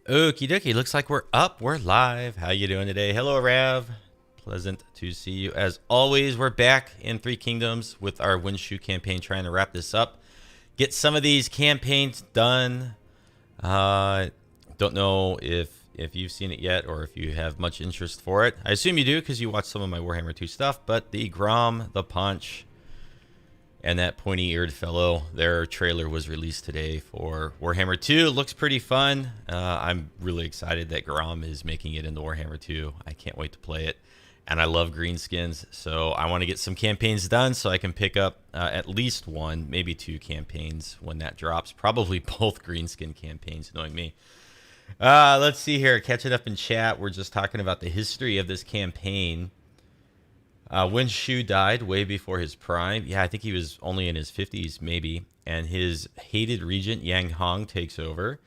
Okie dokie, looks like we're up. We're live. How you doing today? Hello, Rav. Pleasant to see you. As always, we're back in Three Kingdoms with our Windshoe campaign, trying to wrap this up. Get some of these campaigns done. Don't know if you've seen it yet or if you have much interest for it. I assume you do because you watch some of my Warhammer 2 stuff, but the Grom, the Paunch, and that pointy-eared fellow, their trailer was released today for Warhammer 2. It looks pretty fun. I'm really excited that Grom is making it into Warhammer 2. I can't wait to play it. And I love greenskins, so I want to get some campaigns done so I can pick up at least one, maybe two campaigns when that drops. Probably both greenskin campaigns, knowing me. Let's see here. Catching up in chat. We're just talking about the history of this campaign. Windshoe died way before his prime. Yeah, I think he was only in his 50s, maybe. And his hated regent, Yang Hong, takes over.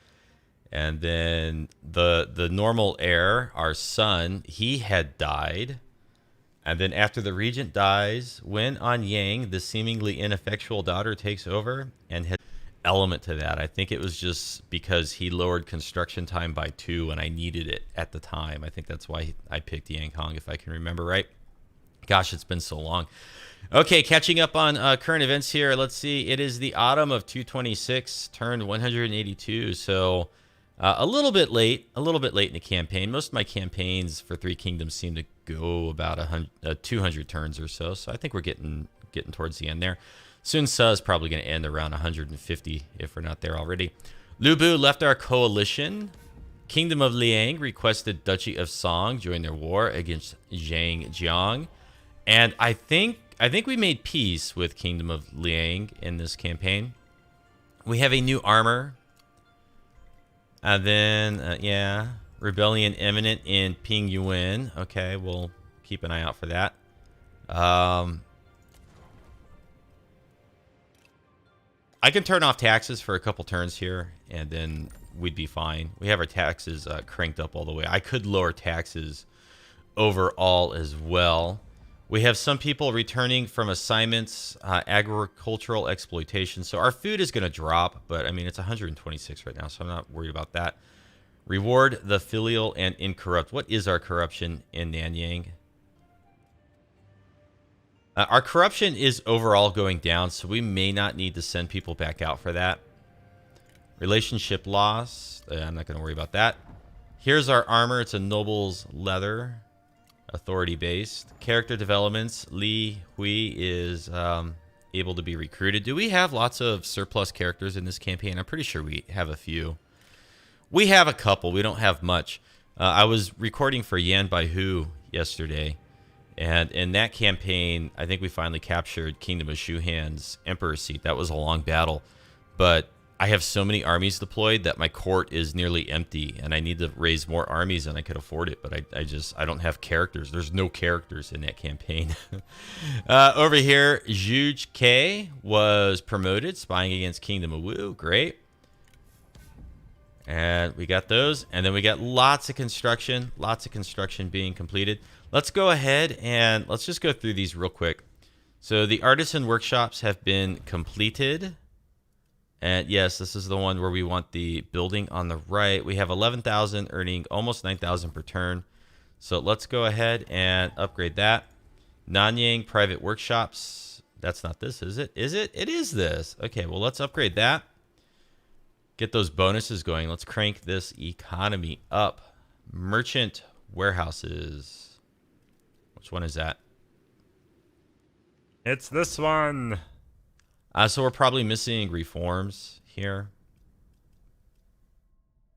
And then the normal heir, our son, he had died. And then after the regent dies, Wen on Yang, the seemingly ineffectual daughter, takes over and has element to that. I think it was just because he lowered construction time by 2 and I needed it at the time. I think that's why I picked Yang Hong, if I can remember right. Gosh, it's been so long. Okay, catching up on current events here. Let's see. It is the autumn of 226, turned 182. So a little bit late in the campaign. Most of my campaigns for Three Kingdoms seem to go about 200 turns or so. So I think we're getting towards the end there. Sun Tzu is probably going to end around 150 if we're not there already. Lu Bu left our coalition. Kingdom of Liang requested Duchy of Song join their war against Zhang Jiang. And I think we made peace with Kingdom of Liang in this campaign. We have a new armor. And then, yeah, rebellion imminent in Ping Yuan. Okay, we'll keep an eye out for that. I can turn off taxes for a couple turns here, and then we'd be fine. We have our taxes cranked up all the way. I could lower taxes overall as well. We have some people returning from assignments, agricultural exploitation. So our food is going to drop, but I mean, it's 126 right now, so I'm not worried about that. Reward the filial and incorrupt. What is our corruption in Nanyang? Our corruption is overall going down, so we may not need to send people back out for that. Relationship loss. I'm not going to worry about that. Here's our armor. It's a noble's leather. Authority-based. Character developments. Li Hui is able to be recruited. Do we have lots of surplus characters in this campaign? I'm pretty sure we have a few. We have a couple. We don't have much. I was recording for Yan by Hu yesterday. And in that campaign, I think we finally captured Kingdom of Shuhan's Emperor's Seat. That was a long battle. But I have so many armies deployed that my court is nearly empty. And I need to raise more armies than I could afford it. But I don't have characters. There's no characters in that campaign. Over here, Zhuge Ke was promoted, spying against Kingdom of Wu. Great. And we got those. And then we got lots of construction being completed. Let's go ahead and let's just go through these real quick. So the artisan workshops have been completed. And yes, this is the one where we want the building on the right. We have 11,000 earning almost 9,000 per turn. So let's go ahead and upgrade that. Nanyang private workshops. That's not this, is it? Is it? It is this. Okay, well, let's upgrade that. Get those bonuses going. Let's crank this economy up. Merchant warehouses. Which one is that? It's this one. So we're probably missing reforms here.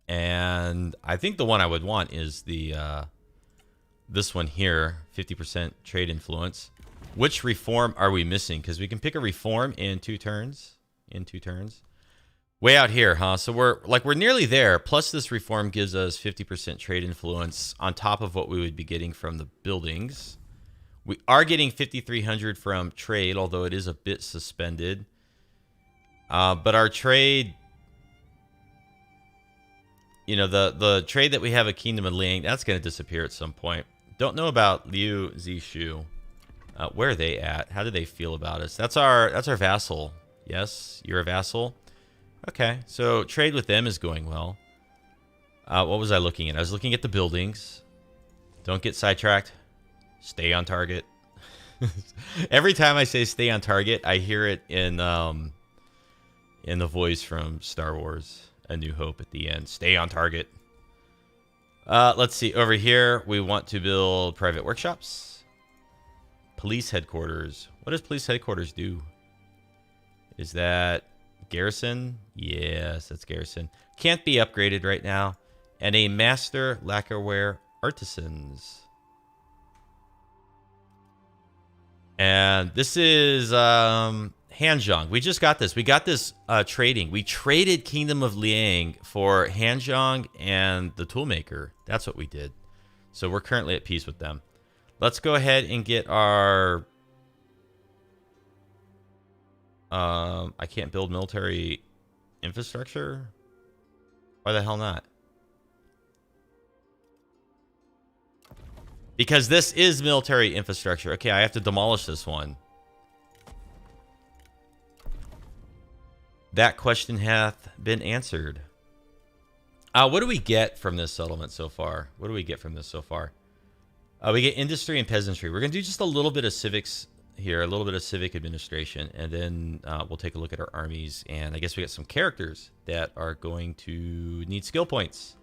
And I think the one I would want is the this one here, 50% trade influence. Which reform are we missing? Because we can pick a reform in 2 turns. Way out here, huh? So we're nearly there. Plus this reform gives us 50% trade influence on top of what we would be getting from the buildings. We are getting 5,300 from trade, although it is a bit suspended. But our trade, you know, the trade that we have at Kingdom of Liang, that's going to disappear at some point. Don't know about Liu Zishu. Where are they at? How do they feel about us? That's our vassal. Yes, you're a vassal. Okay, so trade with them is going well. What was I looking at? I was looking at the buildings. Don't get sidetracked. Stay on target. Every time I say stay on target, I hear it in the voice from Star Wars A New Hope at the end. Stay on target. Let's see. Over here, we want to build private workshops. Police headquarters. What does police headquarters do? Is that garrison? Yes, that's garrison. Can't be upgraded right now. And a master lacquerware artisans. And this is Hanzhong. We just got this. We got this trading. We traded Kingdom of Liang for Hanzhong and the Toolmaker. That's what we did. So we're currently at peace with them. Let's go ahead and get our... I can't build military infrastructure? Why the hell not? Because this is military infrastructure. Okay, I have to demolish this one. That question hath been answered. What do we get from this settlement so far? What do we get from this so far? We get industry and peasantry. We're going to do just a little bit of civics here, a little bit of civic administration, and then we'll take a look at our armies. And I guess we get some characters that are going to need skill points.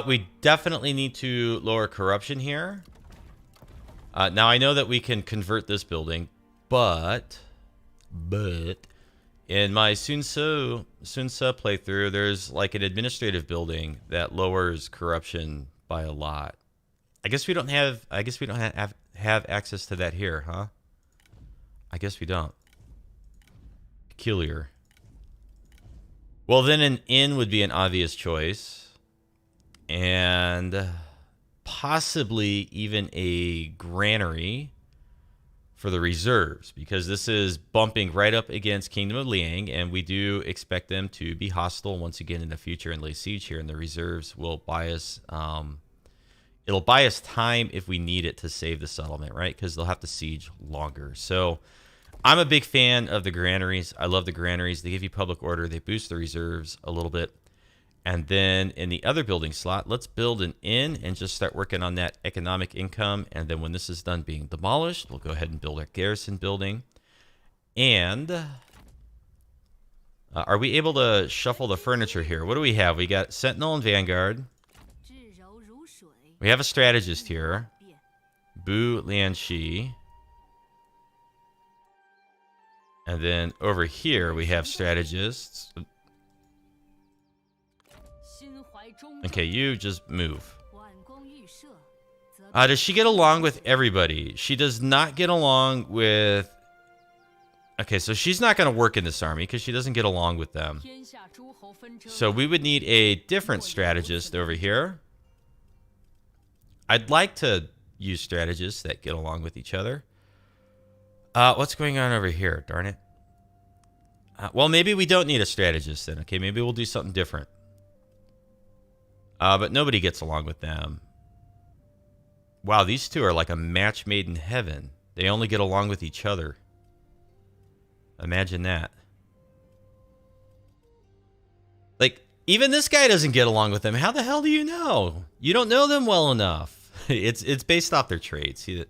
We definitely need to lower corruption here. Now, I know that we can convert this building, but in my Sun Tzu playthrough, there's like an administrative building that lowers corruption by a lot. I guess we don't have access to that here, huh? I guess we don't. Peculiar. Well, then an inn would be an obvious choice. And possibly even a granary for the reserves, because this is bumping right up against Kingdom of Liang, and we do expect them to be hostile once again in the future and lay siege here, and the reserves will buy us... it'll buy us time if we need it to save the settlement, right? Because they'll have to siege longer. So I'm a big fan of the granaries. I love the granaries. They give you public order. They boost the reserves a little bit. And then in the other building slot, let's build an inn and just start working on that economic income. And then when this is done being demolished, we'll go ahead and build our garrison building. And are we able to shuffle the furniture here? What do we have? We got Sentinel and Vanguard. We have a strategist here, Bu Lianxi. And then over here we have strategists. Okay, you just move. Does she get along with everybody? She does not get along with... Okay, so she's not going to work in this army because she doesn't get along with them. So we would need a different strategist over here. I'd like to use strategists that get along with each other. What's going on over here? Darn it. Well, maybe we don't need a strategist then. Okay, maybe we'll do something different. But nobody gets along with them. Wow, these two are like a match made in heaven. They only get along with each other. Imagine that. Like, even this guy doesn't get along with them. How the hell do you know? You don't know them well enough. It's based off their traits. See,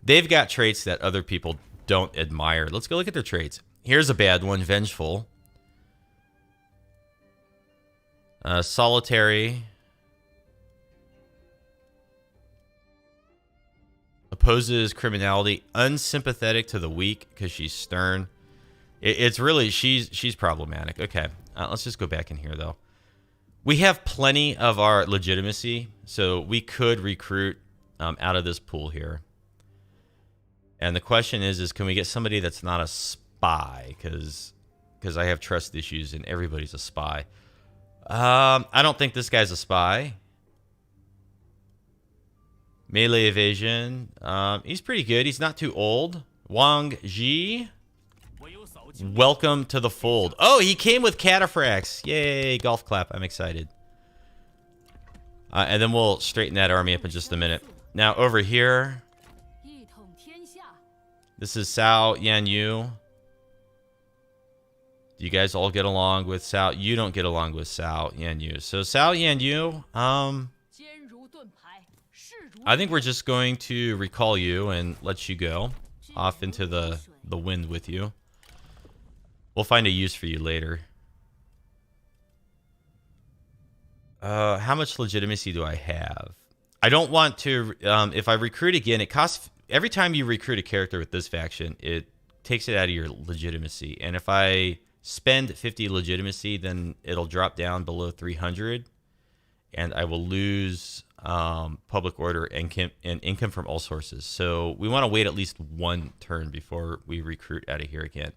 they've got traits that other people don't admire. Let's go look at their traits. Here's a bad one, vengeful. Solitary. Opposes criminality. Unsympathetic to the weak because she's stern. It's really, she's problematic. Okay, let's just go back in here though. We have plenty of our legitimacy, so we could recruit out of this pool here. And the question is can we get somebody that's not a spy? Because I have trust issues and everybody's a spy. I don't think this guy's a spy. Melee evasion. He's pretty good. He's not too old. Wang Ji. Welcome to the fold. Oh, he came with cataphracts. Yay, golf clap. I'm excited. And then we'll straighten that army up in just a minute. Now, over here, this is Cao Yanyu. Do you guys all get along with Cao? You don't get along with Cao Yanyu. So Cao Yanyu, I think we're just going to recall you and let you go off into the wind with you. We'll find a use for you later. How much legitimacy do I have? I don't want to, if I recruit again, it costs, every time you recruit a character with this faction, it takes it out of your legitimacy. And if I spend 50 legitimacy, then it'll drop down below 300. And I will lose public order and income from all sources. So we want to wait at least one turn before we recruit out of here again.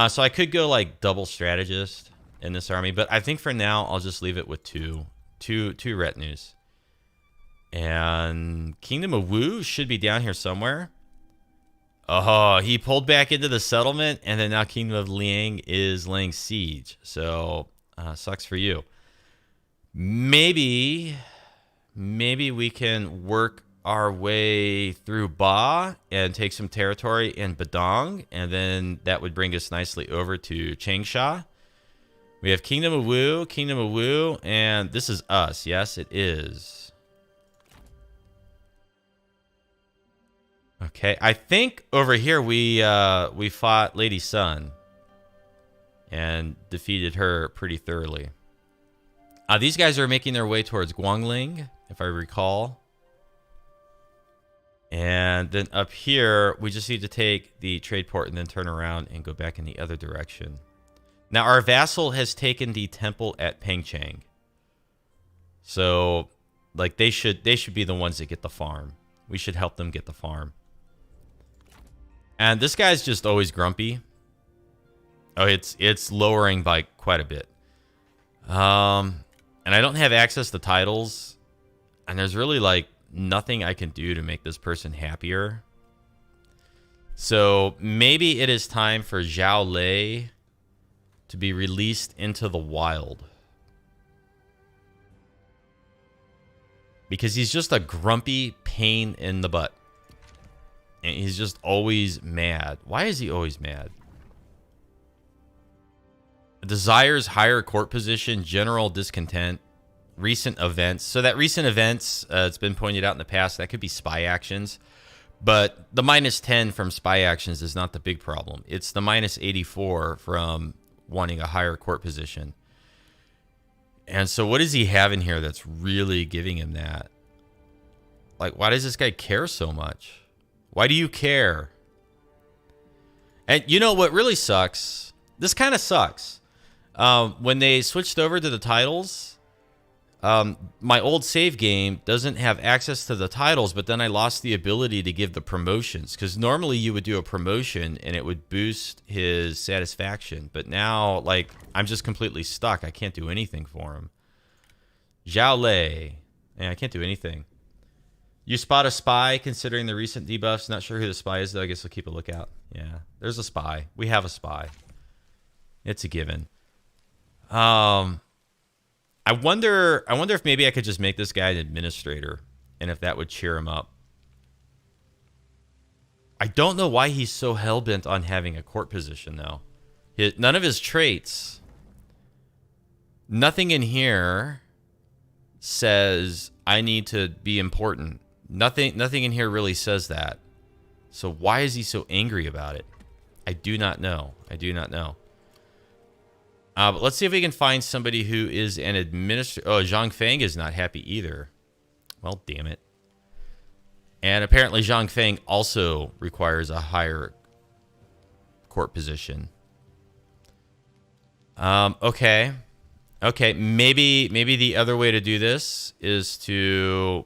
So I could go like double strategist in this army, but I think for now I'll just leave it with two retinues. And Kingdom of Wu should be down here somewhere. Oh, he pulled back into the settlement, and then now Kingdom of Liang is laying siege. So sucks for you. Maybe we can work our way through Ba and take some territory in Badong, and then that would bring us nicely over to Changsha. We have Kingdom of Wu, and this is us. Yes, it is. Okay, I think over here we fought Lady Sun and defeated her pretty thoroughly. These guys are making their way towards Guangling, if I recall. And then up here, we just need to take the trade port and then turn around and go back in the other direction. Now, our vassal has taken the temple at Pengcheng. So, like, they should be the ones that get the farm. We should help them get the farm. And this guy's just always grumpy. Oh, it's lowering by quite a bit. And I don't have access to titles. And there's really, like, nothing I can do to make this person happier. So maybe it is time for Zhao Lei to be released into the wild. Because he's just a grumpy pain in the butt. And he's just always mad. Why is he always mad? Desires higher court position, general discontent, recent events. So that recent events, it's been pointed out in the past, that could be spy actions. But the minus 10 from spy actions is not the big problem. It's the minus 84 from wanting a higher court position. And so what does he have in here that's really giving him that? Like, why does this guy care so much? Why do you care? And you know what really sucks? This kind of sucks. When they switched over to the titles, my old save game doesn't have access to the titles, but then I lost the ability to give the promotions. Because normally you would do a promotion and it would boost his satisfaction. But now, like, I'm just completely stuck. I can't do anything for him. Zhao Lei. Yeah, I can't do anything. You spot a spy considering the recent debuffs. Not sure who the spy is, though. I guess we'll keep a lookout. Yeah, there's a spy. We have a spy. It's a given. I wonder if maybe I could just make this guy an administrator and if that would cheer him up. I don't know why he's so hell-bent on having a court position, though. None of his traits, nothing in here says I need to be important. Nothing in here really says that. So why is he so angry about it? I do not know. But let's see if we can find somebody who is an administrator. Oh, Zhang Feng is not happy either. Well, damn it. And apparently Zhang Feng also requires a higher court position. Okay. Maybe the other way to do this is to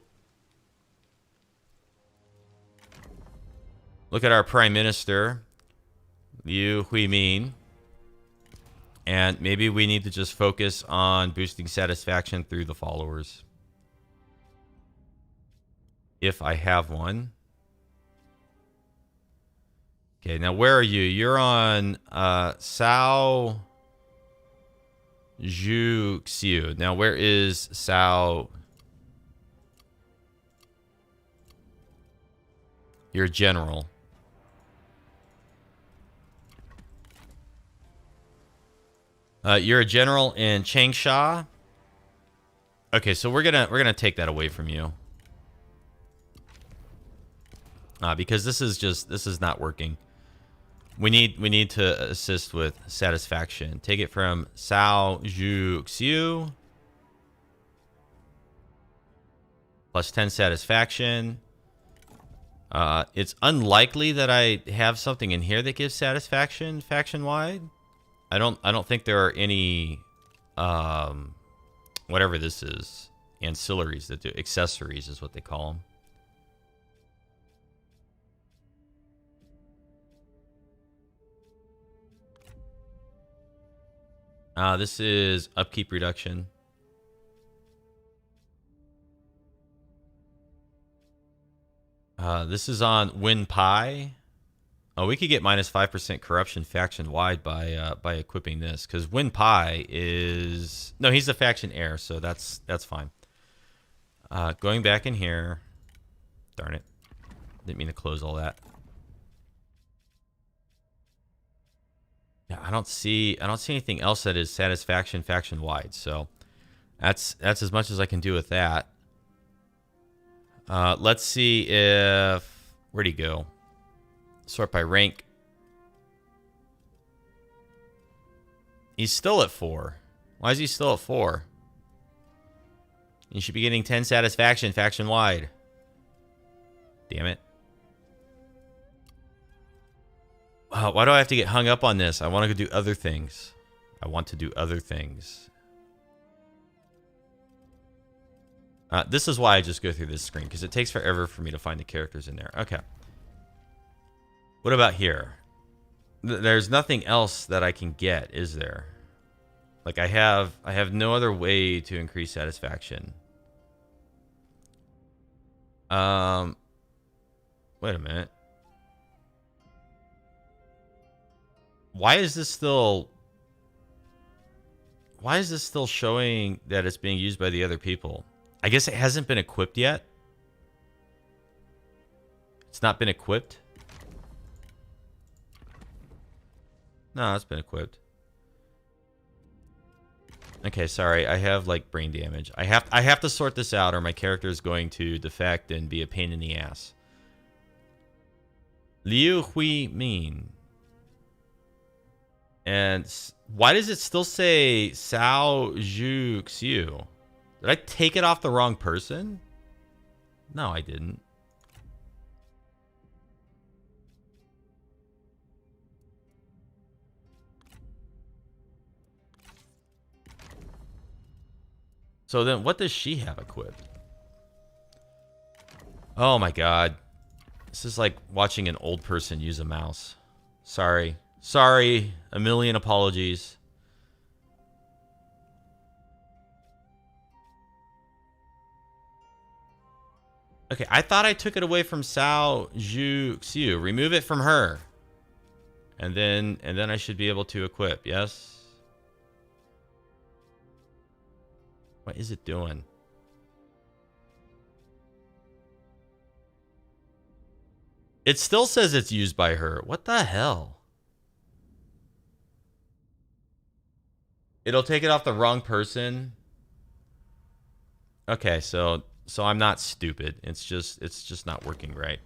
look at our Prime Minister, Liu Huimin. And maybe we need to just focus on boosting satisfaction through the followers. If I have one. Okay, now where are you? You're on Sao Zhu Xiu. Now where is Sao? You're general. You're a general in Changsha. Okay, so we're gonna take that away from you. Because this is not working. We need to assist with satisfaction. Take it from Sao Zhu Xiu. Plus 10 satisfaction. It's unlikely that I have something in here that gives satisfaction faction wide. I don't think there are any whatever this is, ancillaries that do, accessories is what they call them. This is upkeep reduction. This is on Win Pi. Oh, we could get minus 5% corruption faction wide by equipping this, because Win Pi is he's the faction heir, so that's fine. Going back in here, darn it, didn't mean to close all that. Yeah, I don't see anything else that is satisfaction faction wide, so that's as much as I can do with that. Let's see if... Where'd he go? Sort by rank. He's still at 4. Why is he still at 4? You should be getting 10 satisfaction faction-wide. Damn it. Wow, why do I have to get hung up on this? I want to do other things. I want to do other things. This is why I just go through this screen, because it takes forever for me to find the characters in there. Okay. What about here? There's nothing else that I can get, is there? Like I have no other way to increase satisfaction. Wait a minute. Why is this still showing that it's being used by the other people? I guess it hasn't been equipped yet. It's not been equipped. No, it's been equipped. Okay, sorry. I have like brain damage. I have to sort this out, or my character is going to defect and be a pain in the ass. Liu Hui Min. And why does it still say Sao Zhu Xiu? Did I take it off the wrong person? No, I didn't. So then what does she have equipped? Oh my god. This is like watching an old person use a mouse. Sorry. Sorry. A million apologies. Okay, I thought I took it away from Sao Zhu Xiu. Remove it from her. And then I should be able to equip, yes? What is it doing? It still says it's used by her. What the hell? It'll take it off the wrong person. Okay, so I'm not stupid. It's just not working right.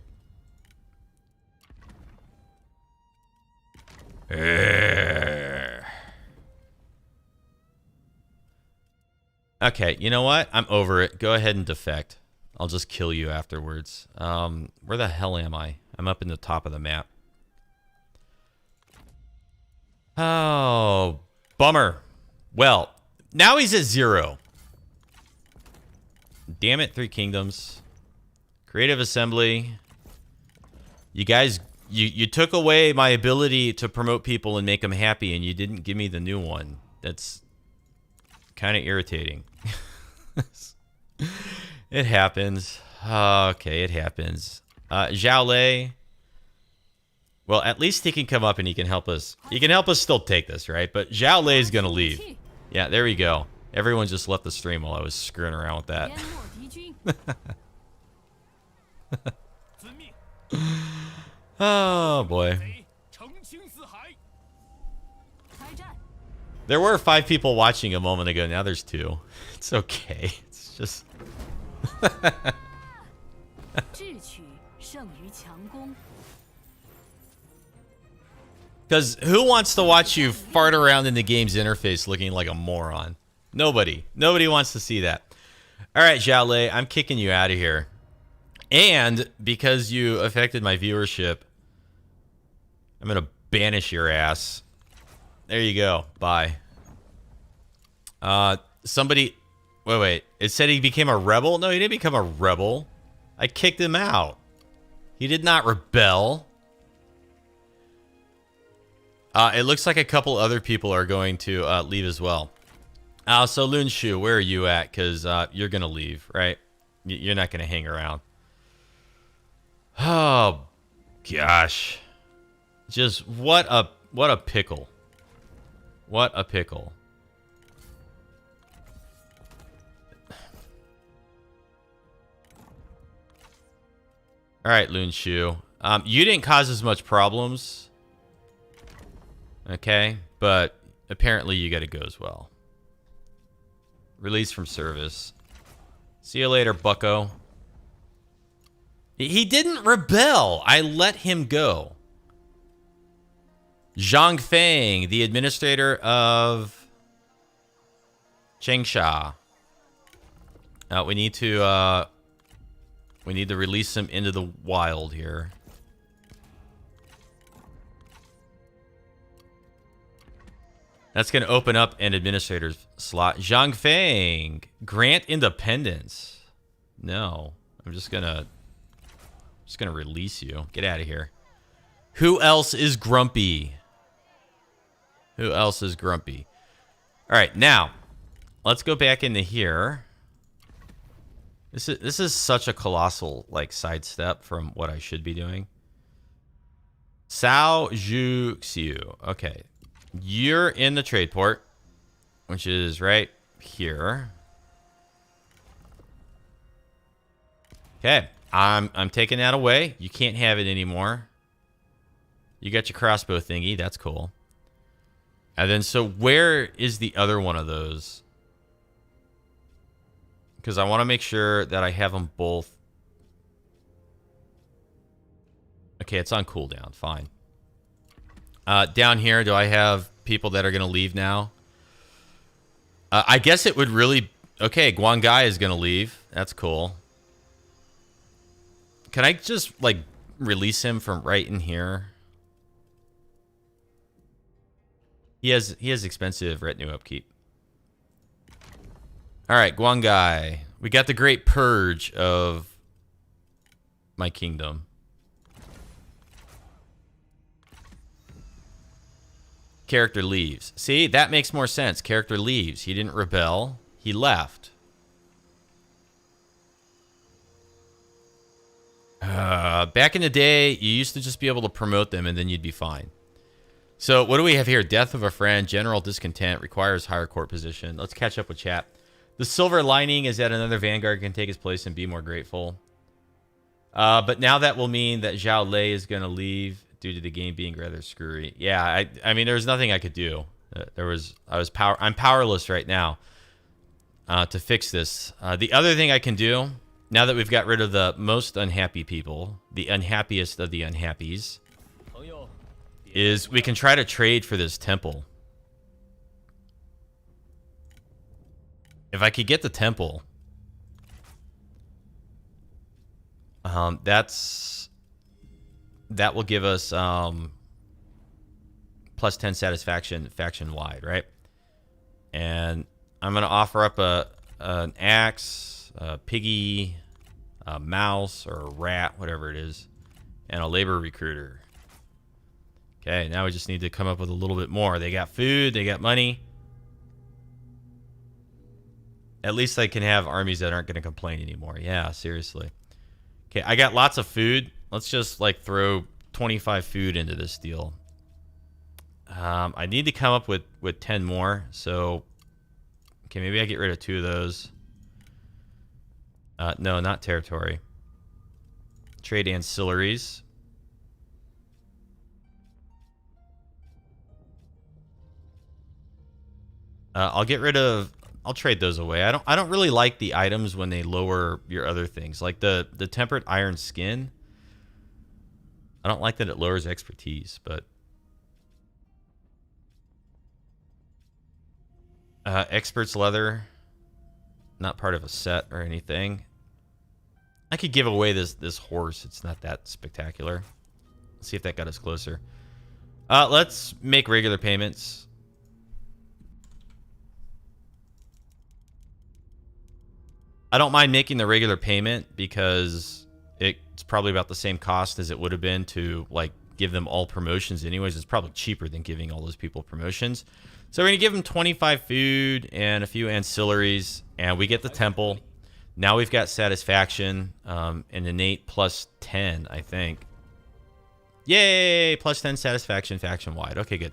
Okay, you know what? I'm over it. Go ahead and defect. I'll just kill you afterwards. Where the hell am I? I'm up in the top of the map. Oh, bummer. Well, now he's at 0. Damn it, Three Kingdoms. Creative Assembly. You guys, you took away my ability to promote people and make them happy, and you didn't give me the new one. That's kind of irritating. It happens. Okay, it happens. Zhao Lei. Well, at least he can come up and he can help us. He can help us still take this, right? But Zhao Lei is going to leave. Yeah, there we go. Everyone just left the stream while I was screwing around with that. Oh, boy. There were 5 people watching a moment ago. Now there's 2. It's okay. It's just... Because who wants to watch you fart around in the game's interface looking like a moron? Nobody. Nobody wants to see that. All right, Zhao Lei, I'm kicking you out of here. And because you affected my viewership, I'm going to banish your ass. There you go. Bye. Somebody... Wait. It said he became a rebel? No, he didn't become a rebel. I kicked him out. He did not rebel. It looks like a couple other people are going to leave as well. So Lun Shu, where are you at? Because you're going to leave, right? You're not going to hang around. Oh, gosh. Just what a pickle. What a pickle. All right, Lun Shu. You didn't cause as much problems. Okay, but apparently you got to go as well. Release from service. See you later, bucko. He didn't rebel. I let him go. Zhang Feng, the administrator of Changsha. We need to release him into the wild here. That's going to open up an administrator's slot. Zhang Feng, grant independence. No, I'm just gonna release you. Get out of here. Who else is grumpy? Who else is grumpy? All right, now let's go back into here. This is such a colossal like sidestep from what I should be doing. Sao Zhu Xiu. Okay. You're in the trade port, which is right here. Okay, I'm taking that away. You can't have it anymore. You got your crossbow thingy. That's cool. And then, so where is the other one of those? Because I want to make sure that I have them both. Okay, it's on cooldown. Fine. Down here, do I have people that are going to leave now? I guess it would really... Okay, Guangai is going to leave. That's cool. Can I just, like, release him from right in here? He has expensive retinue upkeep. All right, Guangai. We got the great purge of my kingdom. Character leaves. See, that makes more sense. Character leaves. He didn't rebel. He left. Back in the day, you used to just be able to promote them and then you'd be fine. So what do we have here? Death of a friend. General discontent. Requires higher court position. Let's catch up with chat. The silver lining is that another vanguard can take his place and be more grateful. But now that will mean that Zhao Lei is going to leave due to the game being rather screwy. Yeah, I mean, there was nothing I could do. I'm powerless right now to fix this. The other thing I can do, now that we've got rid of the most unhappy people, the unhappiest of the unhappies, is we can try to trade for this temple. If I could get the temple, that will give us plus 10 satisfaction faction-wide, right? And I'm going to offer up an axe, a piggy, a mouse, or a rat, whatever it is, and a labor recruiter. Okay, now we just need to come up with a little bit more. They got food, they got money. At least I can have armies that aren't going to complain anymore. Yeah, seriously. Okay, I got lots of food. Let's just, like, throw 25 food into this deal. I need to come up with 10 more. So, okay, maybe I get rid of 2 of those. No, not territory. Trade ancillaries. I'll get rid of. I'll trade those away. I don't really like the items when they lower your other things, like the tempered iron skin. I don't like that it lowers expertise, but expert's leather, not part of a set or anything. I could give away this horse. It's not that spectacular. Let's see if that got us closer. Let's make regular payments. I don't mind making the regular payment because it's probably about the same cost as it would have been to like give them all promotions anyways. It's probably cheaper than giving all those people promotions. So we're going to give them 25 food and a few ancillaries, and we get the temple. Now we've got satisfaction, an innate plus 10, I think. Yay! Plus 10 satisfaction faction-wide. Okay, good.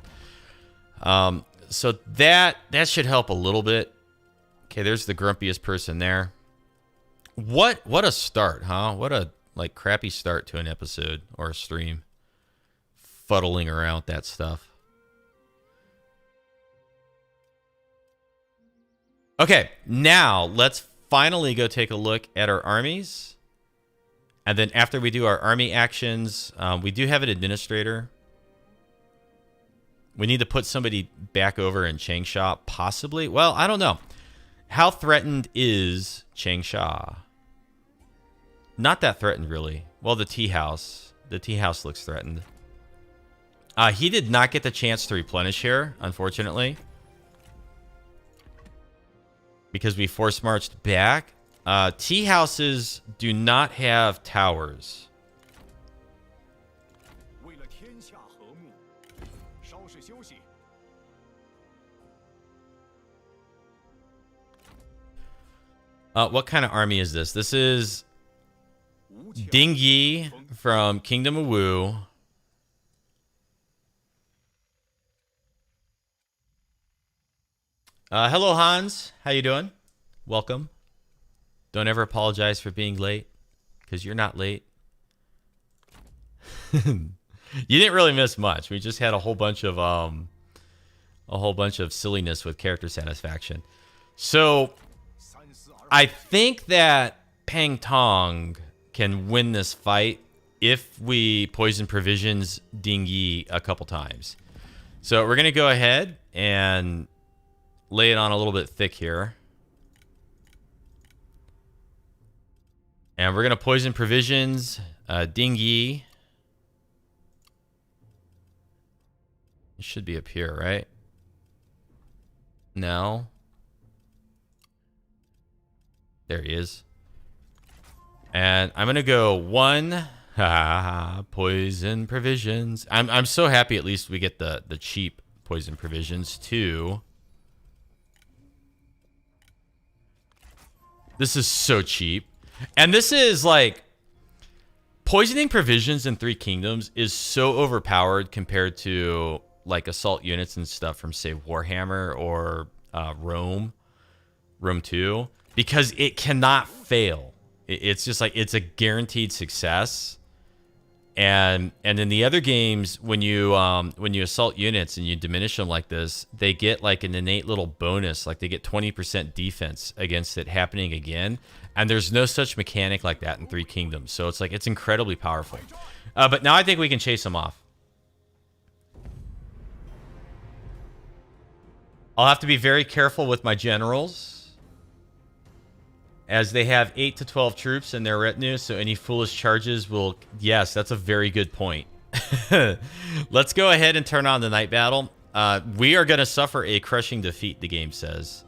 So that should help a little bit. Okay, there's the grumpiest person there. What a start, huh? What a like crappy start to an episode or a stream. Fuddling around with that stuff. Okay, now let's finally go take a look at our armies. And then after we do our army actions, we do have an administrator. We need to put somebody back over in Changsha, possibly. Well, I don't know. How threatened is Changsha? Not that threatened, really. Well, the tea house. The tea house looks threatened. He did not get the chance to replenish here, unfortunately. Because we force marched back. Tea houses do not have towers. What kind of army is this? This is Ding Yi from Kingdom of Wu. Hello, Hans. How you doing? Welcome. Don't ever apologize for being late, because you're not late. You didn't really miss much. We just had a whole bunch of silliness with character satisfaction. So I think that Pang Tong can win this fight if we poison provisions Ding Yi a couple times. So we're gonna go ahead and lay it on a little bit thick here. And we're going to poison provisions Ding Yi. It should be up here, right? No. There he is. And I'm going to go 1. Poison provisions. I'm so happy at least we get the cheap poison provisions. 2. This is so cheap. And this is like poisoning provisions in Three Kingdoms is so overpowered compared to like assault units and stuff from say Warhammer or Rome 2, because it cannot fail. It's just like it's a guaranteed success. And in the other games, when you assault units and you diminish them like this, they get like an innate little bonus, like they get 20% defense against it happening again. And there's no such mechanic like that in Three Kingdoms. So it's like it's incredibly powerful. But now I think we can chase them off. I'll have to be very careful with my generals, as they have 8 to 12 troops in their retinue, so any foolish charges will... Yes, that's a very good point. Let's go ahead and turn on the night battle. We are going to suffer a crushing defeat, the game says.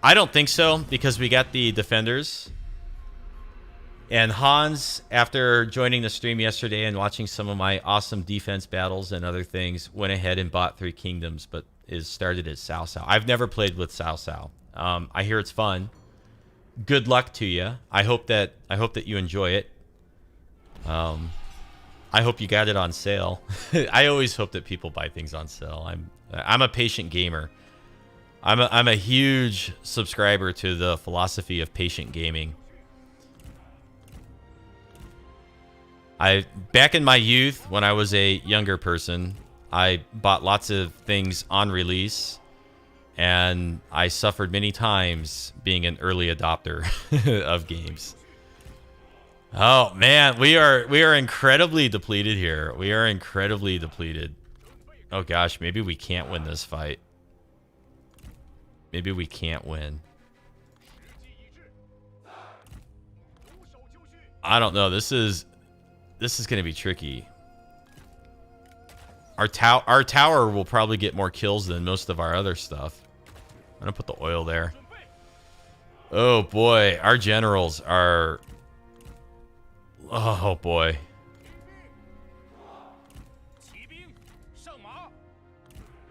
I don't think so, because we got the defenders. And Hans, after joining the stream yesterday and watching some of my awesome defense battles and other things, went ahead and bought Three Kingdoms, but is started as Cao Cao. I've never played with Cao Cao. I hear it's fun. Good luck to you. I hope that you enjoy it. I hope you got it on sale. I always hope that people buy things on sale. I'm a patient gamer. I'm a huge subscriber to the philosophy of patient gaming. Back in my youth, when I was a younger person, I bought lots of things on release. and I suffered many times being an early adopter of games. Oh man, we are incredibly depleted here. We are incredibly depleted. Oh gosh, maybe we can't win this fight. Maybe we can't win. I don't know. This is going to be tricky. Our tower will probably get more kills than most of our other stuff. I'm going to put the oil there. Oh boy, our generals are... Oh boy.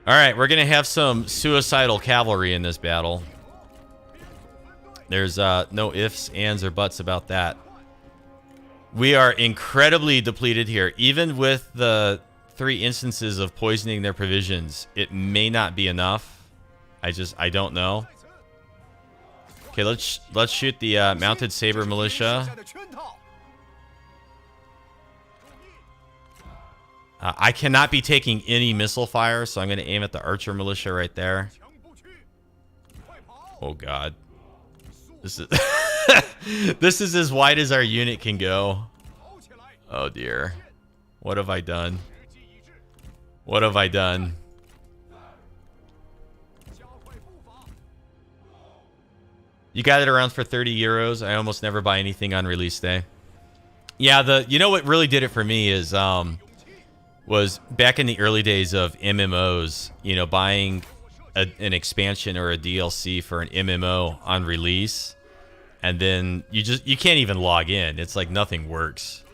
Alright, we're going to have some suicidal cavalry in this battle. There's no ifs, ands, or buts about that. We are incredibly depleted here. Even with the 3 instances of poisoning their provisions, it may not be enough. I don't know. Okay, let's shoot the mounted saber militia. I cannot be taking any missile fire, so I'm going to aim at the archer militia right there. Oh god. This is this is as wide as our unit can go. Oh dear. What have I done? What have I done? You got it around for 30 euros. I almost never buy anything on release day. Yeah, you know what really did it for me is was back in the early days of MMOs, you know, buying an expansion or a DLC for an MMO on release, and then you can't even log in. It's like nothing works.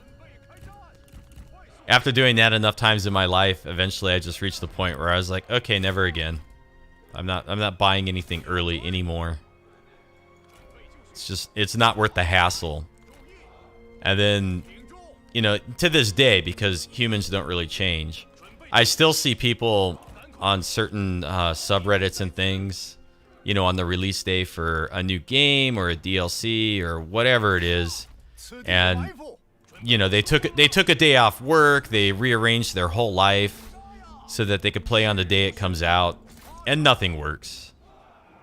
After doing that enough times in my life, eventually I just reached the point where I was like, okay, never again. I'm not buying anything early anymore. It's not worth the hassle. And then, you know, to this day, because humans don't really change, I still see people on certain subreddits and things, you know, on the release day for a new game or a DLC or whatever it is, and you know, they took a day off work, they rearranged their whole life so that they could play on the day it comes out, and nothing works.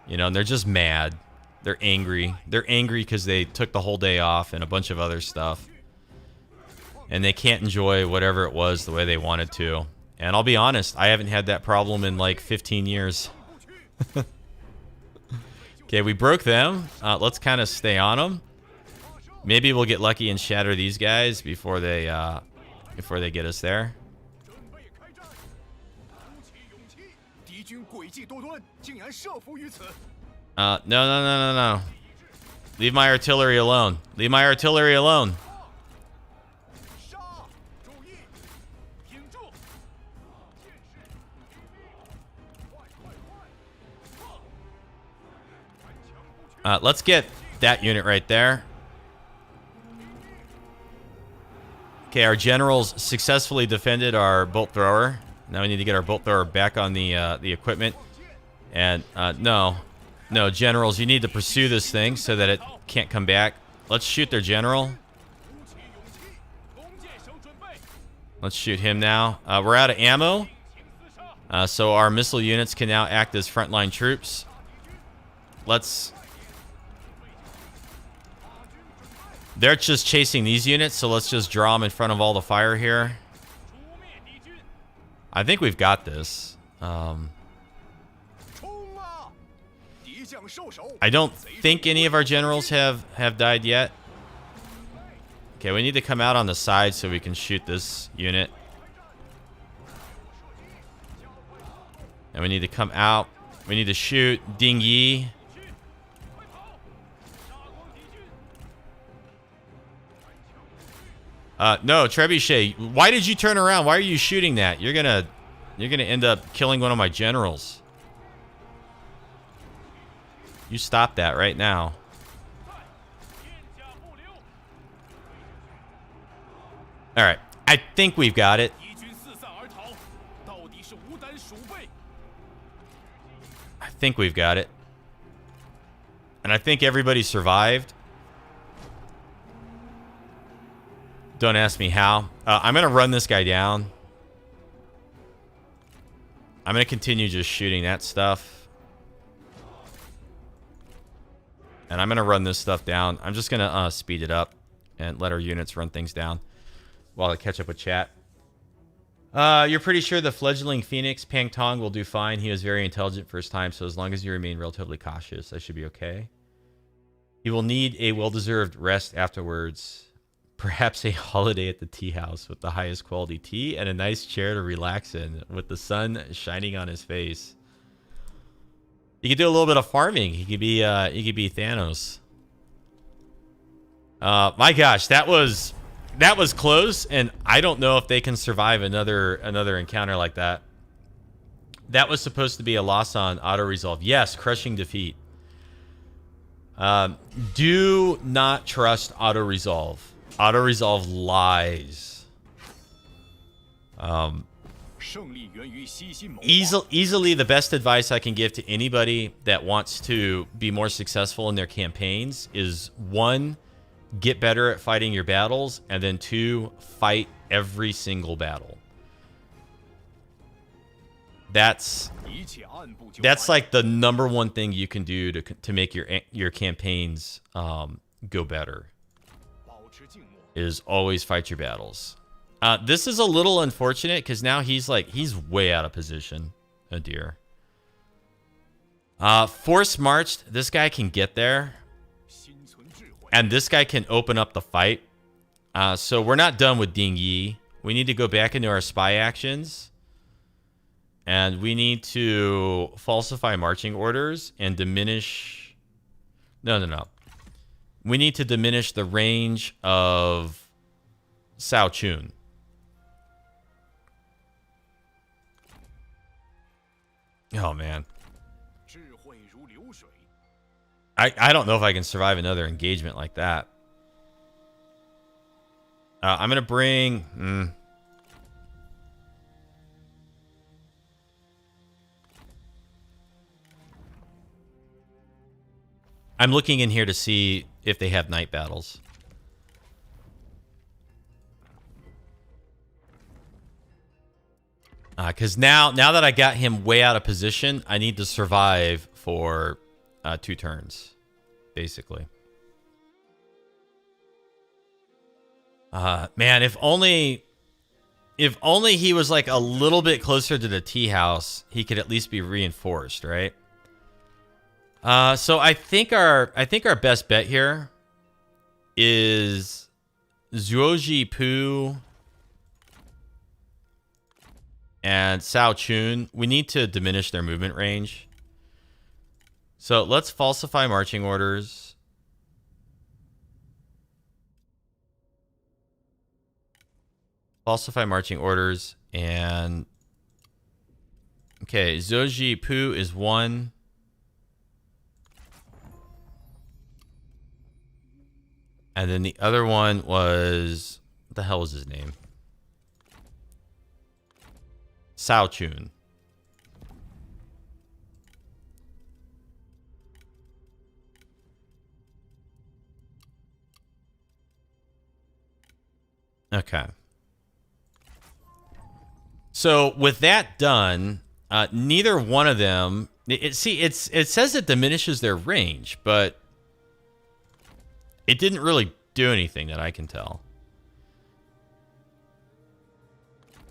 You know, and they're just mad. They're angry. They're angry because they took the whole day off and a bunch of other stuff, and they can't enjoy whatever it was the way they wanted to. And I'll be honest, I haven't had that problem in like 15 years. Okay, we broke them. Let's kind of stay on them. Maybe we'll get lucky and shatter these guys before they get us there. No. Leave my artillery alone. Leave my artillery alone. Let's get that unit right there. Okay, our generals successfully defended our bolt thrower. Now we need to get our bolt thrower back on the equipment. And no, generals, you need to pursue this thing so that it can't come back. Let's shoot their general. Let's shoot him now. We're out of ammo, so our missile units can now act as frontline troops. They're just chasing these units, so let's just draw them in front of all the fire here. I think we've got this. I don't think any of our generals have died yet. Okay, we need to come out on the side so we can shoot this unit. And we need to come out. We need to shoot Ding Yi. No, Trebuchet, why did you turn around? Why are you shooting that? You're gonna end up killing one of my generals. You stop that right now. All right, I think we've got it. I think we've got it. And I think everybody survived. Don't ask me how. I'm going to run this guy down. I'm going to continue just shooting that stuff. And I'm going to run this stuff down. I'm just going to speed it up and let our units run things down while I catch up with chat. You're pretty sure the fledgling Phoenix, Pang Tong, will do fine. He was very intelligent first time, so as long as you remain relatively cautious, I should be okay. He will need a well-deserved rest afterwards. Perhaps a holiday at the tea house with the highest quality tea and a nice chair to relax in with the sun shining on his face. He could do a little bit of farming. He could be Thanos. My gosh, that was close, and I don't know if they can survive another encounter like that. That was supposed to be a loss on auto resolve. Yes, crushing defeat. Do not trust auto resolve. Auto resolve lies. Easily the best advice I can give to anybody that wants to be more successful in their campaigns is 1, get better at fighting your battles, and then 2, fight every single battle. That's like the #1 thing you can do to make your campaigns go better. Is always fight your battles. This is a little unfortunate because now he's way out of position. Oh dear. Force marched. This guy can get there. And this guy can open up the fight. So we're not done with Ding Yi. We need to go back into our spy actions. And we need to falsify marching orders and diminish... No. We need to diminish the range of Cao Chun. Oh, man. I don't know if I can survive another engagement like that. I'm going to bring... I'm looking in here to see if they have night battles. Because now that I got him way out of position, I need to survive for 2 turns, basically. Man, if only he was like a little bit closer to the tea house, he could at least be reinforced, right? So I think our best bet here is Zhuoji Pu and Cao Chun. We need to diminish their movement range. So let's falsify marching orders. Falsify marching orders and... Okay, Zhuoji Pu is 1. And then the other one was... What the hell was his name? Cao Chun. Okay. So with that done, neither one of them... It says it diminishes their range, but it didn't really do anything that I can tell.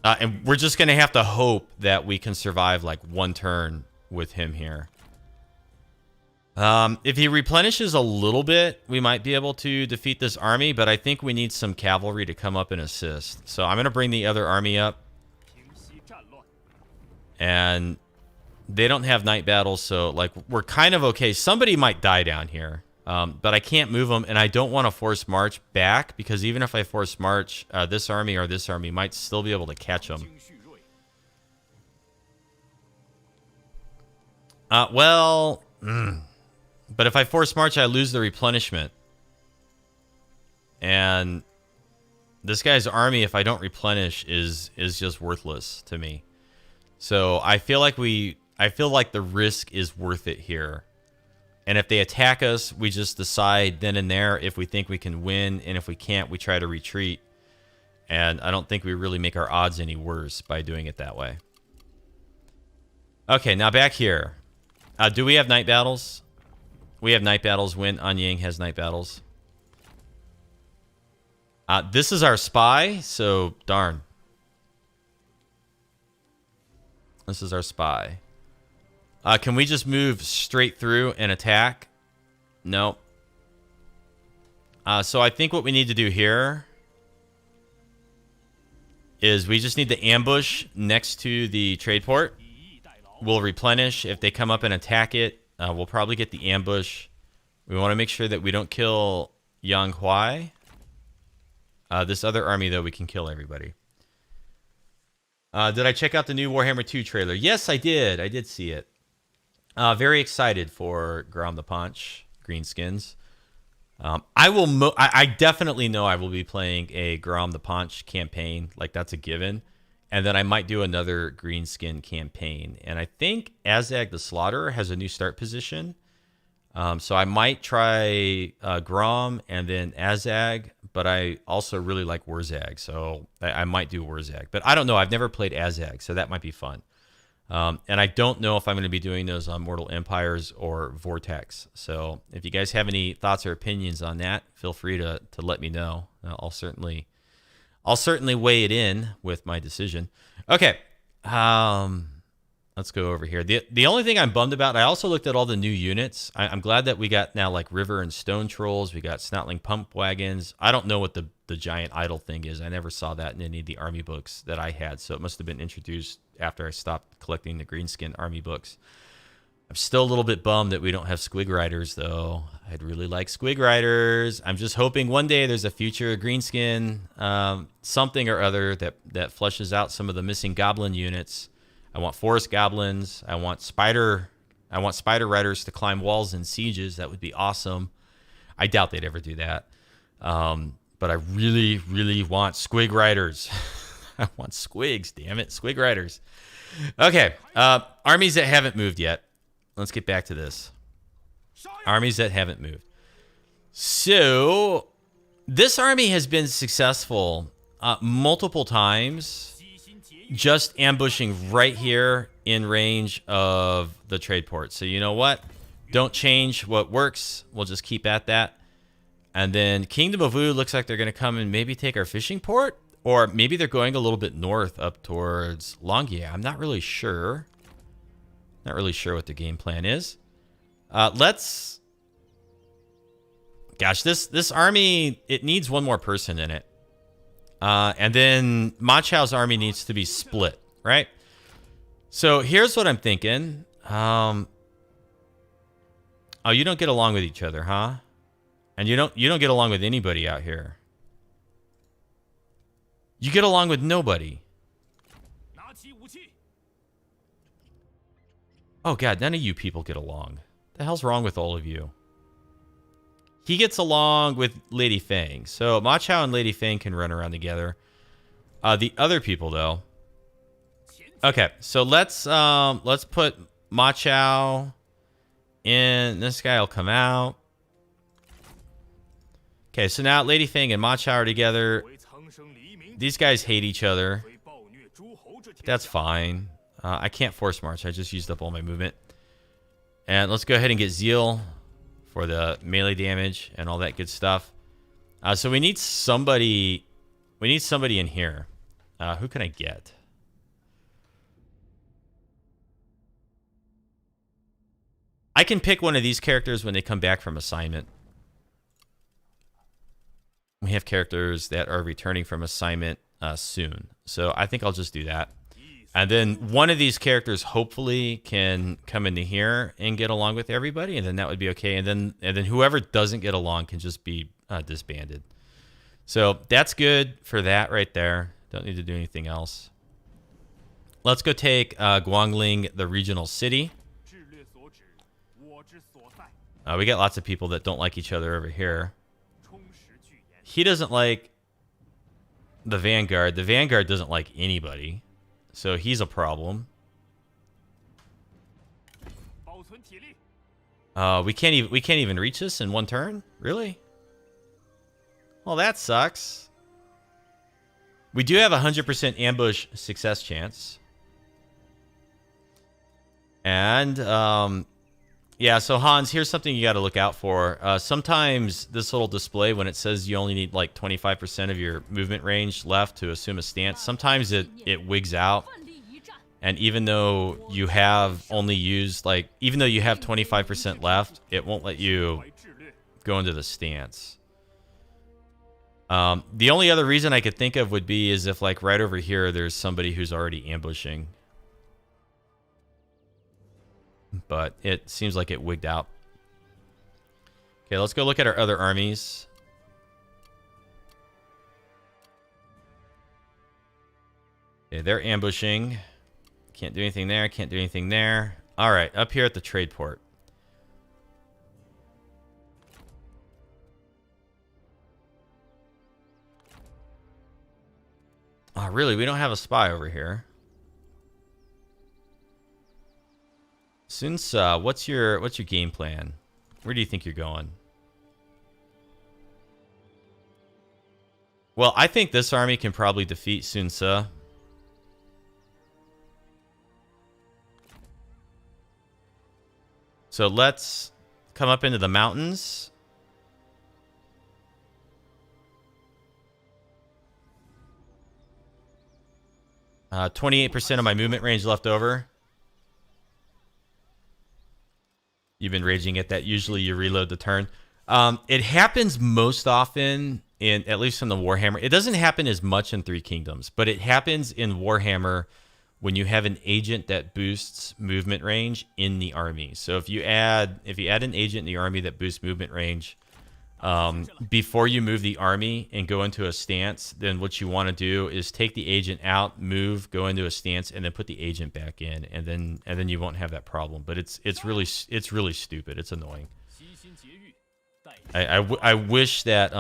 And we're just going to have to hope that we can survive like 1 turn with him here. If he replenishes a little bit, we might be able to defeat this army, but I think we need some cavalry to come up and assist. So I'm going to bring the other army up. And they don't have night battles, so like we're kind of okay. Somebody might die down here, but I can't move them, and I don't want to force march back because even if I force march, this army or this army might still be able to catch them. But if I force march, I lose the replenishment. And this guy's army, if I don't replenish, is just worthless to me. So I feel like the risk is worth it here. And if they attack us, we just decide then and there if we think we can win, and if we can't, we try to retreat. And I don't think we really make our odds any worse by doing it that way. Okay, now back here. Do we have night battles? We have night battles when Anyang has night battles. This is our spy, so darn. This is our spy. Can we just move straight through and attack? No. So I think what we need to do here is we just need to ambush next to the trade port. We'll replenish. If they come up and attack it, we'll probably get the ambush. We want to make sure that we don't kill Yang Huai. This other army, though, we can kill everybody. Did I check out the new Warhammer 2 trailer? Yes, I did. I did see it. Very excited for Grom the Paunch, Greenskins. I definitely know I will be playing a Grom the Paunch campaign. Like, that's a given. And then I might do another Greenskin campaign. And I think Azag the Slaughterer has a new start position. So I might try Grom and then Azag. But I also really like Wurzag. So I might do Wurzag. But I don't know. I've never played Azag. So that might be fun. And I don't know if I'm going to be doing those on Mortal Empires or Vortex. So if you guys have any thoughts or opinions on that, feel free to let me know. I'll certainly weigh it in with my decision. Okay. Let's go over here. The only thing I'm bummed about, I also looked at all the new units. I'm glad that we got now like River and Stone Trolls. We got Snotling Pump Wagons. I don't know what the giant idol thing is. I never saw that in any of the army books that I had. So it must have been introduced after I stopped collecting the Greenskin army books. I'm still a little bit bummed that we don't have Squig Riders, though. I'd really like Squig Riders. I'm just hoping one day there's a future Greenskin something or other that flushes out some of the missing Goblin units. I want Forest Goblins. I want Spider Riders to climb walls and sieges. That would be awesome. I doubt they'd ever do that. But I really, really want Squig Riders. I want Squigs, damn it. Squig Riders. Okay. Armies that haven't moved yet. Let's get back to this. Armies that haven't moved. So, this army has been successful multiple times, just ambushing right here in range of the trade port. So, you know what? Don't change what works. We'll just keep at that. And then Kingdom of Wu looks like they're going to come and maybe take our fishing port. Or maybe they're going a little bit north up towards Longia. I'm not really sure. Not really sure what the game plan is. Let's... Gosh, this army, it needs one more person in it. And then Ma Chao's army needs to be split, right? So here's what I'm thinking. Oh, you don't get along with each other, huh? And you don't get along with anybody out here. You get along with nobody. Oh, God, none of you people get along. The hell's wrong with all of you? He gets along with Lady Fang. So Ma Chao and Lady Fang can run around together. The other people, though. Okay, so let's put Ma Chao in. This guy will come out. Okay, so now Lady Fang and Ma Chao are together. These guys hate each other. That's fine. I can't force march. I just used up all my movement. And let's go ahead and get Zeal for the melee damage and all that good stuff. So we need somebody. We need somebody in here. Who can I get? I can pick one of these characters when they come back from assignment. We have characters that are returning from assignment soon. So I think I'll just do that. And then one of these characters hopefully can come into here and get along with everybody, and then that would be okay. And then whoever doesn't get along can just be disbanded. So that's good for that right there. Don't need to do anything else. Let's go take Guangling, the regional city. We got lots of people that don't like each other over here. He doesn't like the Vanguard. The Vanguard doesn't like anybody. So he's a problem. We can't even reach this in one turn? Really? Well, that sucks. We do have a 100% ambush success chance. And Yeah, so Hans, here's something you got to look out for. Sometimes this little display, when it says you only need like 25% of your movement range left to assume a stance, sometimes it wigs out. And even though you have only used, like, even though you have 25% left, it won't let you go into the stance. The only other reason I could think of would be is if, like, right over here, there's somebody who's already ambushing. But it seems like it wigged out. Okay, let's go look at our other armies. Okay, they're ambushing. Can't do anything there. Can't do anything there. All right, up here at the trade port. Oh, really? We don't have a spy over here. Since what's your game plan? Where do you think you're going? Well, I think this army can probably defeat Sun Ce. So let's come up into the mountains. Uh, 28% of my movement range left over. You've been raging at that. Usually you reload the turn. It happens most often in, at least in the Warhammer. It doesn't happen as much in Three Kingdoms, but it happens in Warhammer when you have an agent that boosts movement range in the army. So if you add an agent in the army that boosts movement range, before you move the army and go into a stance, then what you want to do is take the agent out, move, go into a stance, and then put the agent back in, and then you won't have that problem. But it's really stupid. It's annoying. I wish that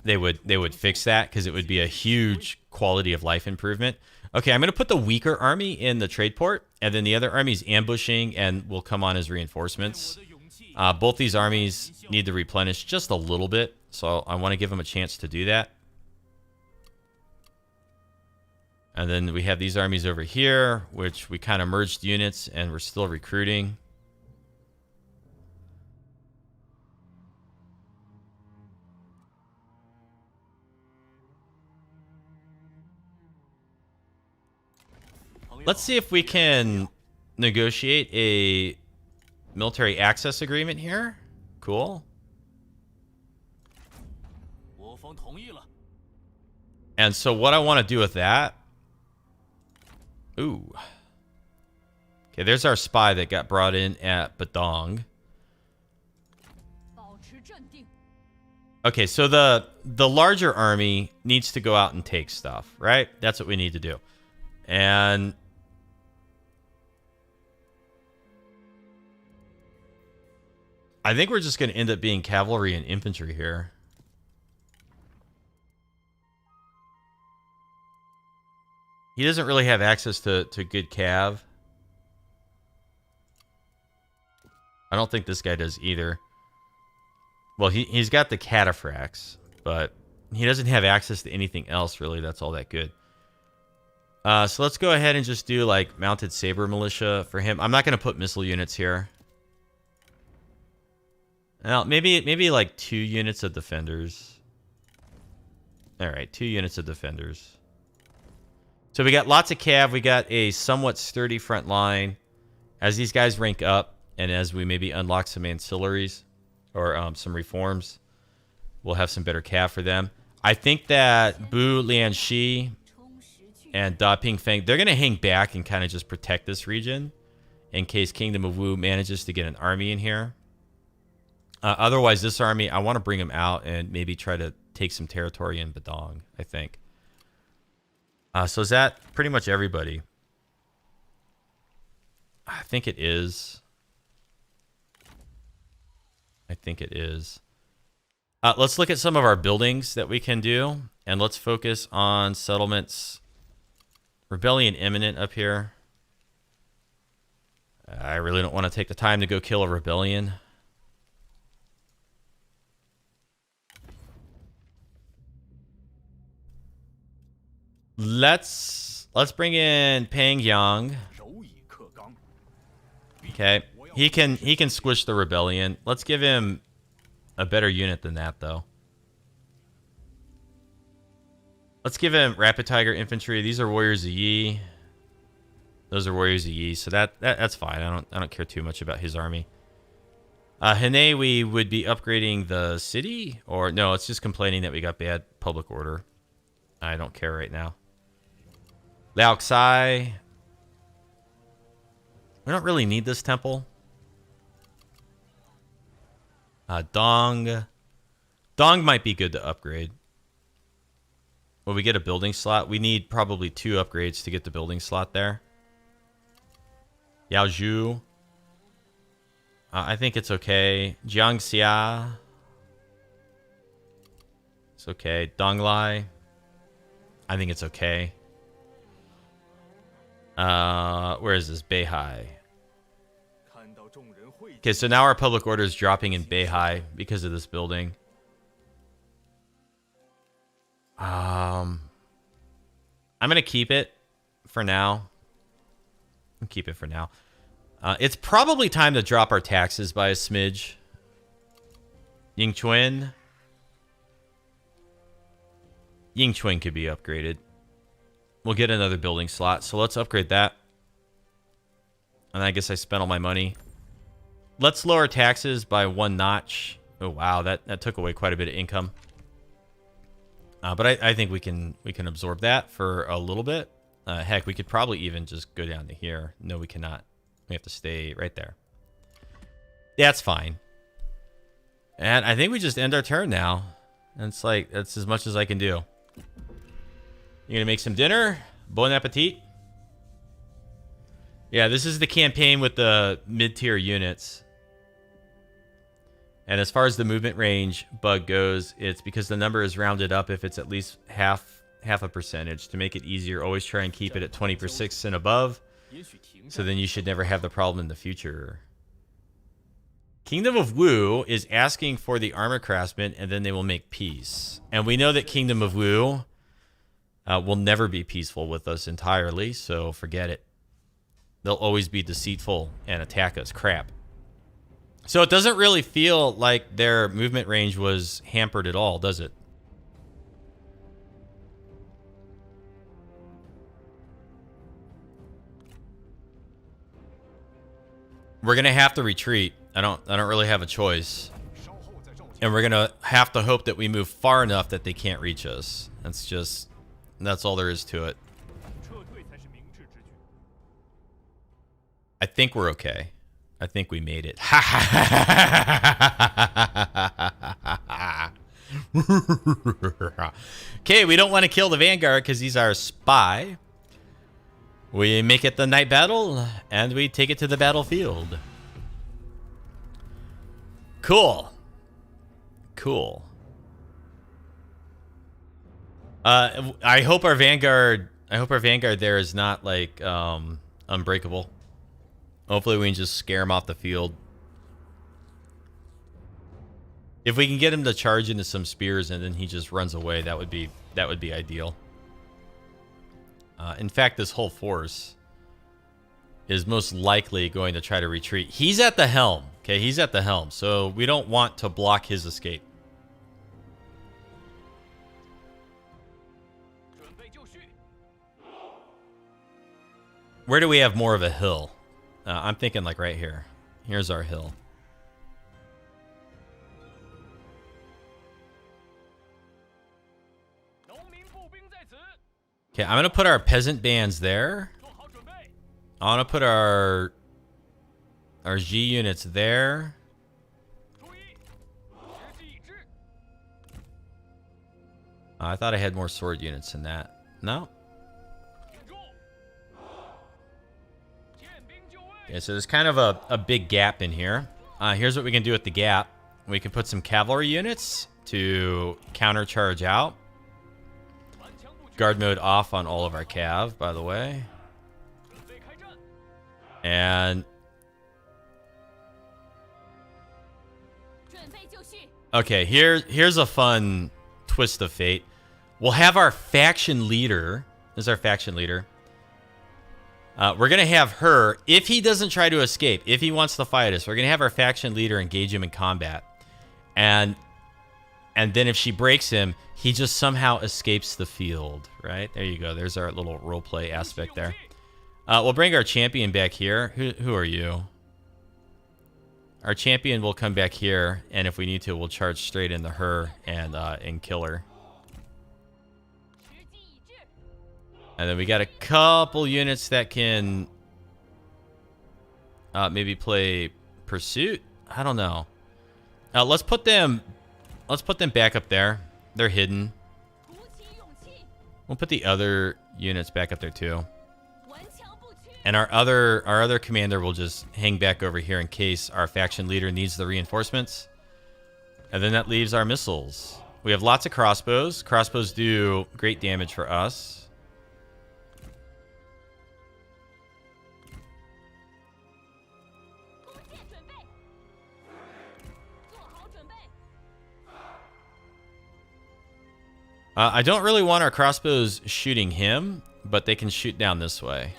they would fix that, because it would be a huge quality of life improvement. Okay, I'm going to put the weaker army in the trade port, and then the other army's ambushing and will come on as reinforcements. Both these armies need to replenish just a little bit, so I want to give them a chance to do that. And then we have these armies over here, which we kind of merged units, and we're still recruiting. Let's see if we can negotiate a military access agreement here. Cool. And so what I want to do with that... Ooh. Okay, there's our spy that got brought in at Badong. Okay, so the larger army needs to go out and take stuff, right? That's what we need to do. And... I think we're just going to end up being cavalry and infantry here. He doesn't really have access to good cav. I don't think this guy does either. Well, he's got the cataphracts, but he doesn't have access to anything else, really. That's all that good. So let's go ahead and just do, like, mounted saber militia for him. I'm not going to put missile units here. Now, maybe like 2 units of defenders. All right, 2 units of defenders. So we got lots of cav. We got a somewhat sturdy front line. As these guys rank up, and as we maybe unlock some ancillaries or some reforms, we'll have some better cav for them. I think that Bu Lianxi and Da Pingfeng, they're going to hang back and kind of just protect this region in case Kingdom of Wu manages to get an army in here. Otherwise, this army, I want to bring them out and maybe try to take some territory in Badong, I think. So is that pretty much everybody? I think it is. I think it is. Let's look at some of our buildings that we can do, and let's focus on settlements. Rebellion imminent up here. I really don't want to take the time to go kill a rebellion. Let's bring in Pang Yang. Okay, He can squish the rebellion. Let's give him a better unit than that, though. Let's give him Rapid Tiger Infantry. These are Warriors of Yi. Those are Warriors of Yi, so that's fine. I don't care too much about his army. Hene, we would be upgrading the city, or no, it's just complaining that we got bad public order. I don't care right now. Laoxai. We don't really need this temple. Dong. Dong might be good to upgrade. Will we get a building slot? We need probably 2 upgrades to get the building slot there. Yaozhu. I think it's okay. Jiangxia. It's okay. Donglai. I think it's okay. Where is this? Beihai. Okay, so now our public order is dropping in Beihai because of this building. I'm gonna keep it for now. Keep it for now. It's probably time to drop our taxes by a smidge. Yingchuan. Yingchuan could be upgraded. We'll get another building slot, so let's upgrade that. And I guess I spent all my money. Let's lower taxes by 1 notch. Oh wow, that took away quite a bit of income. But I think we can absorb that for a little bit. Heck, we could probably even just go down to here. No, we cannot. We have to stay right there. That's fine. And I think we just end our turn now. And it's like, that's as much as I can do. You gonna make some dinner? Bon appetit. Yeah, this is the campaign with the mid-tier units. And as far as the movement range bug goes, it's because the number is rounded up if it's at least half a percentage. To make it easier, always try and keep it at 20% and above. So then you should never have the problem in the future. Kingdom of Wu is asking for the armor craftsmen, and then they will make peace. And we know that Kingdom of Wu will never be peaceful with us entirely, so forget it. They'll always be deceitful and attack us crap. So it doesn't really feel like their movement range was hampered at all, does it? We're gonna have to retreat. I don't really have a choice. And we're gonna have to hope that we move far enough that they can't reach us. That's all there is to it. I think we're okay. I think we made it. Okay, we don't want to kill the Vanguard because he's our spy. We make it the night battle, and we take it to the battlefield. Cool. Cool. I hope our Vanguard there is not like unbreakable. Hopefully we can just scare him off the field. If we can get him to charge into some spears and then he just runs away, that would be ideal. In fact, this whole force is most likely going to try to retreat. He's at the helm. Okay, he's at the helm, so we don't want to block his escape. Where do we have more of a hill? I'm thinking like right here. Here's our hill. Okay, I'm gonna put our peasant bands there. I want to put our G units there. I thought I had more sword units than that. No. Okay, so there's kind of a big gap in here. Here's what we can do with the gap. We can put some cavalry units to countercharge out. Guard mode off on all of our cav, by the way. And okay, here's a fun twist of fate. We'll have our faction leader. This is our faction leader. We're going to have her, if he doesn't try to escape, if he wants to fight us, we're going to have our faction leader engage him in combat. And then if she breaks him, he just somehow escapes the field, right? There you go. There's our little roleplay aspect there. We'll bring our champion back here. Who are you? Our champion will come back here, and if we need to, we'll charge straight into her and kill her. And then we got a couple units that can maybe play pursuit. I don't know. Let's put them back up there. They're hidden. We'll put the other units back up there too. And our other commander will just hang back over here in case our faction leader needs the reinforcements. And then that leaves our missiles. We have lots of crossbows. Crossbows do great damage for us. I don't really want our crossbows shooting him, but they can shoot down this way.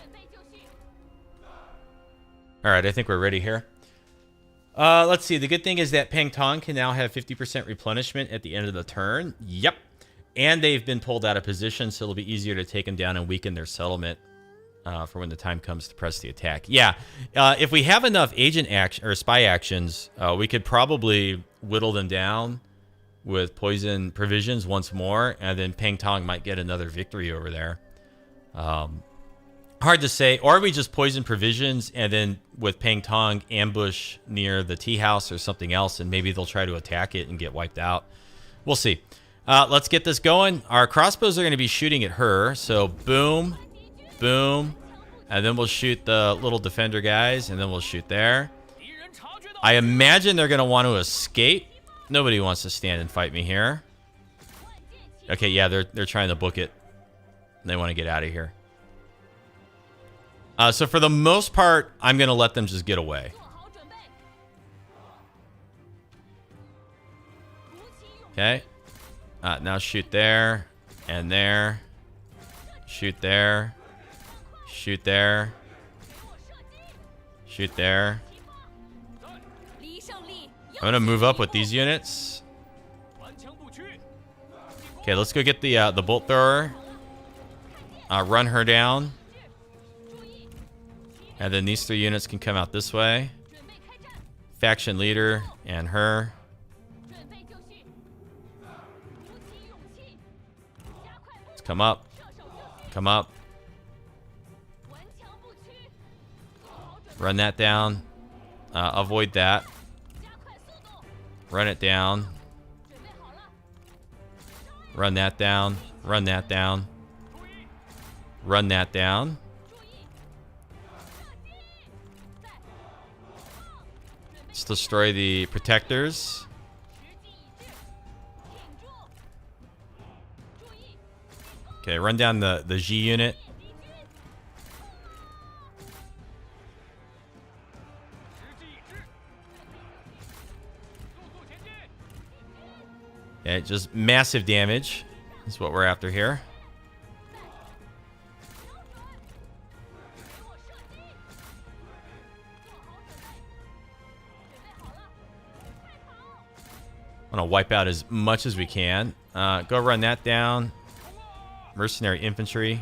All right, I think we're ready here. Let's see. The good thing is that Pang Tong can now have 50% replenishment at the end of the turn. Yep. And they've been pulled out of position, so it'll be easier to take them down and weaken their settlement for when the time comes to press the attack. Yeah. If we have enough agent action or spy actions, we could probably whittle them down with poison provisions once more, and then Pang Tong might get another victory over there. Hard to say. Or we just poison provisions, and then with Pang Tong ambush near the tea house or something else, and maybe they'll try to attack it and get wiped out. We'll see. Let's get this going. Our crossbows are going to be shooting at her, so boom, boom, and then we'll shoot the little defender guys, and then we'll shoot there. I imagine they're going to want to escape. Nobody wants to stand and fight me here. Okay, yeah, they're trying to book it. They want to get out of here. So for the most part, I'm going to let them just get away. Okay. Now shoot there and there. Shoot there. Shoot there. Shoot there. I'm going to move up with these units. Okay, let's go get the bolt thrower. Run her down. And then these 3 units can come out this way. Faction leader and her. Let's come up. Come up. Run that down. Avoid that. Run it down. Run that down. Run that down. Run that down. Let's destroy the protectors. Okay, run down the G unit. Okay, just massive damage is what we're after here. I'm gonna wipe out as much as we can. Go run that down. Mercenary infantry.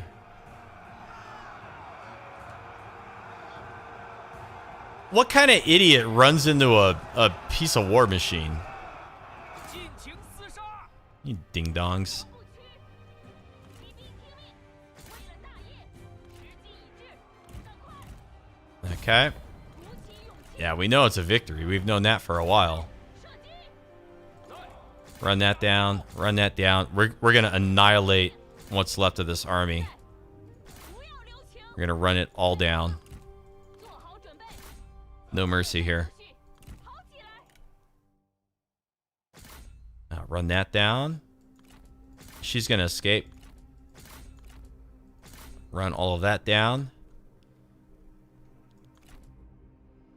What kind of idiot runs into a piece of war machine? You ding-dongs. Okay. Yeah, we know it's a victory. We've known that for a while. Run that down. Run that down. We're going to annihilate what's left of this army. We're going to run it all down. No mercy here. Run that down. She's going to escape. Run all of that down.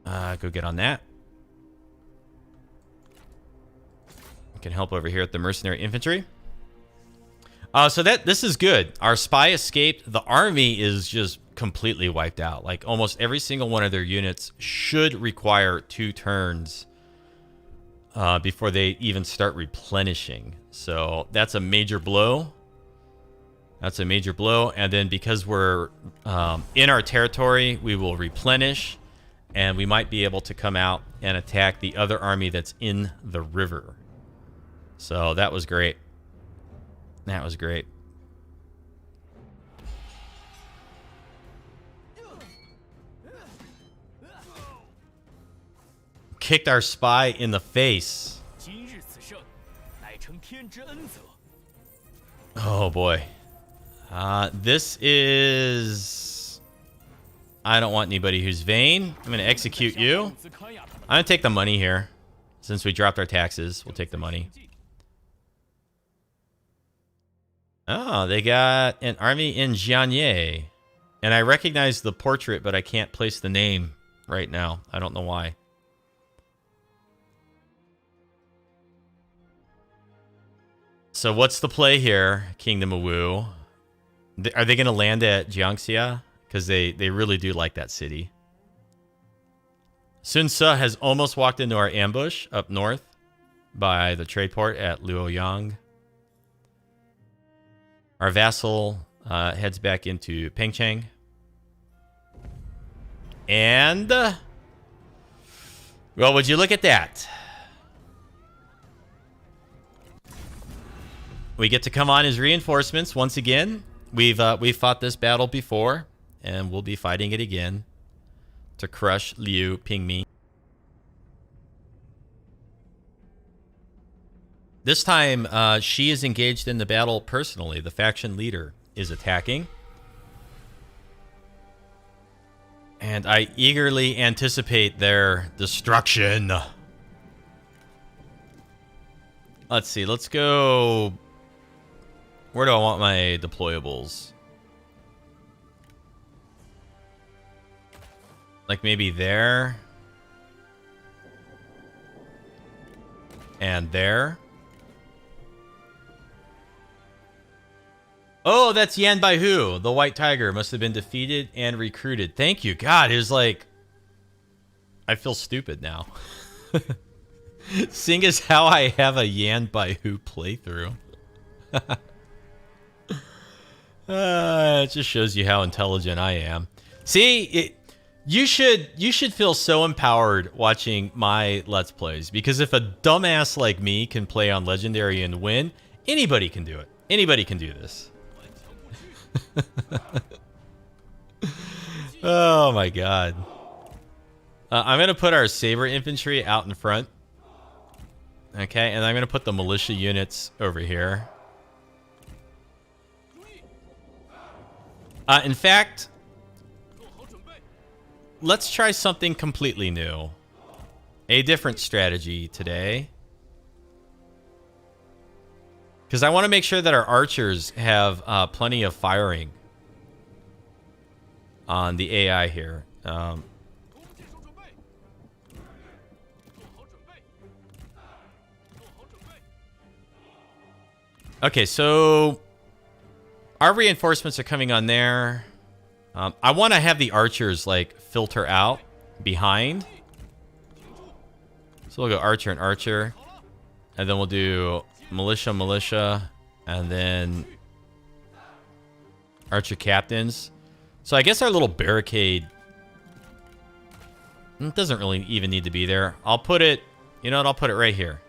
Go get on that. We can help over here at the mercenary infantry. So this is good. Our spy escaped. The army is just completely wiped out. Like almost every single one of their units should require 2 turns before they even start replenishing. So that's a major blow. That's a major blow. And then because we're in our territory, we will replenish. And we might be able to come out and attack the other army that's in the river. So that was great. That was great. Kicked our spy in the face. Oh boy. This is... I don't want anybody who's vain. I'm going to execute you. I'm going to take the money here. Since we dropped our taxes, we'll take the money. Oh, they got an army in Jianye. And I recognize the portrait, but I can't place the name right now. I don't know why. So what's the play here, Kingdom of Wu? Are they going to land at Jiangxia? Because they really do like that city. Sun Ce has almost walked into our ambush up north by the trade port at Luoyang. Our vassal heads back into Pengcheng. And... well, would you look at that? We get to come on as reinforcements once again. We've fought this battle before, and we'll be fighting it again to crush Liu Pingmi. This time, she is engaged in the battle personally. The faction leader is attacking. And I eagerly anticipate their destruction. Let's see, let's go... where do I want my deployables? Like maybe there. And there. Oh, that's Yan Baihu. The White Tiger must have been defeated and recruited. Thank you. God, it was like... I feel stupid now. Seeing as how I have a Yan Baihu playthrough. It just shows you how intelligent I am. See, you should feel so empowered watching my Let's Plays, because if a dumbass like me can play on Legendary and win, anybody can do it. Anybody can do this. Oh my god. I'm going to put our Saber infantry out in front. Okay, and I'm going to put the militia units over here. In fact, let's try something completely new. A different strategy today. Because I want to make sure that our archers have plenty of firing on the AI here. Okay, so our reinforcements are coming on there. I want to have the archers like filter out behind. So we'll go archer and archer. And then we'll do militia, militia. And then archer captains. So I guess our little barricade, it doesn't really even need to be there. I'll put it, you know what, I'll put it right here.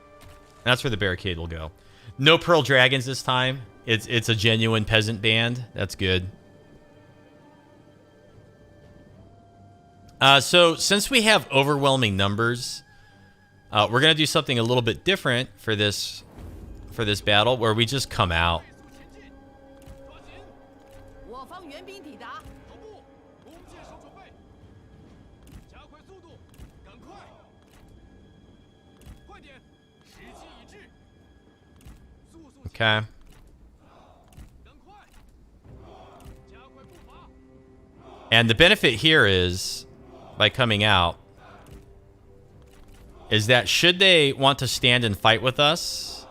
That's where the barricade will go. No Pearl Dragons this time. It's a genuine peasant band. That's good. So since we have overwhelming numbers, we're going to do something a little bit different for this battle, where we just come out. Okay. And the benefit here is, by coming out, is that should they want to stand and fight with us,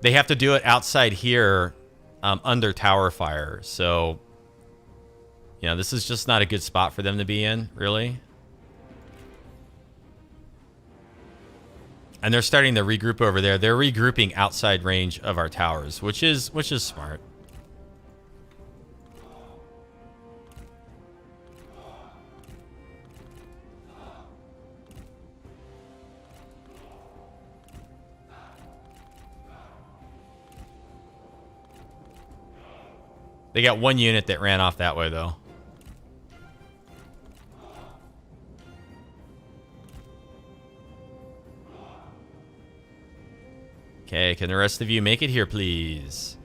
they have to do it outside here under tower fire. So, you know, this is just not a good spot for them to be in, really. And they're starting to regroup over there. They're regrouping outside range of our towers, which is smart. They got one unit that ran off that way, though. Okay, can the rest of you make it here, please?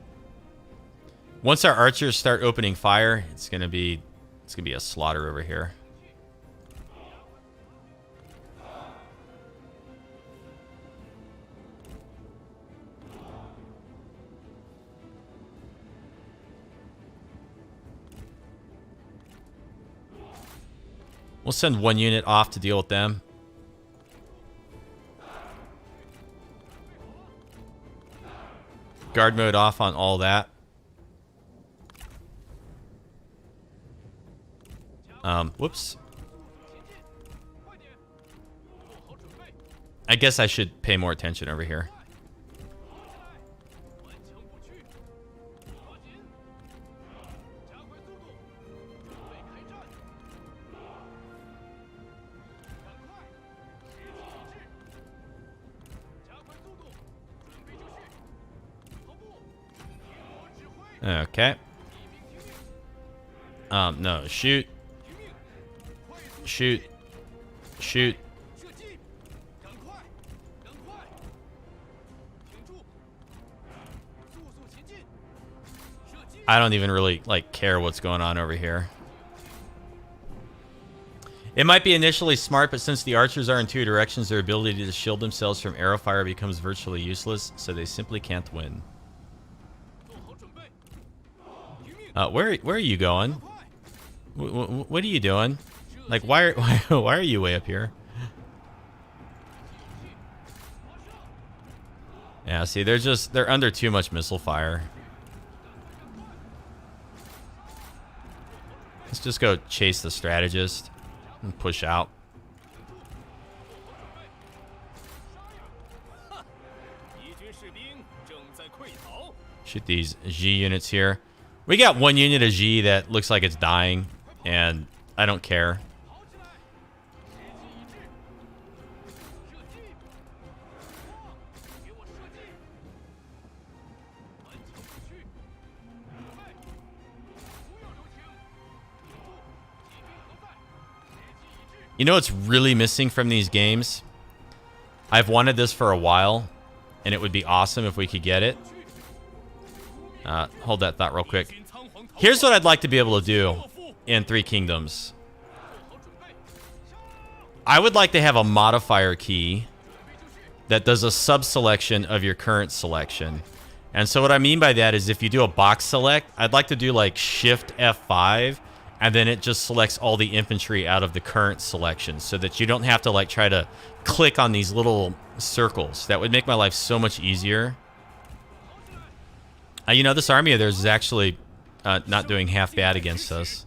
Once our archers start opening fire, it's gonna be a slaughter over here. We'll send one unit off to deal with them. Guard mode off on all that. Whoops. I guess I should pay more attention over here. Okay. No, shoot. Shoot. Shoot. I don't even really, like, care what's going on over here. It might be initially smart, but since the archers are in two directions, their ability to shield themselves from arrow fire becomes virtually useless, so they simply can't win. Where are you going? What are you doing? Like, why are you way up here? Yeah, see, they're under too much missile fire. Let's just go chase the strategist and push out. Shoot these G units here. We got one unit of G that looks like it's dying, and I don't care. You know what's really missing from these games? I've wanted this for a while, and it would be awesome if we could get it. Hold that thought real quick. Here's what I'd like to be able to do in Three Kingdoms. I would like to have a modifier key that does a sub-selection of your current selection. And so what I mean by that is if you do a box select, I'd like to do like Shift F5, and then it just selects all the infantry out of the current selection so that you don't have to like try to click on these little circles. That would make my life so much easier. You know, this army of theirs is actually not doing half bad against us.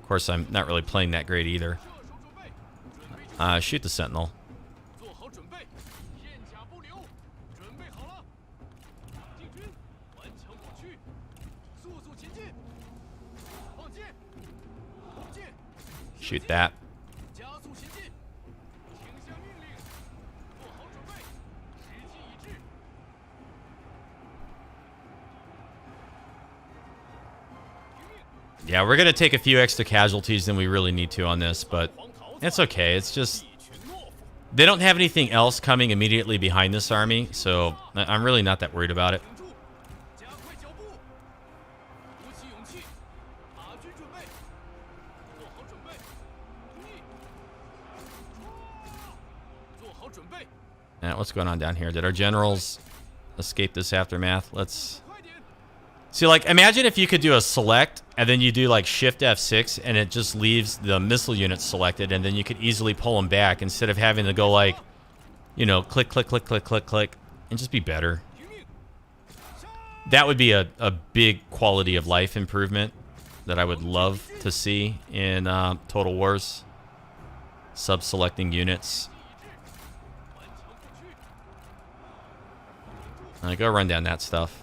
Of course, I'm not really playing that great either. Shoot the sentinel. Shoot that. Yeah, we're going to take a few extra casualties than we really need to on this, but it's okay. It's just they don't have anything else coming immediately behind this army, so I'm really not that worried about it. Yeah, what's going on down here? Did our generals escape this aftermath? Let's see, like, imagine if you could do a select and then you do like Shift F6 and it just leaves the missile units selected, and then you could easily pull them back instead of having to go like, you know, click, click, click, click, click, click, and just be better. That would be a big quality of life improvement that I would love to see in Total Wars. Sub-selecting units. Go run down that stuff.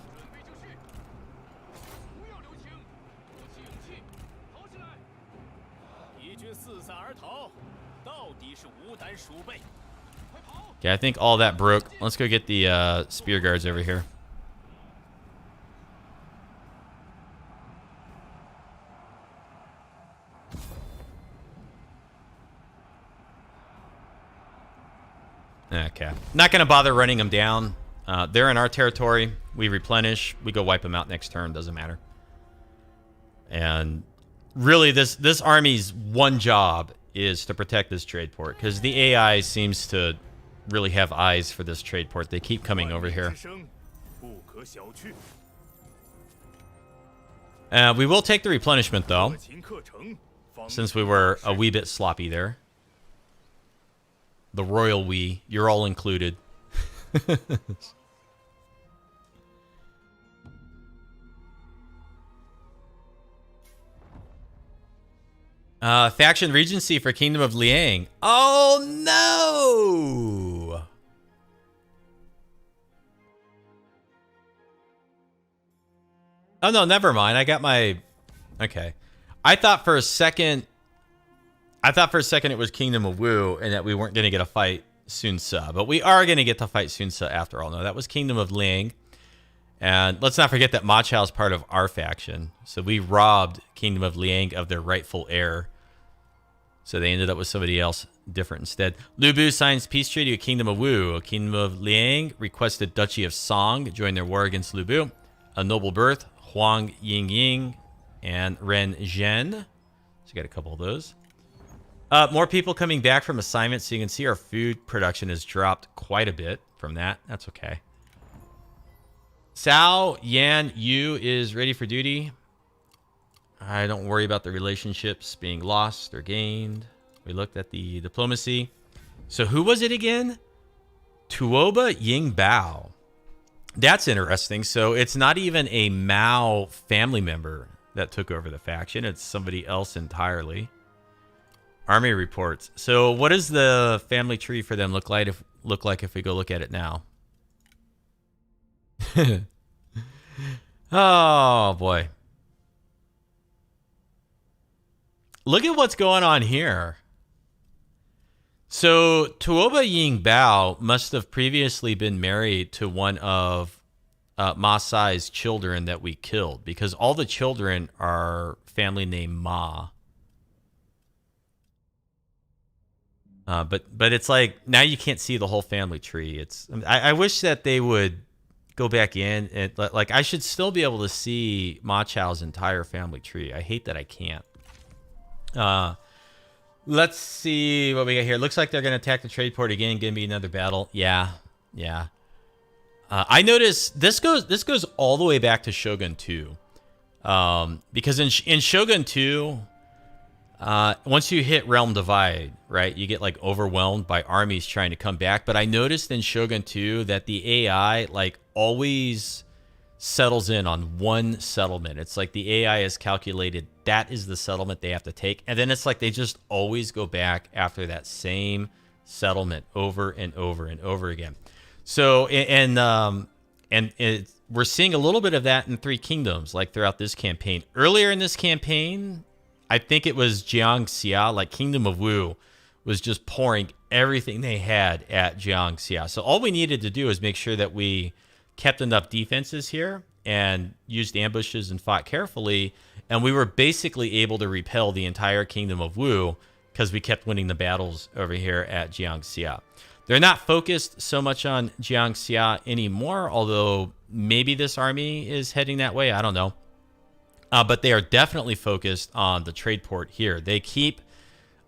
Okay, I think all that broke. Let's go get the spear guards over here. Okay. Not going to bother running them down. They're in our territory. We replenish. We go wipe them out next turn. Doesn't matter. And really, this army's one job is to protect this trade port, because the AI seems to really have eyes for this trade port. They keep coming over here. We will take the replenishment, though, since we were a wee bit sloppy there. The royal we. You're all included. Faction Regency for Kingdom of Liang. Oh, no! Oh, no, never mind. I got my... Okay. I thought for a second it was Kingdom of Wu and that we weren't going to get a fight Sun Ce. But we are going to get to fight Sun Ce after all. No, that was Kingdom of Liang. And let's not forget that Ma Chao is part of our faction. So we robbed Kingdom of Liang of their rightful heir. So they ended up with somebody else different instead. Lu Bu signs peace treaty with Kingdom of Wu. Kingdom of Liang requested Duchy of Song to join their war against Lu Bu. A noble birth, Huang Yingying and Ren Zhen. So you got a couple of those. More people coming back from assignments. So you can see our food production has dropped quite a bit from that. That's okay. Sao Yan Yu is ready for duty. I don't worry about the relationships being lost or gained. We looked at the diplomacy. So who was it again? Tuoba Ying Bao. That's interesting. So it's not even a Mao family member that took over the faction. It's somebody else entirely. Army reports. So what does the family tree for them look like if we go look at it now? Oh, boy. Look at what's going on here. So Tuoba Ying Bao must have previously been married to one of Ma Sai's children that we killed, because all the children are family name Ma. But it's like now you can't see the whole family tree. I wish that they would go back in and like I should still be able to see Ma Chao's entire family tree. I hate that I can't. Let's see what we got here. Looks like they're going to attack the trade port again. Going to be another battle. Yeah. I noticed this goes all the way back to Shogun 2. Because in Shogun 2, once you hit Realm Divide, right, you get like overwhelmed by armies trying to come back. But I noticed in Shogun 2 that the AI like always settles in on one settlement. It's like the AI is calculated that is the settlement they have to take, and then it's like they just always go back after that same settlement over and over and over again. So we're seeing a little bit of that in Three Kingdoms, like throughout this campaign. Earlier in this campaign, I think it was Jiangxia, like Kingdom of Wu, was just pouring everything they had at Jiangxia. So all we needed to do is make sure that we kept enough defenses here and used ambushes and fought carefully, and we were basically able to repel the entire Kingdom of Wu because we kept winning the battles over here at Jiangxia. They're not focused so much on Jiangxia anymore, although maybe this army is heading that way. I don't know. But they are definitely focused on the trade port here. They keep,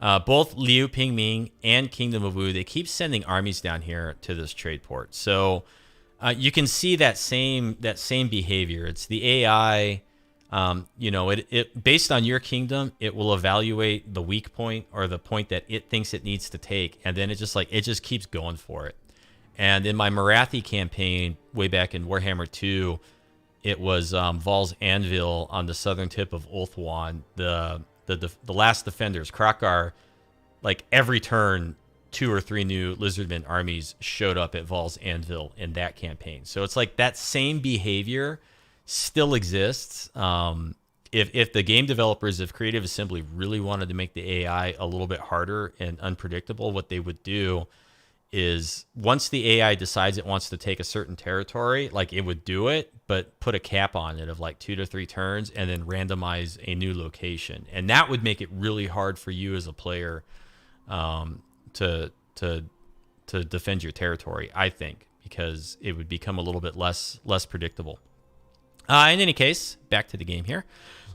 both Liu Pingming and Kingdom of Wu, they keep sending armies down here to this trade port. So you can see that same behavior. It's the AI, it based on your kingdom, it will evaluate the weak point or the point that it thinks it needs to take, and then it just keeps going for it. And in my Marathi campaign way back in Warhammer 2, it was Val's Anvil on the southern tip of Ulthuan. The last defenders, Krakar, like every turn, 2 or 3 new Lizardmen armies showed up at Val's Anvil in that campaign. So it's like that same behavior still exists. If the game developers of Creative Assembly really wanted to make the AI a little bit harder and unpredictable, what they would do is once the AI decides it wants to take a certain territory, like it would do it, but put a cap on it of like 2 to 3 turns and then randomize a new location. And that would make it really hard for you as a player to defend your territory, I think, because it would become a little bit less predictable. In any case, back to the game here.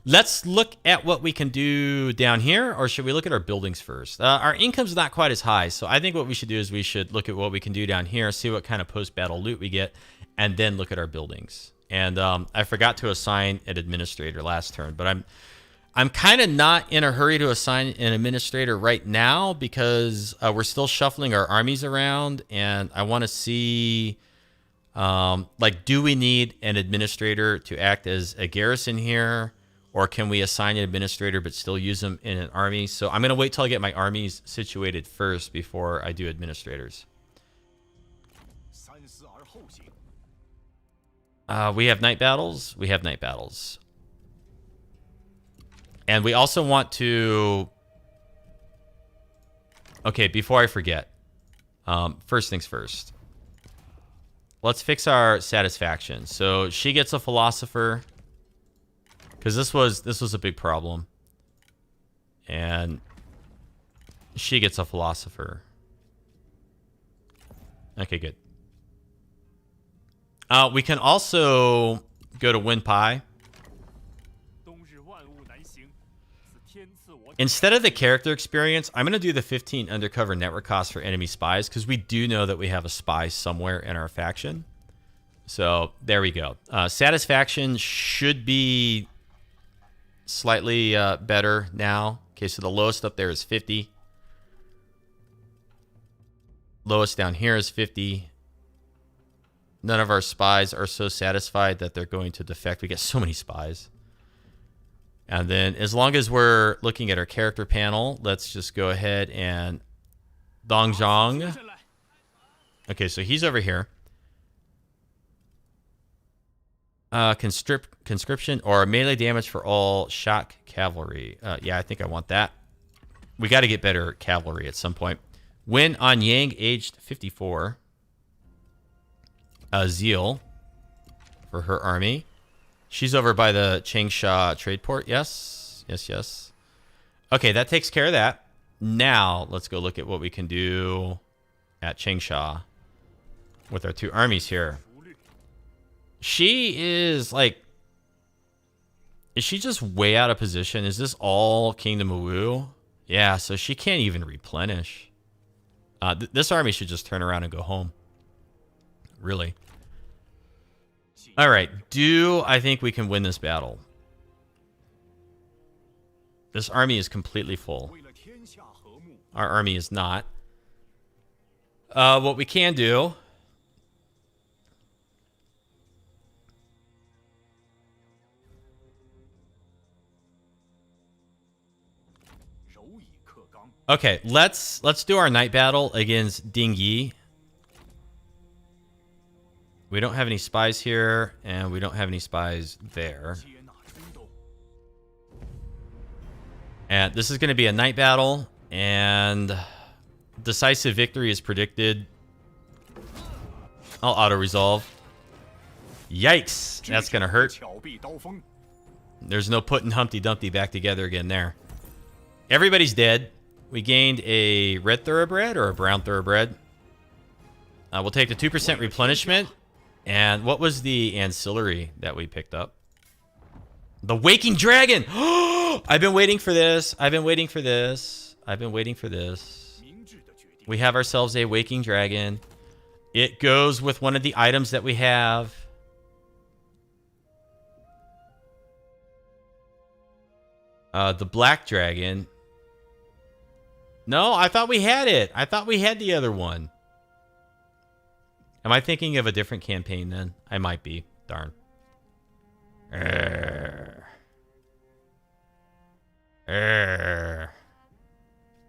Let's look at what we can do down here, or should we look at our buildings first? Our income's not quite as high, so I think what we should do is we should look at what we can do down here, see what kind of post-battle loot we get, and then look at our buildings. And I forgot to assign an administrator last turn, but I'm kind of not in a hurry to assign an administrator right now because we're still shuffling our armies around, and I want to see, like, do we need an administrator to act as a garrison here? Or can we assign an administrator but still use them in an army? So I'm going to wait till I get my armies situated first before I do administrators. We have night battles. We have night battles. And we also want to... Okay, before I forget. First things first. Let's fix our satisfaction. So she gets a philosopher. Because this was a big problem. And she gets a philosopher. Okay, good. We can also go to Win Pi. Instead of the character experience, I'm going to do the 15 undercover network cost for enemy spies, because we do know that we have a spy somewhere in our faction. So there we go. Satisfaction should be slightly better now. Okay, so the lowest up there is 50. Lowest down here is 50. None of our spies are so satisfied that they're going to defect. We get so many spies. And then as long as we're looking at our character panel, let's just go ahead and Dongzhong. Okay, so he's over here. Conscription or melee damage for all shock cavalry. Yeah, I think I want that. We got to get better cavalry at some point. Win on Yang, aged 54. Zeal for her army. She's over by the Changsha trade port. Yes. Yes, yes. Okay, that takes care of that. Now, let's go look at what we can do at Changsha with our 2 armies here. She is like... Is she just way out of position? Is this all Kingdom of Wu? Yeah, so she can't even replenish. This army should just turn around and go home. Really. Alright, I think we can win this battle? This army is completely full. Our army is not. What we can do... Okay, let's do our night battle against Ding Yi. We don't have any spies here, and we don't have any spies there. And this is going to be a night battle, and decisive victory is predicted. I'll auto-resolve. Yikes, that's going to hurt. There's no putting Humpty Dumpty back together again there. Everybody's dead. We gained a red thoroughbred or a brown thoroughbred. We'll take the 2% replenishment. And what was the ancillary that we picked up? The Waking Dragon! I've been waiting for this. I've been waiting for this. I've been waiting for this. We have ourselves a Waking Dragon. It goes with one of the items that we have. The Black Dragon. No, I thought we had it. I thought we had the other one. Am I thinking of a different campaign then? I might be. Darn.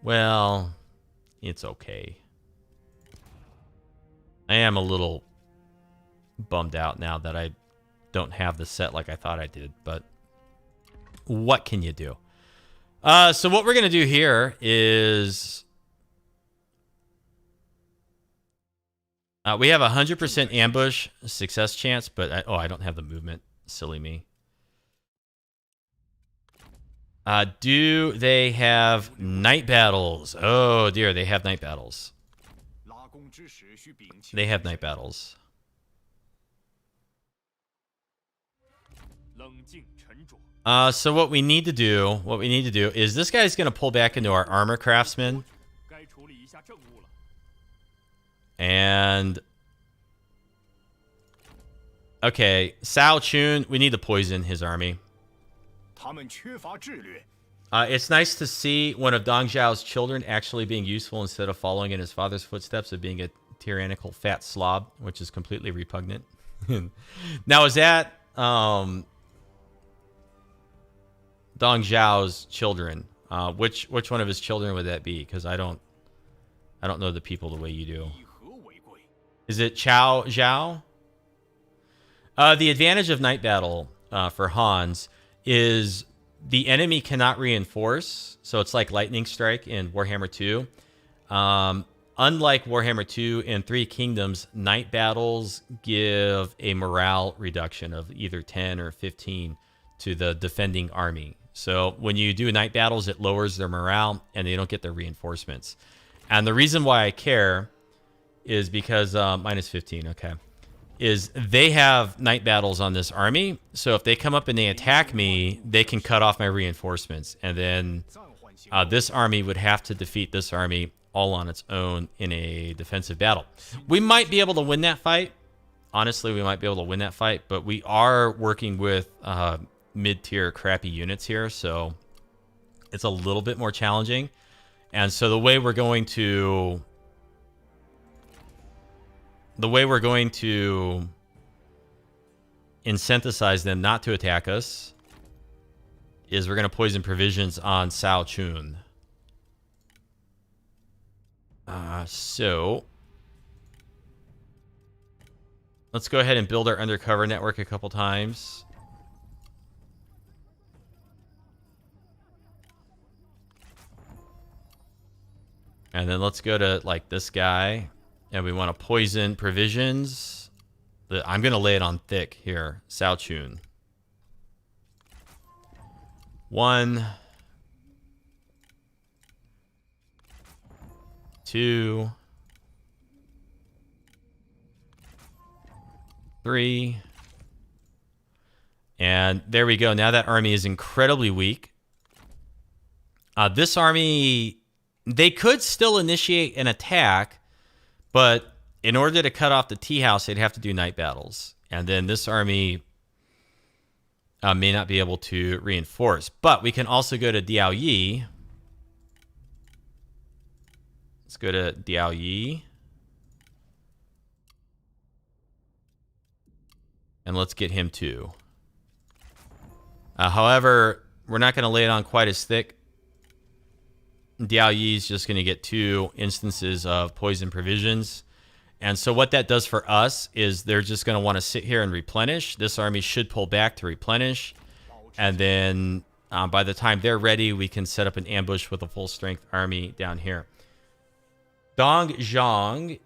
Well, it's okay. I am a little bummed out now that I don't have the set like I thought I did, but what can you do? So what we're going to do here is we have a 100% ambush success chance, but I don't have the movement. Silly me. Do they have night battles? Oh dear, they have night battles. They have night battles. So what we need to do is this guy's going to pull back into our armor craftsman. And okay, Cao Chun, we need to poison his army. It's nice to see one of Dong Zhao's children actually being useful instead of following in his father's footsteps of being a tyrannical fat slob, which is completely repugnant. Now, is that Dong Zhao's children? Which one of his children would that be? Because I don't know the people the way you do. Is it Chao Zhao? The advantage of night battle for Hans is the enemy cannot reinforce, so it's like Lightning Strike in Warhammer 2. Unlike Warhammer 2 and Three Kingdoms, night battles give a morale reduction of either 10 or 15 to the defending army. So when you do night battles, it lowers their morale and they don't get their reinforcements. And the reason why I care is because minus 15, okay, is they have night battles on this army. So if they come up and they attack me, they can cut off my reinforcements. And then this army would have to defeat this army all on its own in a defensive battle. We might be able to win that fight. Honestly, we might be able to win that fight, but we are working with mid-tier crappy units here, so it's a little bit more challenging. And so the way we're going to incentivize them not to attack us is we're going to poison provisions on Cao Chun. So let's go ahead and build our undercover network a couple times. And then let's go to like this guy, and we want to poison provisions. I'm going to lay it on thick here. Cao Chun. 1, 2, 3, and there we go. Now that army is incredibly weak. This army, they could still initiate an attack, but in order to cut off the tea house, they'd have to do night battles. And then this army may not be able to reinforce. But we can also go to Diao Yi. Let's go to Diao Yi. And let's get him too. However, we're not going to lay it on quite as thick. Diao Yi is just going to get 2 instances of poison provisions. And so what that does for us is they're just going to want to sit here and replenish. This army should pull back to replenish. And then by the time they're ready, we can set up an ambush with a full-strength army down here. Dong Zhang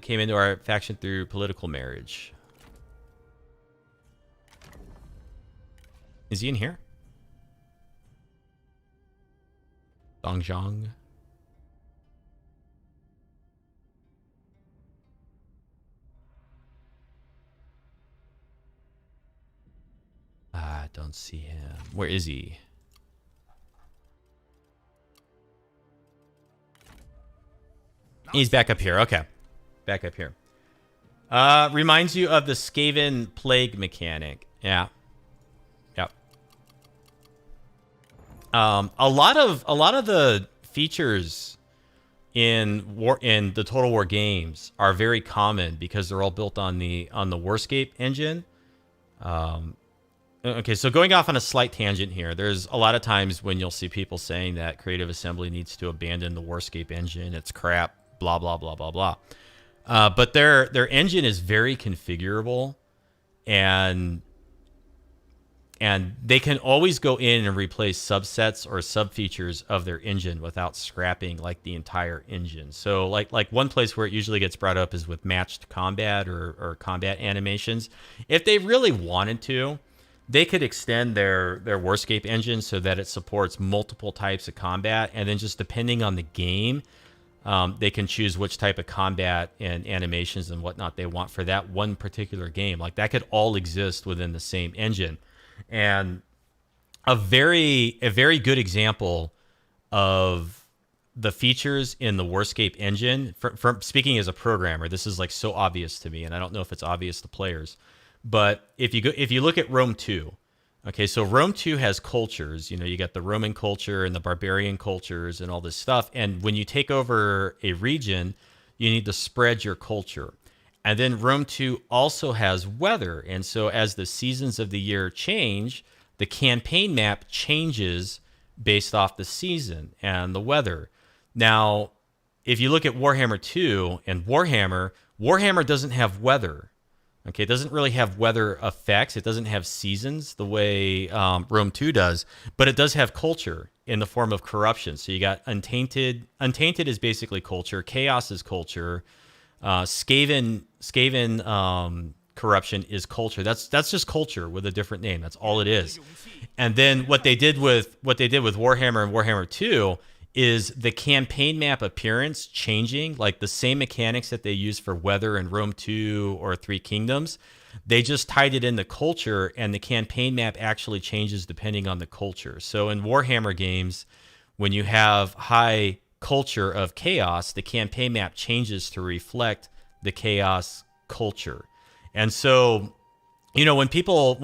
came into our faction through political marriage. Is he in here? Dong Zhang. I don't see him. Where is he? He's back up here. Okay. Back up here. Reminds you of the Skaven plague mechanic. Yeah. Yep. A lot of the features in the Total War games are very common because they're all built on the Warscape engine. Okay, so going off on a slight tangent here, there's a lot of times when you'll see people saying that Creative Assembly needs to abandon the Warscape engine. It's crap, blah, blah, blah, blah, blah. But their engine is very configurable, and they can always go in and replace subsets or sub-features of their engine without scrapping like the entire engine. So like one place where it usually gets brought up is with matched combat or combat animations. If they really wanted to, they could extend their Warscape engine so that it supports multiple types of combat, and then just depending on the game, they can choose which type of combat and animations and whatnot they want for that one particular game. Like that could all exist within the same engine. And a very good example of the features in the Warscape engine, from speaking as a programmer, this is like so obvious to me, and I don't know if it's obvious to players. But if you look at Rome 2, okay, so Rome 2 has cultures. You know, you got the Roman culture and the barbarian cultures and all this stuff. And when you take over a region, you need to spread your culture. And then Rome 2 also has weather. And so as the seasons of the year change, the campaign map changes based off the season and the weather. Now, if you look at Warhammer 2 and Warhammer doesn't have weather. Okay, it doesn't really have weather effects. It doesn't have seasons the way Rome 2 does, but it does have culture in the form of corruption. So you got Untainted. Untainted is basically culture. Chaos is culture. Skaven corruption is culture. That's just culture with a different name. That's all it is. And then what they did with Warhammer and Warhammer 2 is the campaign map appearance changing, like the same mechanics that they use for weather in Rome 2 or Three Kingdoms. They just tied it in the culture, and the campaign map actually changes depending on the culture. So in Warhammer games, when you have high culture of chaos, the campaign map changes to reflect the chaos culture. And so, you know, when people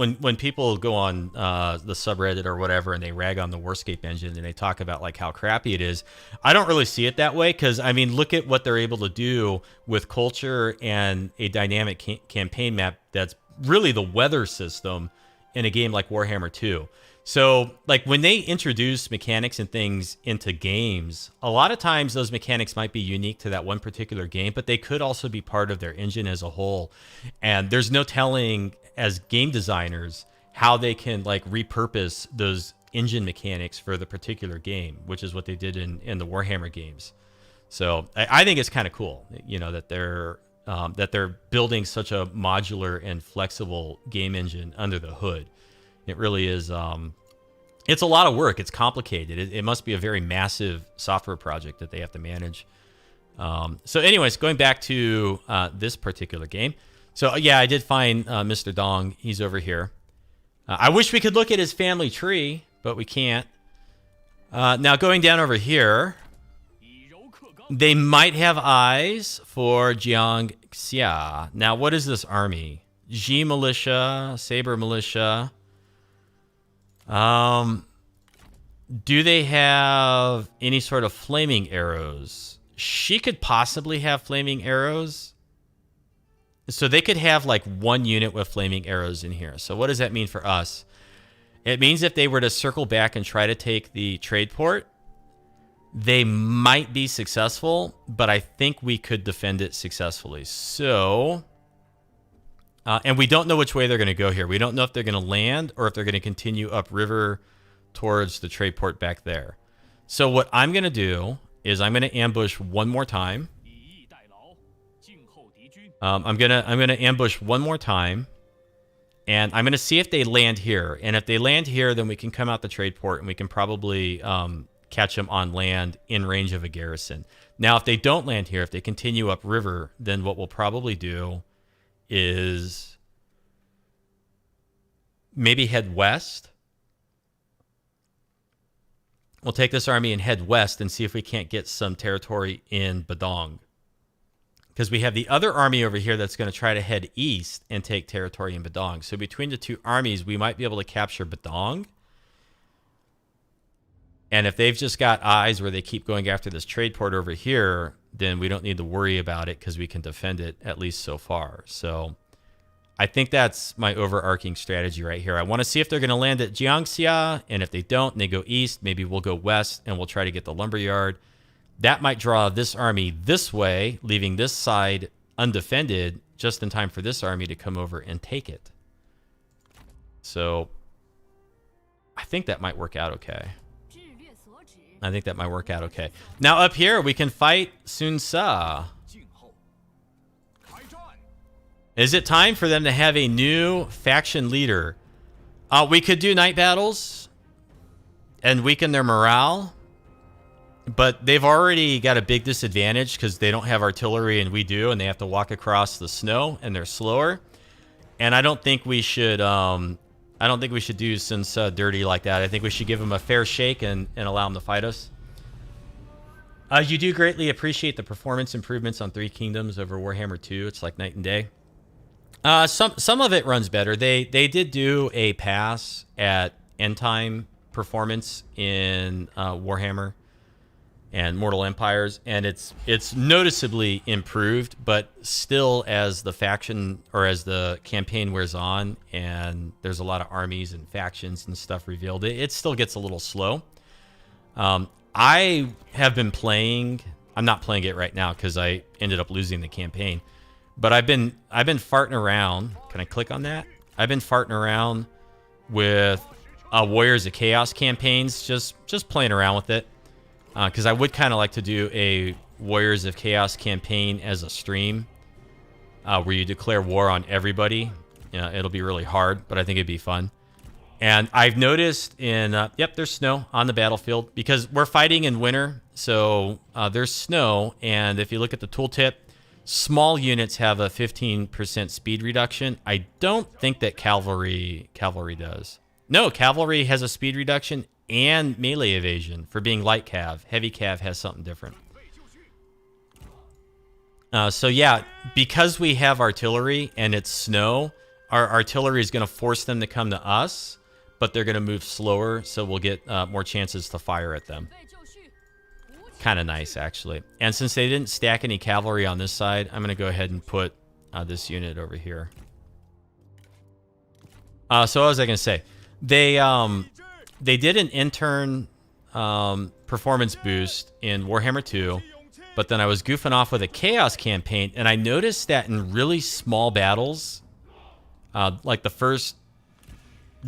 go on the subreddit or whatever and they rag on the Warscape engine and they talk about like how crappy it is, I don't really see it that way, because I mean, look at what they're able to do with culture and a dynamic campaign map that's really the weather system in a game like Warhammer 2. So like when they introduce mechanics and things into games, a lot of times those mechanics might be unique to that one particular game, but they could also be part of their engine as a whole. And there's no telling, as game designers, how they can like repurpose those engine mechanics for the particular game, which is what they did in the Warhammer games. So I think it's kind of cool, you know, that they're building such a modular and flexible game engine under the hood. It really is. It's a lot of work. It's complicated. It must be a very massive software project that they have to manage. So anyways, going back to this particular game. So yeah, I did find Mr. Dong. He's over here. I wish we could look at his family tree, but we can't. Now going down over here, they might have eyes for Jiang Xia. Now what is this army? Ji Militia, Saber Militia. Do they have any sort of flaming arrows? She could possibly have flaming arrows. So they could have like one unit with flaming arrows in here. So what does that mean for us? It means if they were to circle back and try to take the trade port, they might be successful, but I think we could defend it successfully. So, and we don't know which way they're going to go here. We don't know if they're going to land or if they're going to continue upriver towards the trade port back there. So what I'm going to do is I'm going to ambush one more time. I'm gonna ambush one more time, and I'm gonna see if they land here. And if they land here, then we can come out the trade port and we can probably catch them on land in range of a garrison. Now, if they don't land here, if they continue upriver, then what we'll probably do is maybe head west. We'll take this army and head west and see if we can't get some territory in Badong. Because we have the other army over here that's going to try to head east and take territory in Badong. So between the two armies, we might be able to capture Badong. And if they've just got eyes where they keep going after this trade port over here, then we don't need to worry about it because we can defend it at least so far. So I think that's my overarching strategy right here. I want to see if they're going to land at Jiangxia, and if they don't, and they go east, maybe we'll go west, and we'll try to get the lumberyard. That might draw this army this way, leaving this side undefended, just in time for this army to come over and take it. So I think that might work out okay. I think that might work out okay. Now up here, we can fight Sun Quan. Is it time for them to have a new faction leader? We could do night battles and weaken their morale, but they've already got a big disadvantage because they don't have artillery and we do, and they have to walk across the snow and they're slower. And I don't think we should do Sun Quan dirty like that. I think we should give them a fair shake and allow them to fight us. You do greatly appreciate the performance improvements on Three Kingdoms over Warhammer 2. It's like night and day. Some of it runs better. They did do a pass at end time performance in Warhammer and Mortal Empires, and it's noticeably improved, but still, as the faction or as the campaign wears on and there's a lot of armies and factions and stuff revealed, it still gets a little slow. I have been playing. I'm not playing it right now because I ended up losing the campaign. But I've been farting around. Can I click on that? I've been farting around with Warriors of Chaos campaigns, just playing around with it. Because I would kind of like to do a Warriors of Chaos campaign as a stream, where you declare war on everybody. It'll be really hard, but I think it'd be fun. And I've noticed yep, there's snow on the battlefield because we're fighting in winter, so there's snow. And if you look at the tooltip, small units have a 15% speed reduction. I don't think that cavalry does. No, cavalry has a speed reduction and melee evasion for being light cav. Heavy cav has something different. So yeah, because we have artillery and it's snow, our artillery is going to force them to come to us, but they're going to move slower, so we'll get more chances to fire at them. Kind of nice, actually. And since they didn't stack any cavalry on this side, I'm going to go ahead and put this unit over here. So what was I going to say? They did an intern performance boost in Warhammer 2, but then I was goofing off with a Chaos campaign, and I noticed that in really small battles, like the first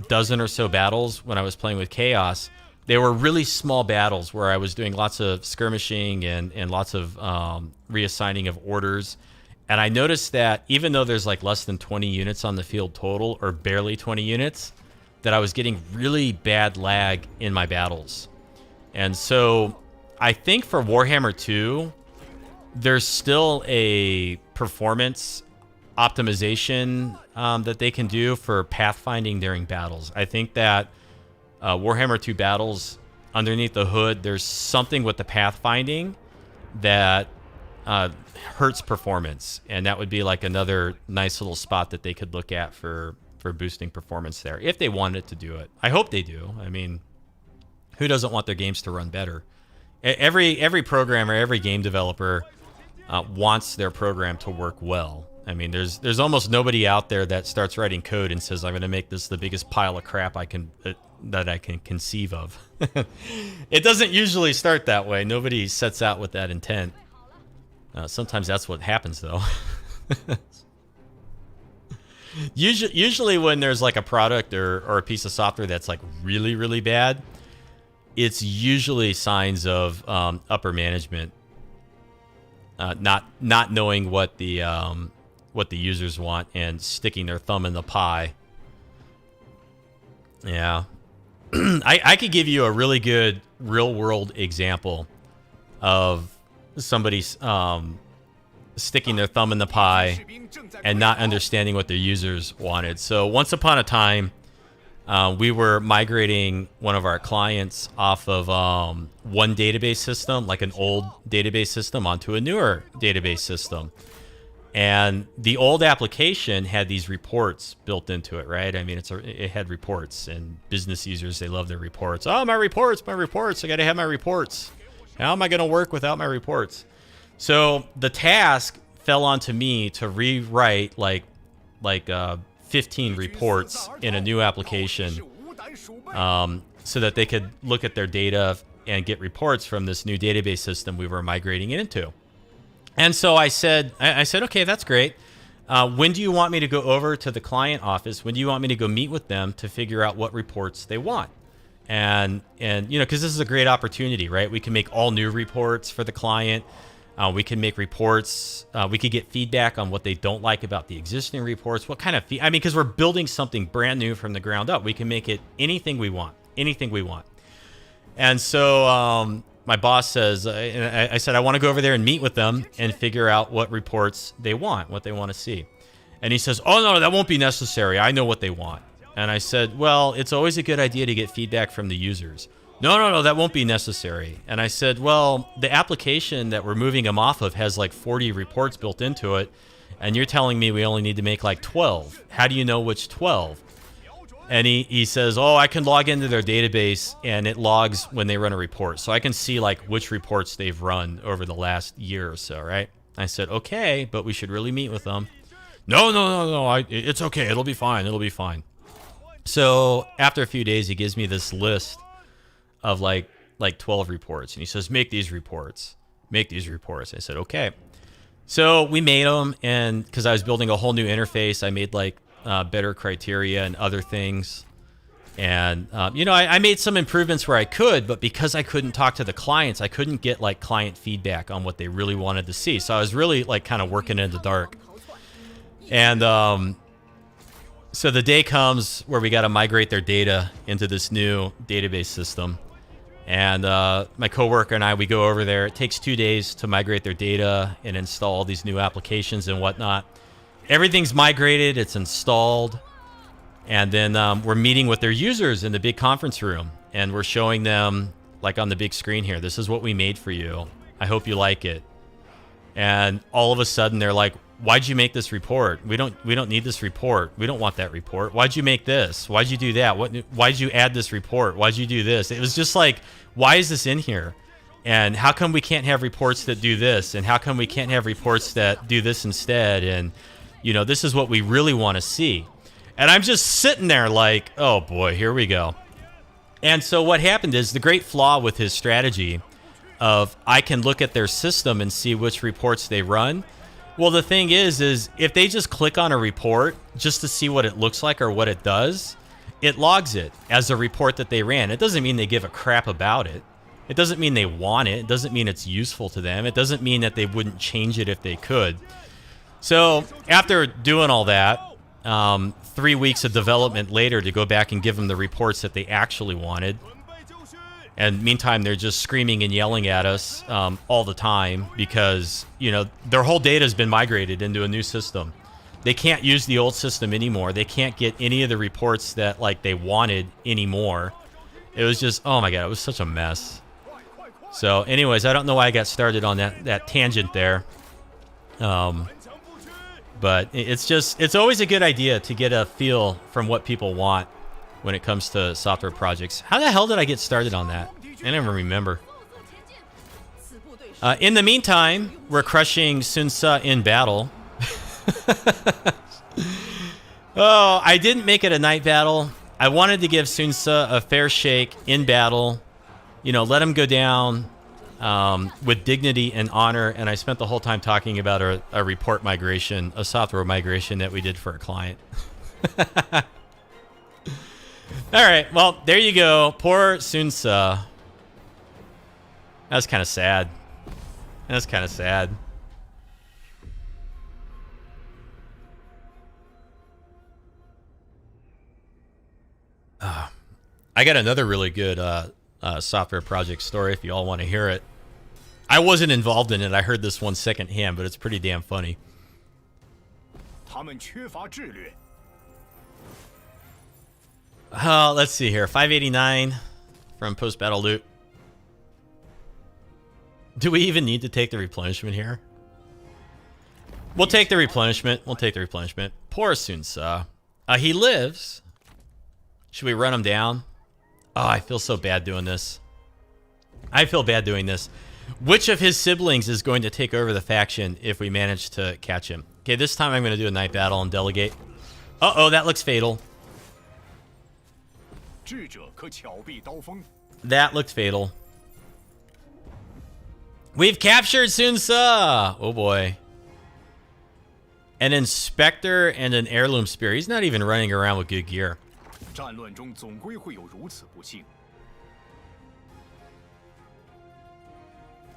dozen or so battles when I was playing with Chaos, they were really small battles where I was doing lots of skirmishing and lots of reassigning of orders. And I noticed that even though there's like less than 20 units on the field total, or barely 20 units, that I was getting really bad lag in my battles. And so I think for Warhammer 2, there's still a performance optimization that they can do for pathfinding during battles. I think that Warhammer 2 battles, underneath the hood, there's something with the pathfinding that hurts performance, and that would be like another nice little spot that they could look at for boosting performance there, if they wanted to do it. I hope they do. I mean, who doesn't want their games to run better? Every programmer, every game developer wants their program to work well. I mean, there's almost nobody out there that starts writing code and says, I'm going to make this the biggest pile of crap that I can conceive of. It doesn't usually start that way. Nobody sets out with that intent. Sometimes that's what happens, though. Usually when there's like a product or a piece of software that's like really, really bad, it's usually signs of upper management not knowing what the users want and sticking their thumb in the pie. Yeah. I could give you a really good real-world example of somebody sticking their thumb in the pie and not understanding what their users wanted. So once upon a time, we were migrating one of our clients off of one database system, like an old database system, onto a newer database system. And the old application had these reports built into it, right? I mean, it had reports, and business users, they love their reports. Oh, my reports, I got to have my reports. How am I going to work without my reports? So the task fell onto me to rewrite like like 15 reports in a new application, so that they could look at their data and get reports from this new database system we were migrating it into. And so I said, okay, that's great. When do you want me to go over to the client office? When do you want me to go meet with them to figure out what reports they want? And you know, because this is a great opportunity, right? We can make all new reports for the client. We can make reports. We could get feedback on what they don't like about the existing reports. What kind of I mean, because we're building something brand new from the ground up. We can make it anything we want. Anything we want. And so my boss says, I said, I want to go over there and meet with them and figure out what reports they want, what they want to see. And he says, oh, no, that won't be necessary. I know what they want. And I said, well, it's always a good idea to get feedback from the users. No, that won't be necessary. And I said, well, the application that we're moving them off of has like 40 reports built into it. And you're telling me we only need to make like 12. How do you know which 12? And he says, oh, I can log into their database and it logs when they run a report. So I can see like which reports they've run over the last year or so, right? I said, okay, but we should really meet with them. No, it's okay. It'll be fine. It'll be fine. So after a few days, he gives me this list of like 12 reports. And he says, make these reports. Make these reports. I said, okay. So we made them. And because I was building a whole new interface, I made like better criteria and other things. And, you know, I made some improvements where I could, but because I couldn't talk to the clients, I couldn't get like client feedback on what they really wanted to see. So I was really like kind of working in the dark. And so the day comes where we got to migrate their data into this new database system. And my coworker and I, we go over there. It takes 2 days to migrate their data and install all these new applications and whatnot. Everything's migrated, it's installed, and then we're meeting with their users in the big conference room, and we're showing them, like on the big screen here, this is what we made for you. I hope you like it. And all of a sudden, they're like, why'd you make this report? We don't need this report. We don't want that report. Why'd you make this? Why'd you do that? Why'd you add this report? Why'd you do this? It was just like, why is this in here? And how come we can't have reports that do this? And how come we can't have reports that do this instead? And you know, this is what we really want to see. And I'm just sitting there like, oh boy, here we go. And so what happened is the great flaw with his strategy of I can look at their system and see which reports they run. Well, the thing is if they just click on a report just to see what it looks like or what it does, it logs it as a report that they ran. It doesn't mean they give a crap about it. It doesn't mean they want it. It doesn't mean it's useful to them. It doesn't mean that they wouldn't change it if they could. So after doing all that, 3 weeks of development later to go back and give them the reports that they actually wanted. And meantime, they're just screaming and yelling at us all the time because, you know, their whole data has been migrated into a new system. They can't use the old system anymore. They can't get any of the reports that like they wanted anymore. It was just, oh my God, it was such a mess. So anyways, I don't know why I got started on that tangent there. But it's always a good idea to get a feel from what people want when it comes to software projects. How the hell did I get started on that? I never remember. In the meantime, we're crushing Sun Quan in battle. Oh, I didn't make it a night battle. I wanted to give Sun Quan a fair shake in battle. You know, let him go down with dignity and honor, and I spent the whole time talking about a report migration, a software migration that we did for a client. All right, well, there you go. Poor Sun Quan. That's kind of sad. That's kind of sad. I got another really good software project story if you all want to hear it. I wasn't involved in it. I heard this one secondhand, but it's pretty damn funny. Let's see here. 589 from post-battle loot. Do we even need to take the replenishment here? We'll take the replenishment. We'll take the replenishment. Poor Sun Quan. He lives. Should we run him down? Oh, I feel so bad doing this. I feel bad doing this. Which of his siblings is going to take over the faction if we manage to catch him? Okay, this time I'm going to do a night battle and delegate. Uh-oh, that looks fatal. That looked fatal. We've captured Sun Quan. Oh boy. An inspector and an heirloom spear. He's not even running around with good gear.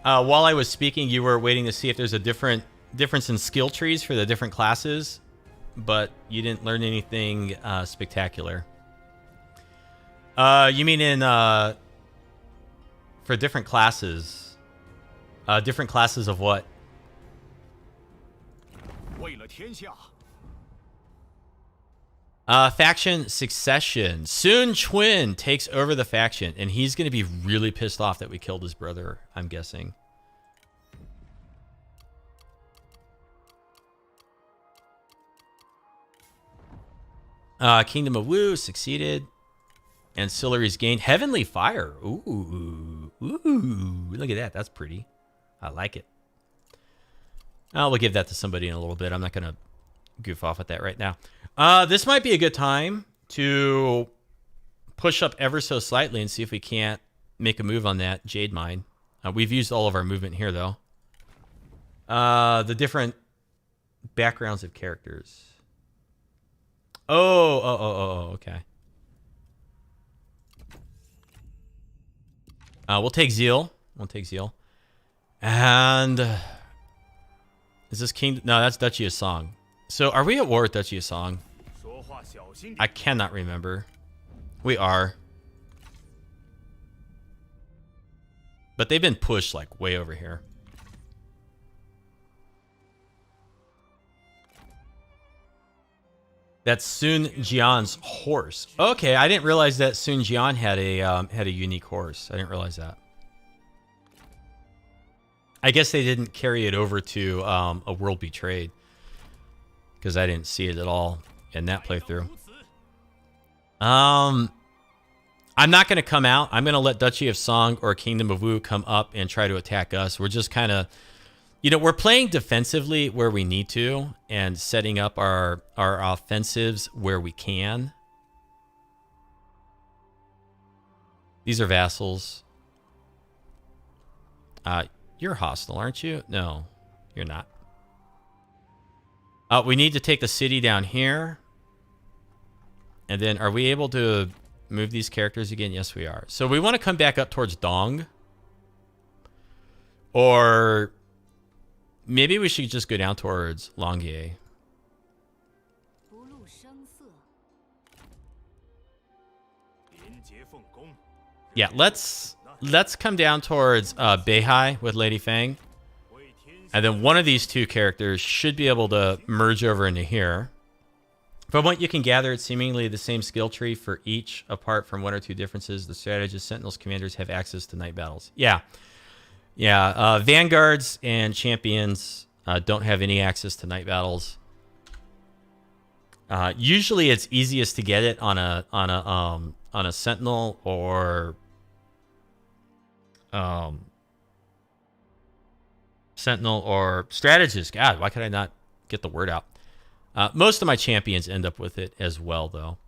While I was speaking, you were waiting to see if there's a difference in skill trees for the different classes, but you didn't learn anything spectacular. You mean in for different classes? Different classes of what? Faction succession. Sun Quan takes over the faction, and he's going to be really pissed off that we killed his brother, I'm guessing. Kingdom of Wu succeeded. Ancillaries gained. Heavenly Fire. Ooh. Ooh. Look at that. That's pretty. I like it. We'll give that to somebody in a little bit. I'm not going to goof off with that right now. This might be a good time to push up ever so slightly and see if we can't make a move on that Jade Mine. We've used all of our movement here, though. The different backgrounds of characters. Oh, okay. We'll take Zeal. And is this King? No, that's Duchy of Song. So are we at war with Duchy of Song? I cannot remember. We are. But they've been pushed like way over here. That's Sun Jian's horse. Okay, I didn't realize that Sun Jian had a unique horse. I didn't realize that. I guess they didn't carry it over to a World Betrayed, because I didn't see it at all in that playthrough. I'm not going to come out. I'm going to let Duchy of Song or Kingdom of Wu come up and try to attack us. We're just kind of, you know, we're playing defensively where we need to and setting up our offensives where we can. These are vassals. You're hostile, aren't you? No, you're not. We need to take the city down here. And then are we able to move these characters again? Yes, we are. So we want to come back up towards Dong. Or maybe we should just go down towards Longye. Yeah, let's come down towards Beihai with Lady Fang. And then one of these two characters should be able to merge over into here. From what you can gather, it's seemingly the same skill tree for each, apart from one or two differences. The strategists, sentinels, commanders have access to night battles. Yeah. Vanguards and champions don't have any access to night battles. Usually, it's easiest to get it on a sentinel or strategist. God, why could I not get the word out? Most of my champions end up with it as well, though.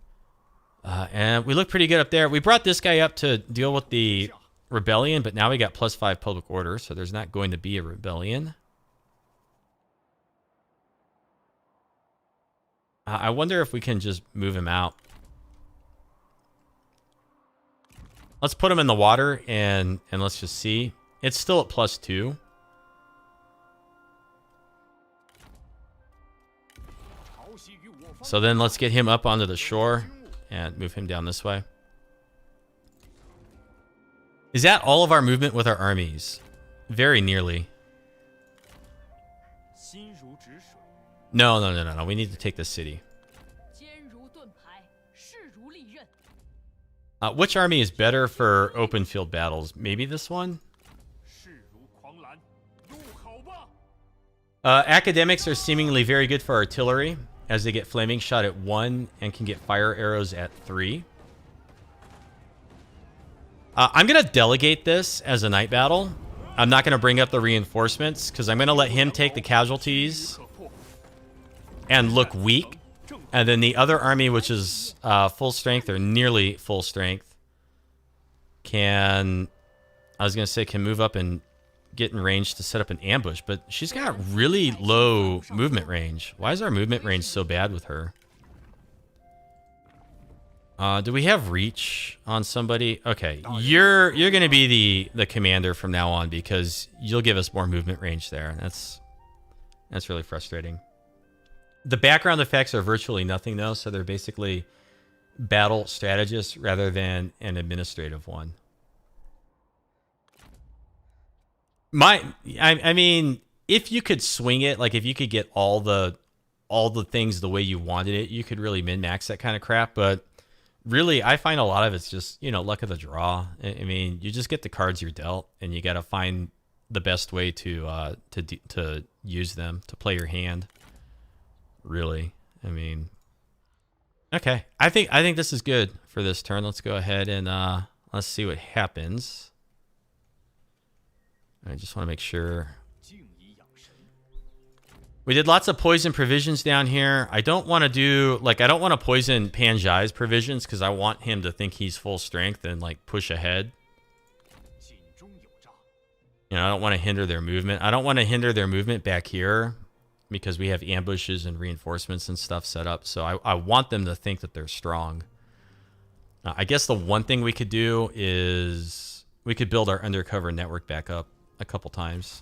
And we look pretty good up there. We brought this guy up to deal with the rebellion, but now we got +5 public order, so there's not going to be a rebellion. I wonder if we can just move him out. Let's put him in the water and let's just see. It's still at +2. So then let's get him up onto the shore and move him down this way. Is that all of our movement with our armies? Very nearly. No. We need to take the city. Which army is better for open field battles? Maybe this one? Academics are seemingly very good for artillery, as they get flaming shot at 1 and can get fire arrows at 3. I'm going to delegate this as a night battle. I'm not going to bring up the reinforcements, because I'm going to let him take the casualties and look weak And then the other army, which is full strength or nearly full strength, can move up and get in range to set up an ambush. But she's got really low movement range. Why is our movement range so bad with her? Do we have reach on somebody? Okay, you're going to be the commander from now on because you'll give us more movement range there. That's really frustrating. The background effects are virtually nothing though, so they're basically battle strategists rather than an administrative one. I mean, if you could swing it, like if you could get all the things the way you wanted it, you could really min-max that kind of crap, but really, I find a lot of it's just, luck of the draw. I mean, you just get the cards you're dealt, and you got to find the best way to use them, to play your hand. Really, I mean, okay. I think this is good for this turn. Let's go ahead and let's see what happens. I just want to make sure. We did lots of poison provisions down here. I don't want to I don't want to poison Panjai's provisions because I want him to think he's full strength and push ahead. I don't want to hinder their movement. I don't want to hinder their movement back here because we have ambushes and reinforcements and stuff set up. So I want them to think that they're strong. I guess the one thing we could do is we could build our undercover network back up a couple times.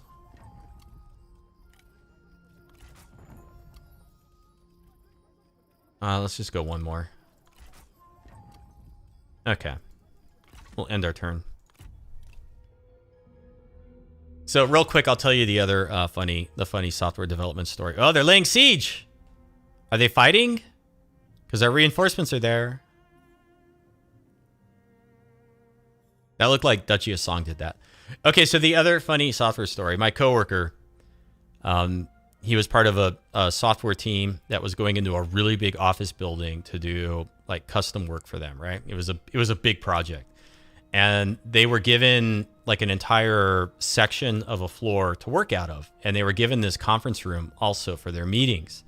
Let's just go one more. Okay. We'll end our turn. So real quick, I'll tell you the other funny software development story. Oh, they're laying siege. Are they fighting? Because our reinforcements are there. That looked like Duchy of Song did that. Okay, so the other funny software story. My coworker, he was part of a software team that was going into a really big office building to do custom work for them, right? It was a big project. And they were given an entire section of a floor to work out of. And they were given this conference room also for their meetings.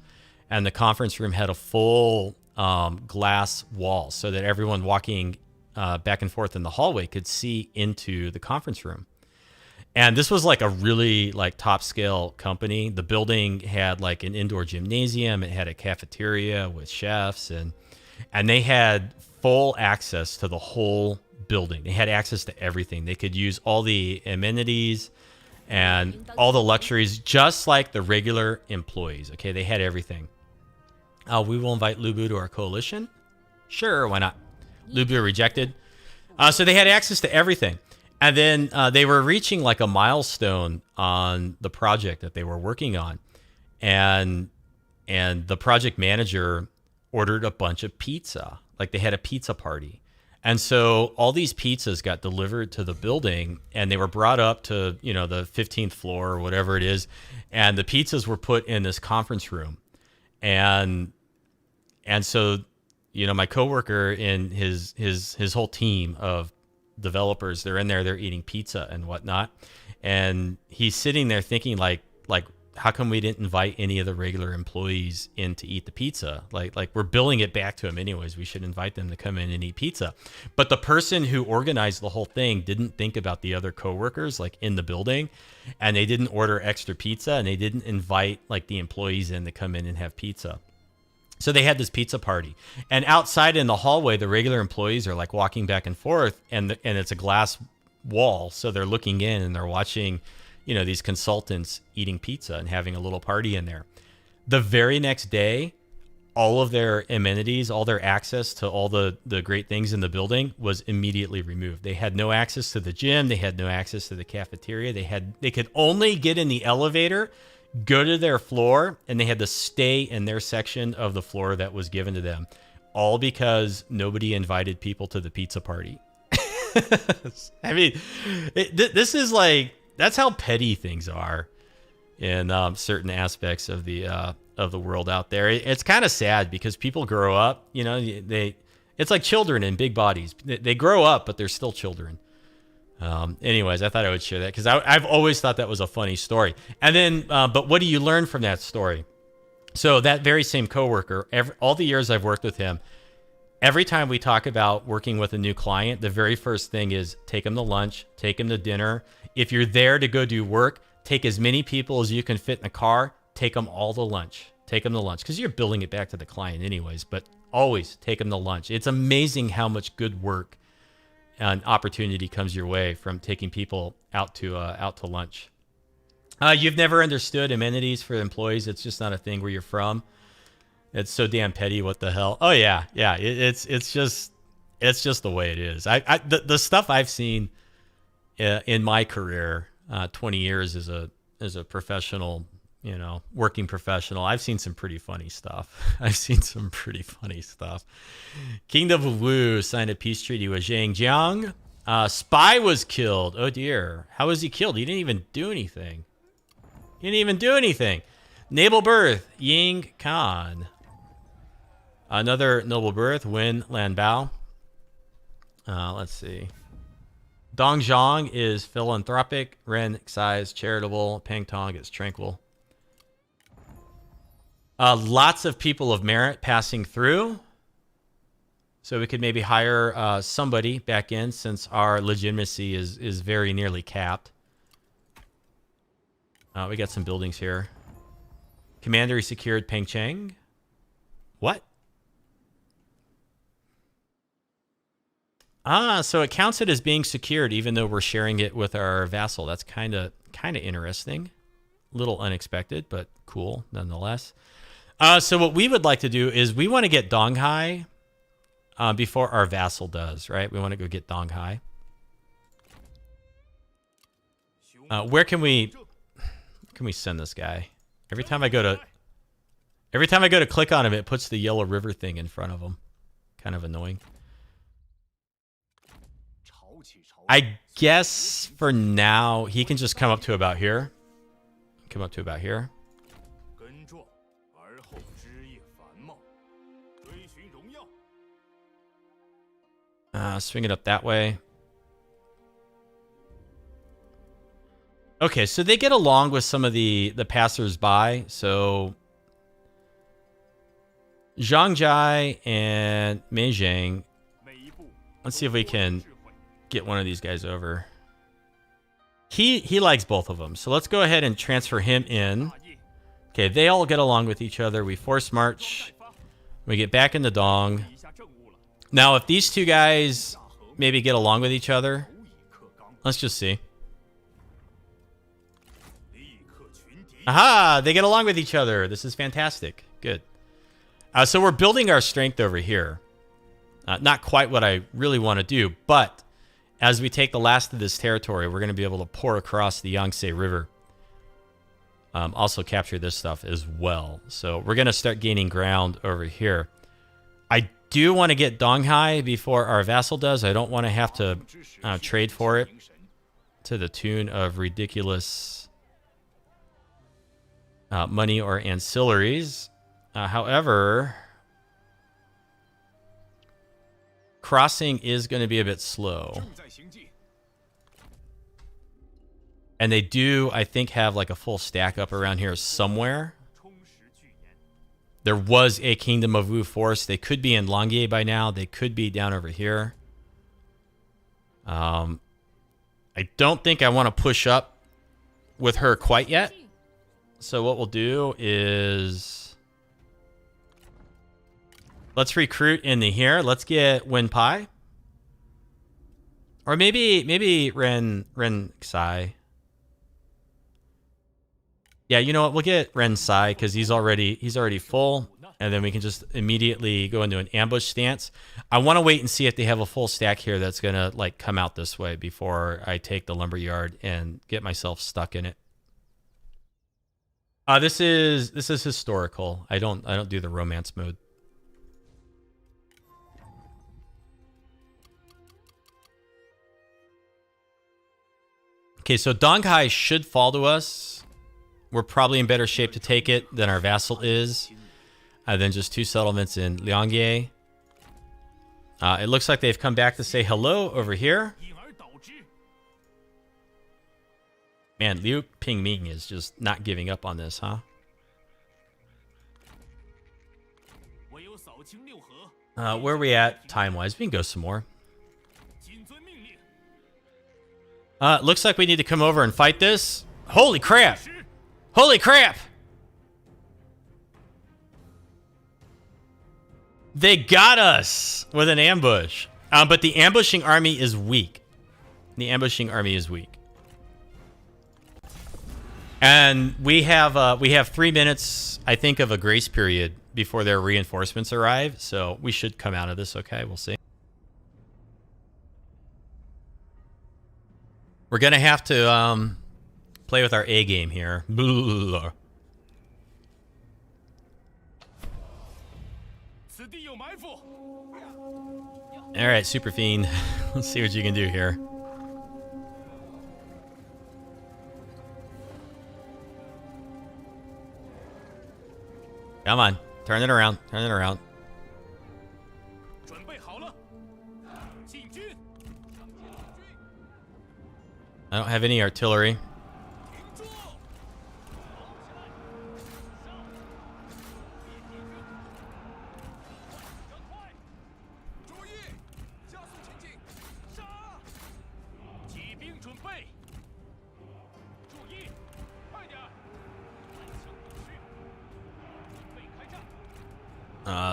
And the conference room had a full glass wall so that everyone walking back and forth in the hallway could see into the conference room. And this was a really top scale company. The building had an indoor gymnasium. It had a cafeteria with chefs and they had full access to the whole building. They had access to everything. They could use all the amenities and all the luxuries just like the regular employees. Okay, they had everything. We will invite Lubu to our coalition. Sure, why not? Lubu rejected. So they had access to everything. And then they were reaching a milestone on the project that they were working on. And the project manager ordered a bunch of pizza. They had a pizza party. And so all these pizzas got delivered to the building and they were brought up to, the 15th floor or whatever it is. And the pizzas were put in this conference room. And so, my coworker and his whole team of developers, they're in there, they're eating pizza and whatnot. And he's sitting there thinking how come we didn't invite any of the regular employees in to eat the pizza? We're billing it back to them anyways. We should invite them to come in and eat pizza. But the person who organized the whole thing didn't think about the other coworkers in the building, and they didn't order extra pizza, and they didn't invite the employees in to come in and have pizza. So they had this pizza party, and outside in the hallway, the regular employees are walking back and forth, and it's a glass wall. So they're looking in and they're watching, these consultants eating pizza and having a little party in there. The very next day, all of their amenities, all their access to all the great things in the building was immediately removed. They had no access to the gym. They had no access to the cafeteria. They could only get in the elevator, go to their floor, and they had to stay in their section of the floor that was given to them, all because nobody invited people to the pizza party. I mean, this is that's how petty things are in certain aspects of the world out there. It's kind of sad because people grow up, it's like children in big bodies. They grow up, but they're still children. Anyways, I thought I would share that because I've always thought that was a funny story. And then, but what do you learn from that story? So that very same coworker, all the years I've worked with him, every time we talk about working with a new client, the very first thing is take them to lunch, take them to dinner. If you're there to go do work, take as many people as you can fit in the car, take them all to lunch. Take them to lunch because you're billing it back to the client anyways, but always take them to lunch. It's amazing how much good work and opportunity comes your way from taking people out to lunch. You've never understood amenities for employees. It's just not a thing where you're from. It's so damn petty. What the hell? Oh yeah. It's just the way it is. The stuff I've seen in my career, 20 years as a professional, working professional, I've seen some pretty funny stuff. Kingdom of Wu signed a peace treaty with Zhangjiang. Spy was killed. Oh dear. How was he killed? He didn't even do anything. Naval birth, Ying Khan. Another noble birth, Wen Lanbao. Let's see. Dongzhong is philanthropic. Ren Xai is charitable. Peng Tong is tranquil. Lots of people of merit passing through. So we could maybe hire somebody back in since our legitimacy is very nearly capped. We got some buildings here. Commander secured Pengcheng. What? So it counts it as being secured even though we're sharing it with our vassal. That's kind of interesting. A little unexpected, but cool nonetheless. So what we would like to do is we want to get Donghai before our vassal does, right? We want to go get Donghai. Where can we send this guy? Every time I go to click on him, it puts the yellow river thing in front of him. Kind of annoying. I guess for now he can just come up to about here. Swing it up that way. Okay, so they get along with some of the passers-by. So Zhang Jai and Mei Zhang. Let's see if we can get one of these guys over. He likes both of them. So let's go ahead and transfer him in. Okay, they all get along with each other. We force march. We get back into Dong. Now, if these two guys maybe get along with each other, let's just see. Aha! They get along with each other. This is fantastic. Good. So we're building our strength over here. Not quite what I really want to do, but as we take the last of this territory, we're going to be able to pour across the Yangtze River. Also capture this stuff as well. So we're going to start gaining ground over here. I do want to get Donghai before our vassal does. I don't want to have to trade for it to the tune of ridiculous money or ancillaries. However, crossing is going to be a bit slow. And they do, I think, have like a full stack up around here somewhere. There was a Kingdom of Wu force. They could be in Longye by now. They could be down over here. I don't think I want to push up with her quite yet. So what we'll do is let's recruit into here. Let's get Wen Pai. Or maybe Ren Xai. Yeah, you know what? We'll get Ren Sai because he's already full, and then we can just immediately go into an ambush stance. I want to wait and see if they have a full stack here that's gonna like come out this way before I take the lumberyard and get myself stuck in it. This is historical. I don't do the romance mode. Okay, so Donghai should fall to us. We're probably in better shape to take it than our vassal is. Then just 2 settlements in Liangye. It looks like they've come back to say hello over here. Man, Liu Pingming is just not giving up on this, huh? Where are we at time-wise? We can go some more. Looks like we need to come over and fight this. Holy crap! Holy crap! They got us with an ambush. But the ambushing army is weak. The ambushing army is weak. And we have 3 minutes, I think, of a grace period before their reinforcements arrive. So we should come out of this okay. We'll see. We're going to have to play with our A game here. Blah. All right, Super Fiend. Let's see what you can do here. Come on. Turn it around. Turn it around. I don't have any artillery.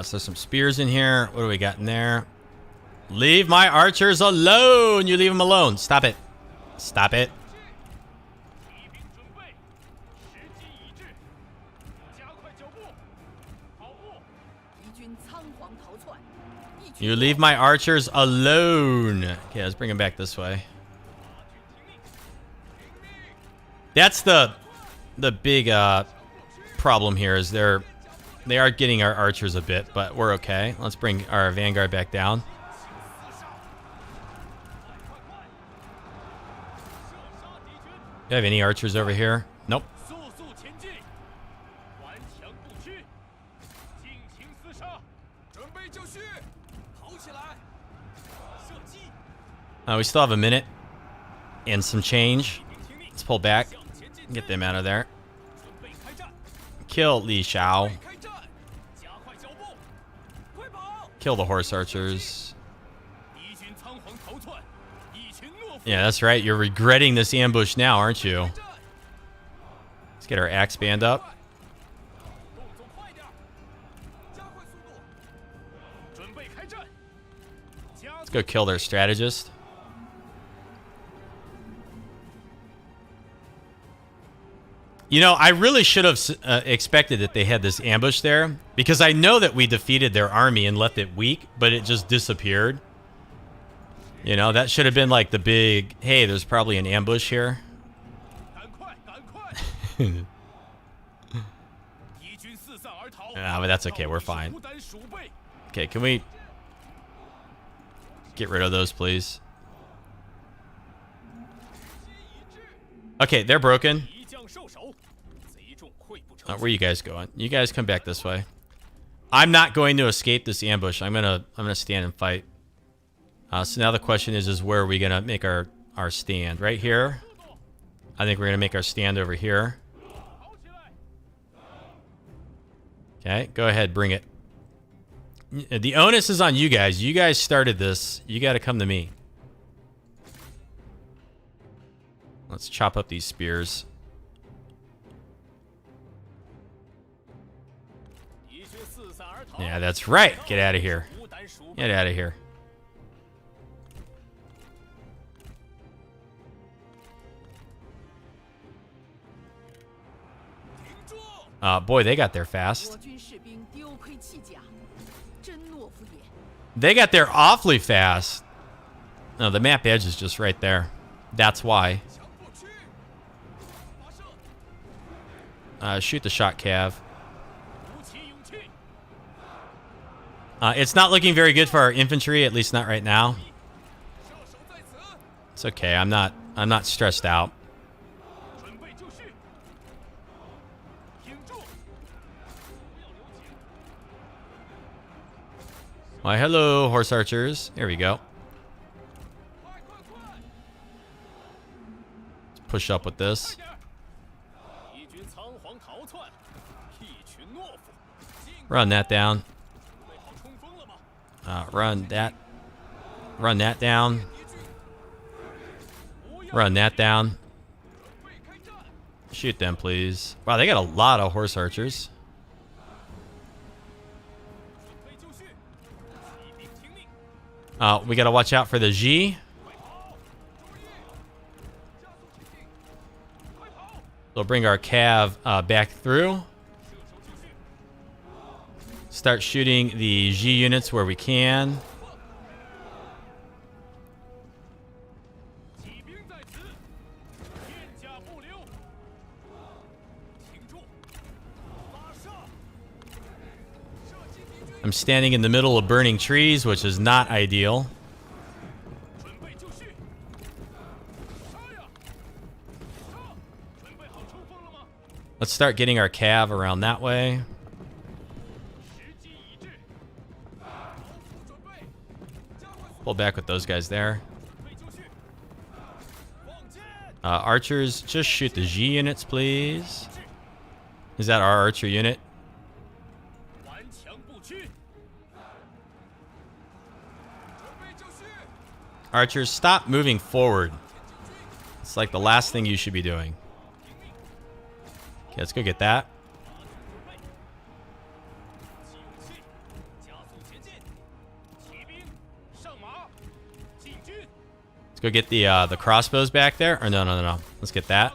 So some spears in here. What do we got in there? Leave my archers alone. You leave them alone. Stop it. Stop it. You leave my archers alone. Okay, let's bring them back this way. That's the big problem here is they are getting our archers a bit, but we're okay. Let's bring our vanguard back down. Do you have any archers over here? Nope. We still have a minute and some change. Let's pull back. Get them out of there. Kill Li Shao. Kill the horse archers. Yeah, that's right. You're regretting this ambush now, aren't you? Let's get our axe band up. Let's go kill their strategist. You know, I really should have expected that they had this ambush there, because I know that we defeated their army and left it weak, but it just disappeared. You know, that should have been like the big, hey, there's probably an ambush here. But that's okay, we're fine. Okay, can we get rid of those, please? Okay, they're broken. Where are you guys going? You guys come back this way. I'm not going to escape this ambush. I'm gonna stand and fight. So now the question is where are we gonna make our stand? Right here. I think we're gonna make our stand over here. Okay, go ahead, bring it. The onus is on you guys. You guys started this. You got to come to me. Let's chop up these spears. Yeah, that's right. Get out of here. Get out of here. Boy, they got there fast. They got there awfully fast. No, the map edge is just right there. That's why. Shoot the shot cav. It's not looking very good for our infantry, at least not right now. It's okay. I'm not stressed out. Why, hello, horse archers. There we go. Let's push up with this. Run that down. Run that down. Run that down. Shoot them, please. Wow, they got a lot of horse archers. We got to watch out for the G. They'll bring our cav back through. Start shooting the G units where we can. I'm standing in the middle of burning trees, which is not ideal. Let's start getting our cav around that way. Pull back with those guys there. Archers, just shoot the G units, please. Is that our archer unit? Archers, stop moving forward. It's like the last thing you should be doing. Okay, let's go get that. Let's go get the crossbows back there. Or no. Let's get that.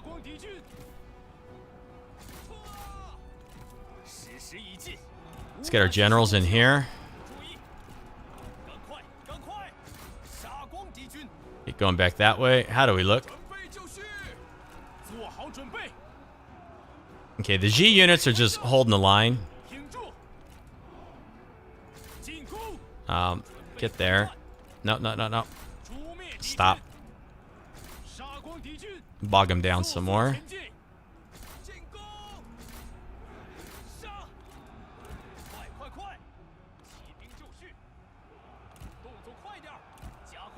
Let's get our generals in here. Keep going back that way. How do we look? Okay, the G units are just holding the line. Get there. No. Stop. Bog them down some more.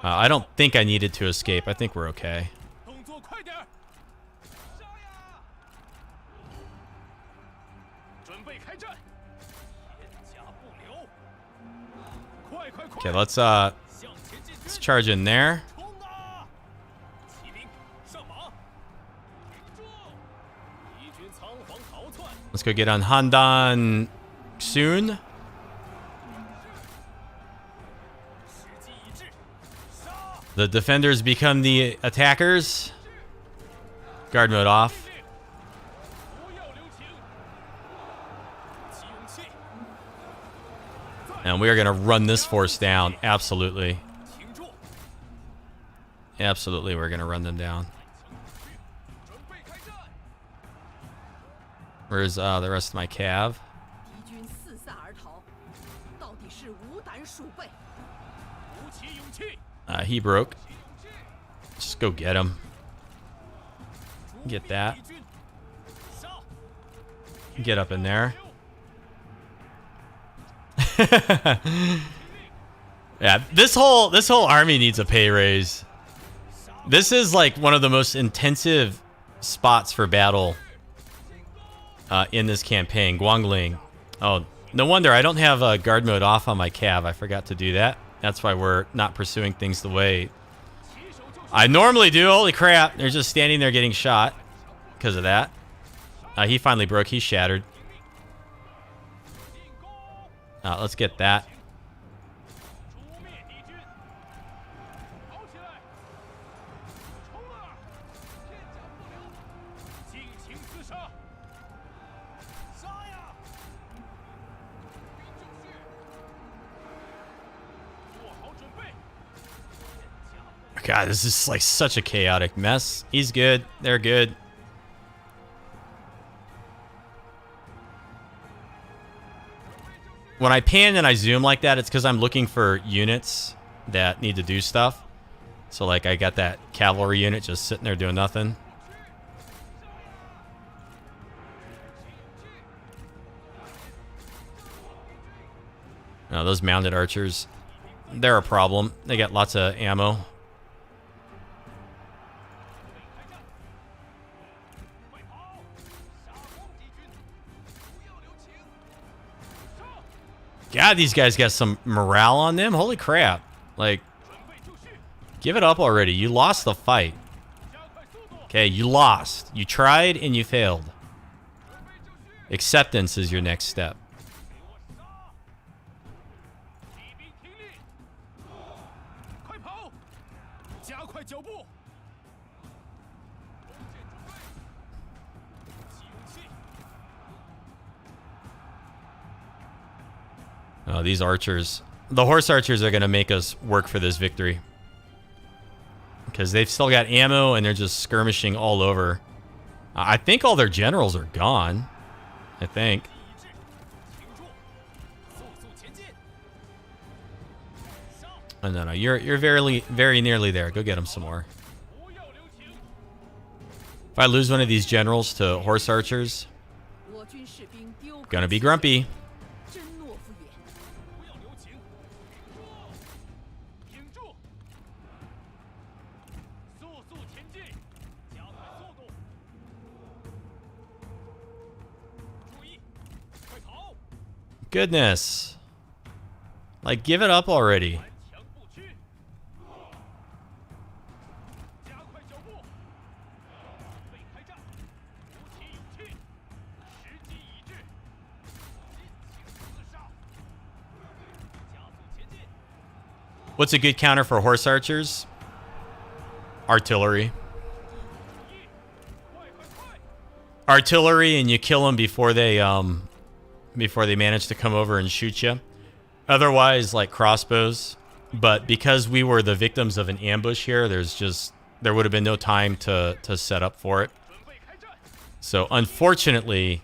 I don't think I needed to escape. I think we're okay. Okay, let's charge in there. Let's go get on Handan soon. The defenders become the attackers. Guard mode off. And we are going to run this force down. Absolutely. Absolutely, we're going to run them down. Where's the rest of my cav? He broke. Just go get him. Get that. Get up in there. Yeah, this whole army needs a pay raise. This is like one of the most intensive spots for battle in this campaign. Guangling. Oh, no wonder I don't have guard mode off on my cav. I forgot to do that. That's why we're not pursuing things the way I normally do. Holy crap. They're just standing there getting shot because of that. He finally broke. He's shattered. Let's get that. God, this is like such a chaotic mess. He's good. They're good. When I pan and I zoom like that, it's because I'm looking for units that need to do stuff. So, like, I got that cavalry unit just sitting there doing nothing. No, those mounted archers, they're a problem. They got lots of ammo. God, these guys got some morale on them. Holy crap. Like, give it up already. You lost the fight. Okay, you lost. You tried and you failed. Acceptance is your next step. Oh, these archers. The horse archers are going to make us work for this victory. Because they've still got ammo and they're just skirmishing all over. I think all their generals are gone. I think. Oh, no, you're very nearly there. Go get them some more. If I lose one of these generals to horse archers, gonna be grumpy. Goodness. Like, give it up already. What's a good counter for horse archers? Artillery. Artillery, and you kill them before they manage to come over and shoot you. Otherwise, like crossbows. But because we were the victims of an ambush here, there would have been no time to set up for it. So unfortunately,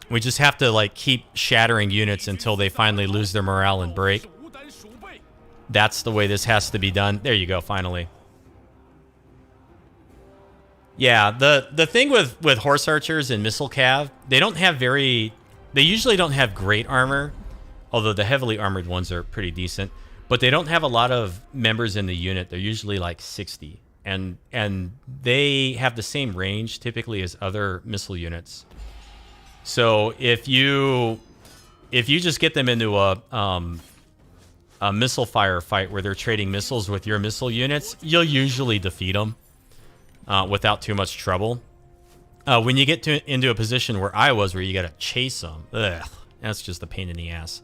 we just have to like keep shattering units until they finally lose their morale and break. That's the way this has to be done. There you go, finally. Yeah, the thing with horse archers and missile cav, they usually don't have great armor, although the heavily armored ones are pretty decent, but they don't have a lot of members in the unit. They're usually like 60, and they have the same range typically as other missile units. So if you just get them into a missile firefight where they're trading missiles with your missile units, you'll usually defeat them. Without too much trouble. When you get into a position where I was, where you gotta chase them, that's just a pain in the ass.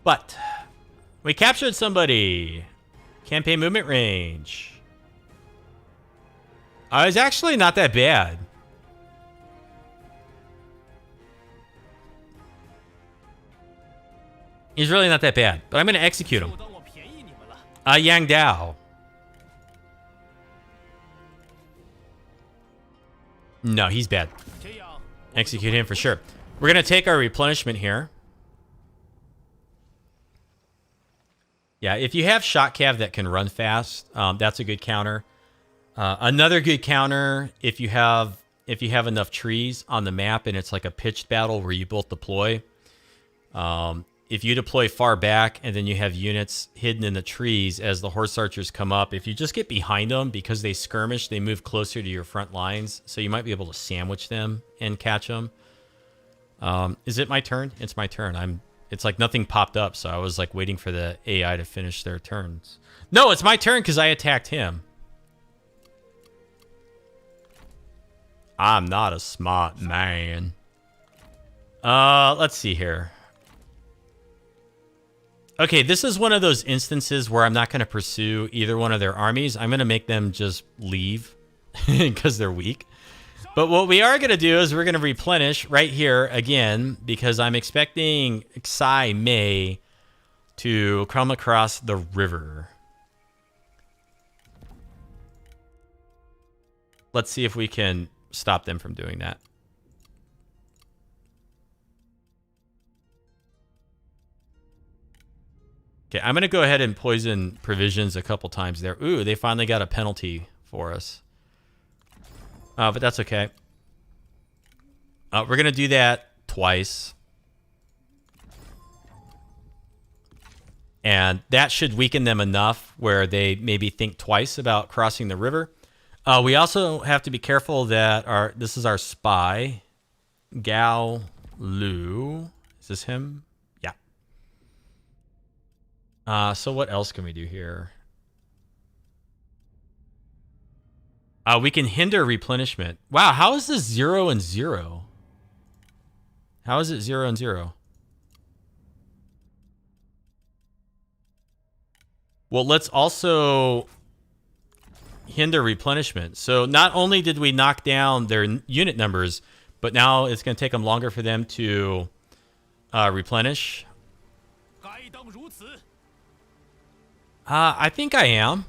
But we captured somebody. Campaign movement range. It's actually not that bad. He's really not that bad, but I'm gonna execute him. Yang Dao. No, he's bad. Execute him for sure. We're going to take our replenishment here. Yeah, if you have shot cav that can run fast, that's a good counter. Another good counter, if you have enough trees on the map and it's like a pitched battle where you both deploy. If you deploy far back and then you have units hidden in the trees as the horse archers come up, if you just get behind them, because they skirmish, they move closer to your front lines, so you might be able to sandwich them and catch them. Is it my turn? It's my turn. It's like nothing popped up, so I was like waiting for the AI to finish their turns. No, it's my turn because I attacked him. I'm not a smart man. Let's see here. Okay, this is one of those instances where I'm not going to pursue either one of their armies. I'm going to make them just leave because they're weak. But what we are going to do is we're going to replenish right here again because I'm expecting Xi Mei to come across the river. Let's see if we can stop them from doing that. Okay, I'm going to go ahead and poison provisions a couple times there. Ooh, they finally got a penalty for us. But that's okay. We're going to do that twice. And that should weaken them enough where they maybe think twice about crossing the river. We also have to be careful that this is our spy, Gao Lu. Is this him? Yeah. So what else can we do here? We can hinder replenishment. Wow, how is this 0 and 0? How is it 0 and 0? Well, let's also hinder replenishment. So not only did we knock down their unit numbers, but now it's going to take them longer for them to replenish. I think I am.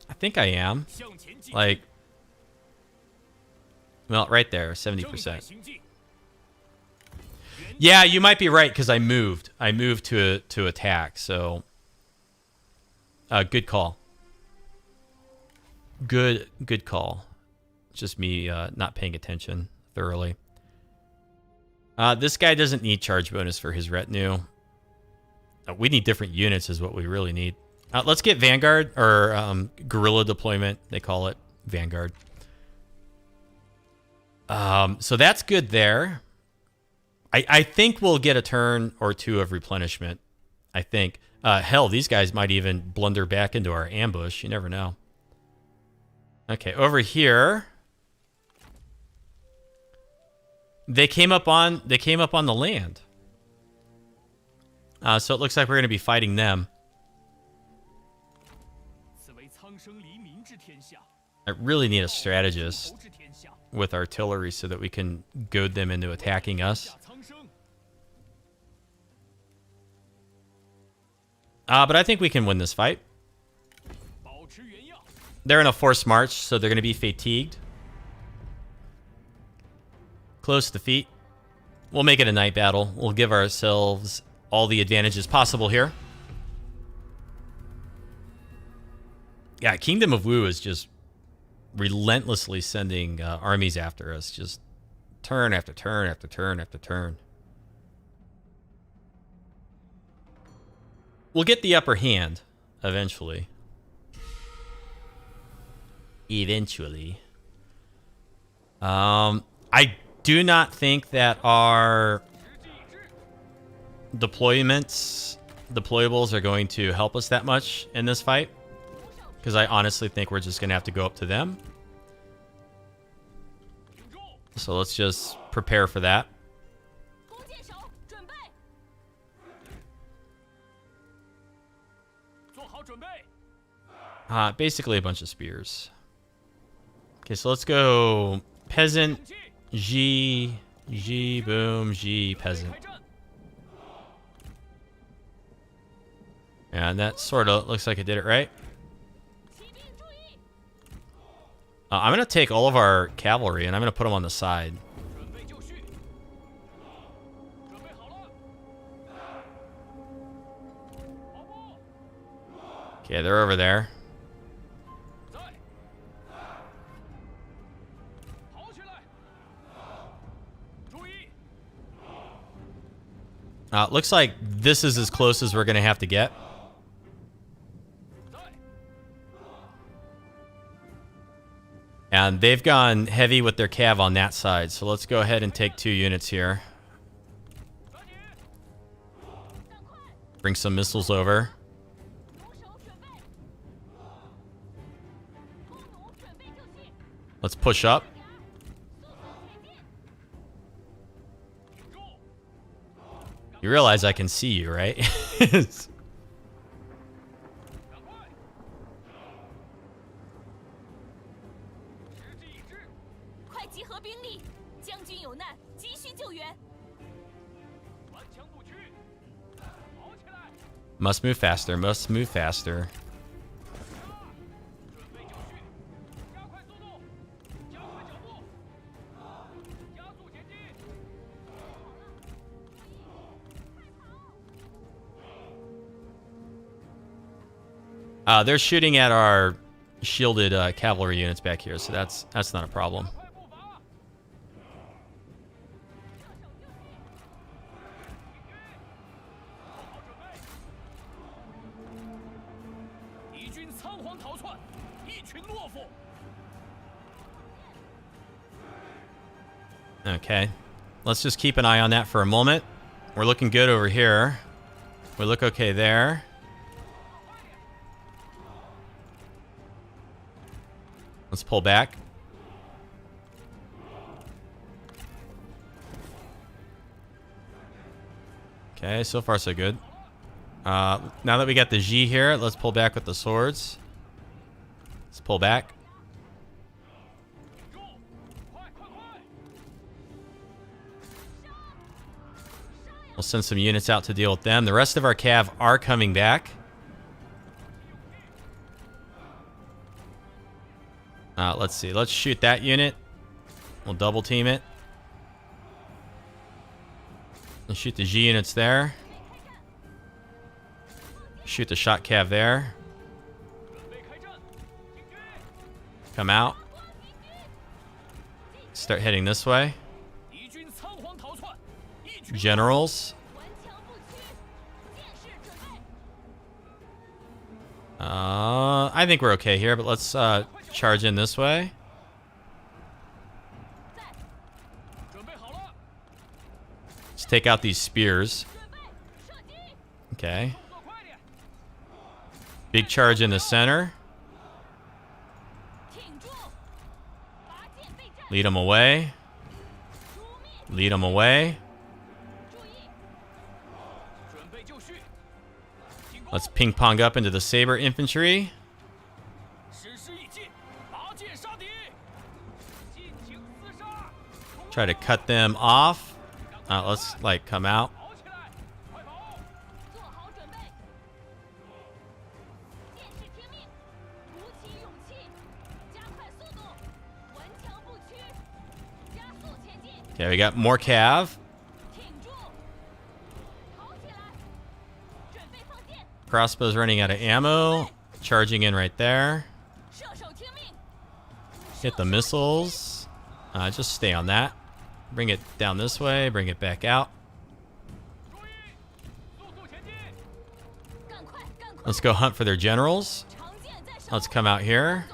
I think I am. Like, well, right there, 70%. Yeah, you might be right because I moved. I moved to attack. So, good call. Good call. Just me not paying attention thoroughly. This guy doesn't need charge bonus for his retinue. We need different units is what we really need. Let's get Vanguard, or guerrilla deployment, they call it. Vanguard. So that's good there. I think we'll get a turn or two of replenishment. I think. Hell, these guys might even blunder back into our ambush. You never know. Okay, over here. They came up on the land. So it looks like we're going to be fighting them. I really need a strategist with artillery so that we can goad them into attacking us. But I think we can win this fight. They're in a forced march, so they're going to be fatigued. Close defeat. We'll make it a night battle. We'll give ourselves all the advantages possible here. Yeah, Kingdom of Wu is just relentlessly sending armies after us. Just turn after turn after turn after turn. We'll get the upper hand eventually. Eventually. I do not think that our deployables are going to help us that much in this fight, because I honestly think we're just going to have to go up to them. So let's just prepare for that. Basically a bunch of spears. Okay, so let's go peasant, G, boom, G, peasant. And that sort of looks like it did it right. I'm going to take all of our cavalry and I'm going to put them on the side. Okay, they're over there. Looks like this is as close as we're going to have to get. And they've gone heavy with their cav on that side. So let's go ahead and take 2 units here. Bring some missiles over. Let's push up. You realize I can see you, right? Must move faster, must move faster. They're shooting at our shielded cavalry units back here, so that's not a problem. Okay. let's just keep an eye on that for a moment. We're looking good over here. We look okay there. Let's pull back. Okay, so far so good. Now that we got the G here, let's pull back with the swords. Let's pull back. We'll send some units out to deal with them. The rest of our cav are coming back. Let's see. Let's shoot that unit. We'll double team it. Let's shoot the G units there. Shoot the shot cav there. Come out. Start heading this way. Generals. I think we're okay here, but let's charge in this way. Let's take out these spears. Okay. Big charge in the center. Lead them away. Lead them away. Let's ping pong up into the saber infantry. Try to cut them off. Let's like come out. Okay, we got more cav. Crossbow's running out of ammo. Charging in right there. Hit the missiles. Just stay on that. Bring it down this way. Bring it back out. Let's go hunt for their generals. Let's come out here.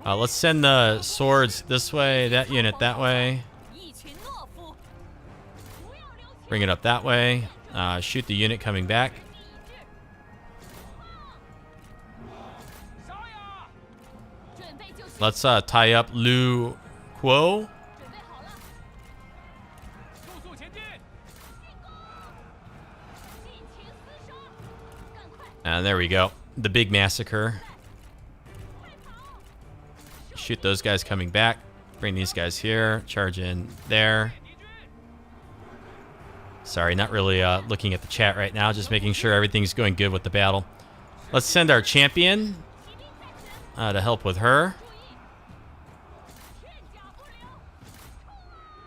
Let's send the swords this way. That unit that way. Bring it up that way. Shoot the unit coming back. Let's tie up Lu Kuo. And there we go. The big massacre. Shoot those guys coming back. Bring these guys here. Charge in there. Sorry, not really looking at the chat right now. Just making sure everything's going good with the battle. Let's send our champion to help with her.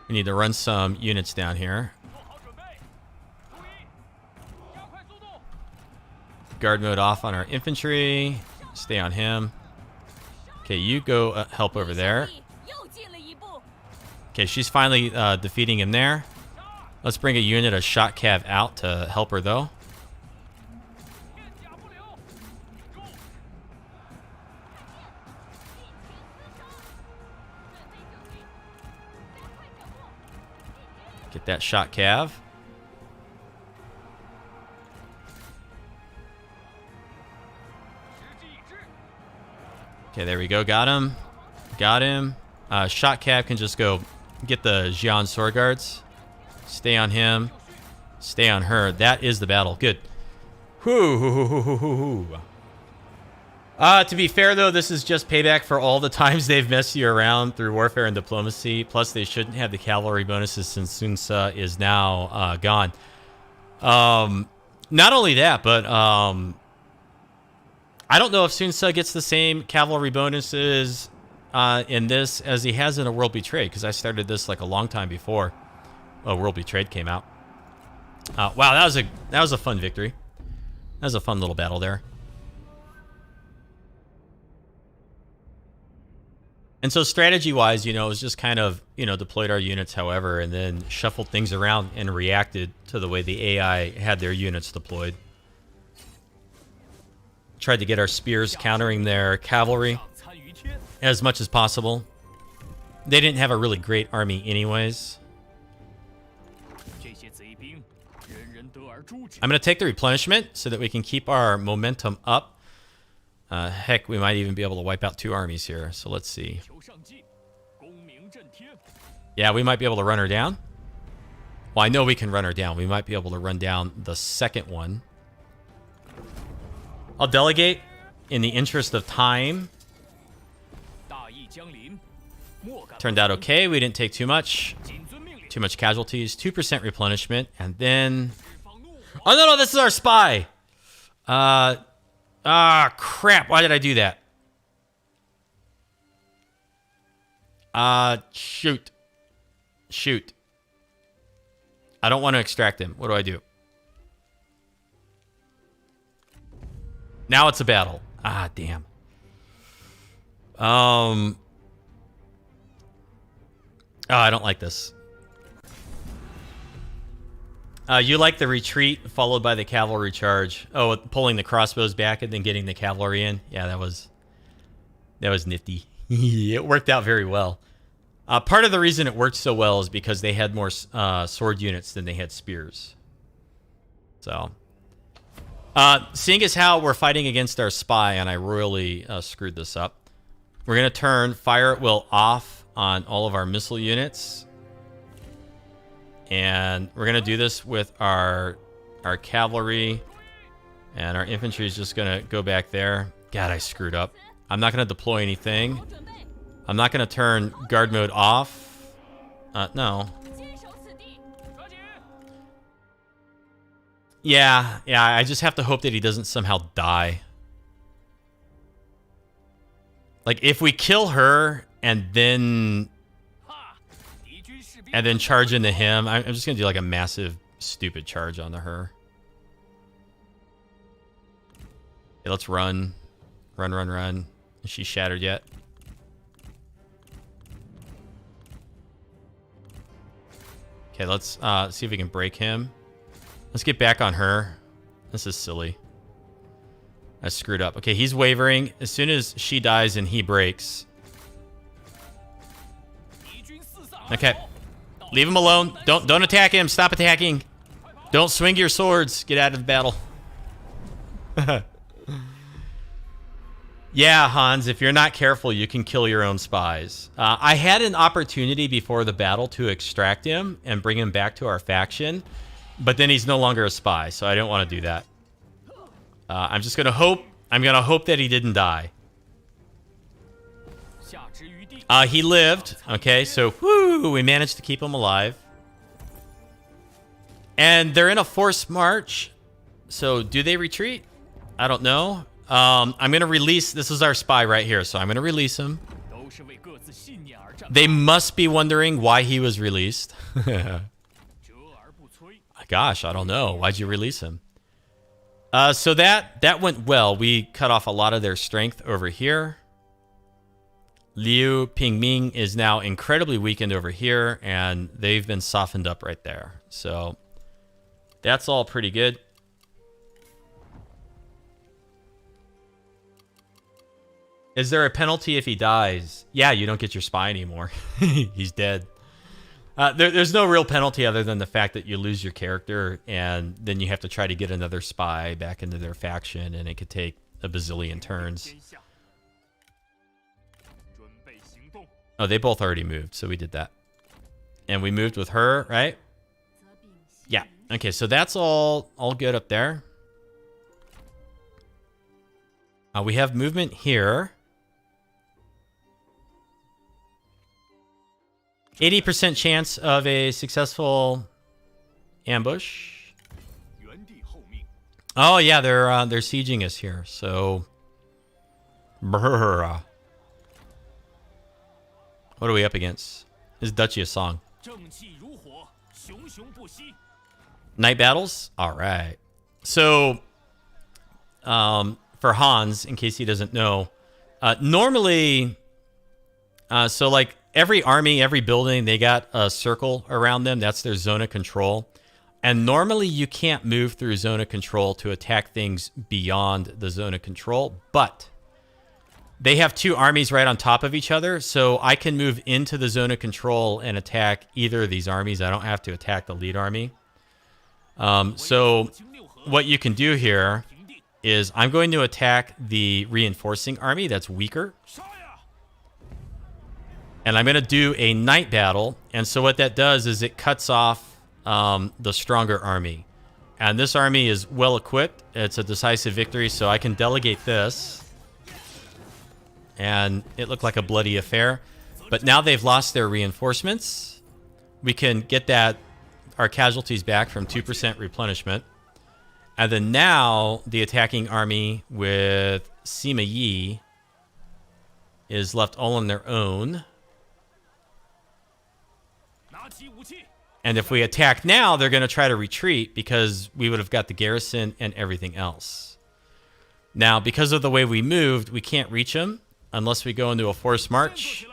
We need to run some units down here. Guard mode off on our infantry. Stay on him. Okay, you go help over there. Okay, she's finally defeating him there. Let's bring a unit of shot cav out to help her, though. Get that shot cav. Okay, there we go. Got him. Got him. Shot cav can just go get the Jian sword guards. Stay on him. Stay on her. That is the battle. Good. To be fair, though, this is just payback for all the times they've messed you around through warfare and diplomacy. Plus, they shouldn't have the cavalry bonuses since Sun Quan is now gone. Not only that, but I don't know if Sun Quan gets the same cavalry bonuses in this as he has in a World Betrayed, because I started this like a long time before World Betrayed came out. Wow, that was a fun victory. That was a fun little battle there. And so strategy-wise, it was just kind of, deployed our units however, and then shuffled things around and reacted to the way the AI had their units deployed. Tried to get our spears countering their cavalry as much as possible. They didn't have a really great army anyways. I'm going to take the replenishment so that we can keep our momentum up. Heck, we might even be able to wipe out 2 armies here. So let's see. Yeah, we might be able to run her down. Well, I know we can run her down. We might be able to run down the second one. I'll delegate in the interest of time. Turned out okay. We didn't take too much. Too much casualties. 2% replenishment. And then... Oh, no, this is our spy. Crap. Why did I do that? Shoot. Shoot. I don't want to extract him. What do I do? Now it's a battle. Ah, damn. Oh, I don't like this. You like the retreat followed by the cavalry charge. Oh, pulling the crossbows back and then getting the cavalry in. Yeah, that was nifty. It worked out very well. Part of the reason it worked so well is because they had more sword units than they had spears. So, seeing as how we're fighting against our spy, and I royally screwed this up, we're going to turn fire at will off on all of our missile units. And we're going to do this with our cavalry. And our infantry is just going to go back there. God, I screwed up. I'm not going to deploy anything. I'm not going to turn guard mode off. No. Yeah, I just have to hope that he doesn't somehow die. Like, if we kill her and then charge into him, I'm just going to do like a massive, stupid charge onto her. Okay, let's run. Run. Is she shattered yet? Okay, let's see if we can break him. Let's get back on her. This is silly. I screwed up. Okay, he's wavering. As soon as she dies and he breaks. Okay. Leave him alone. Don't attack him. Stop attacking. Don't swing your swords. Get out of the battle. Yeah, Hans, if you're not careful, you can kill your own spies. I had an opportunity before the battle to extract him and bring him back to our faction, but then he's no longer a spy, so I don't want to do that. I'm just going to hope... I'm going to hope that he didn't die. He lived. Okay, so whoo, we managed to keep him alive. And they're in a forced march. So do they retreat? I don't know. I'm going to release... This is our spy right here, so I'm going to release him. They must be wondering why he was released. Gosh, I don't know. Why'd you release him? So that went well. We cut off a lot of their strength over here. Liu Pingming is now incredibly weakened over here, and they've been softened up right there. So that's all pretty good. Is there a penalty if he dies? Yeah, you don't get your spy anymore. He's dead. There's no real penalty other than the fact that you lose your character, and then you have to try to get another spy back into their faction, and it could take a bazillion turns. Oh, they both already moved, so we did that. And we moved with her, right? Yeah. Okay, so that's all good up there. We have movement here. 80% chance of a successful ambush. Oh yeah, they're sieging us here. So, brr. What are we up against? This is Duchy of Song. Night battles. All right. So, for Hans, in case he doesn't know, normally, so like. Every army, every building, they got a circle around them. That's their zone of control. And normally you can't move through zone of control to attack things beyond the zone of control. But they have two armies right on top of each other, so I can move into the zone of control and attack either of these armies. I don't have to attack the lead army. So what you can do here is I'm going to attack the reinforcing army that's weaker. And I'm going to do a night battle. And so what that does is it cuts off the stronger army. And this army is well equipped. It's a decisive victory, so I can delegate this. And it looked like a bloody affair. But now they've lost their reinforcements. We can get our casualties back from 2% replenishment. And then now the attacking army with Sima Yi is left all on their own. And if we attack now, they're going to try to retreat because we would have got the garrison and everything else. Now, because of the way we moved, we can't reach them unless we go into a forced march.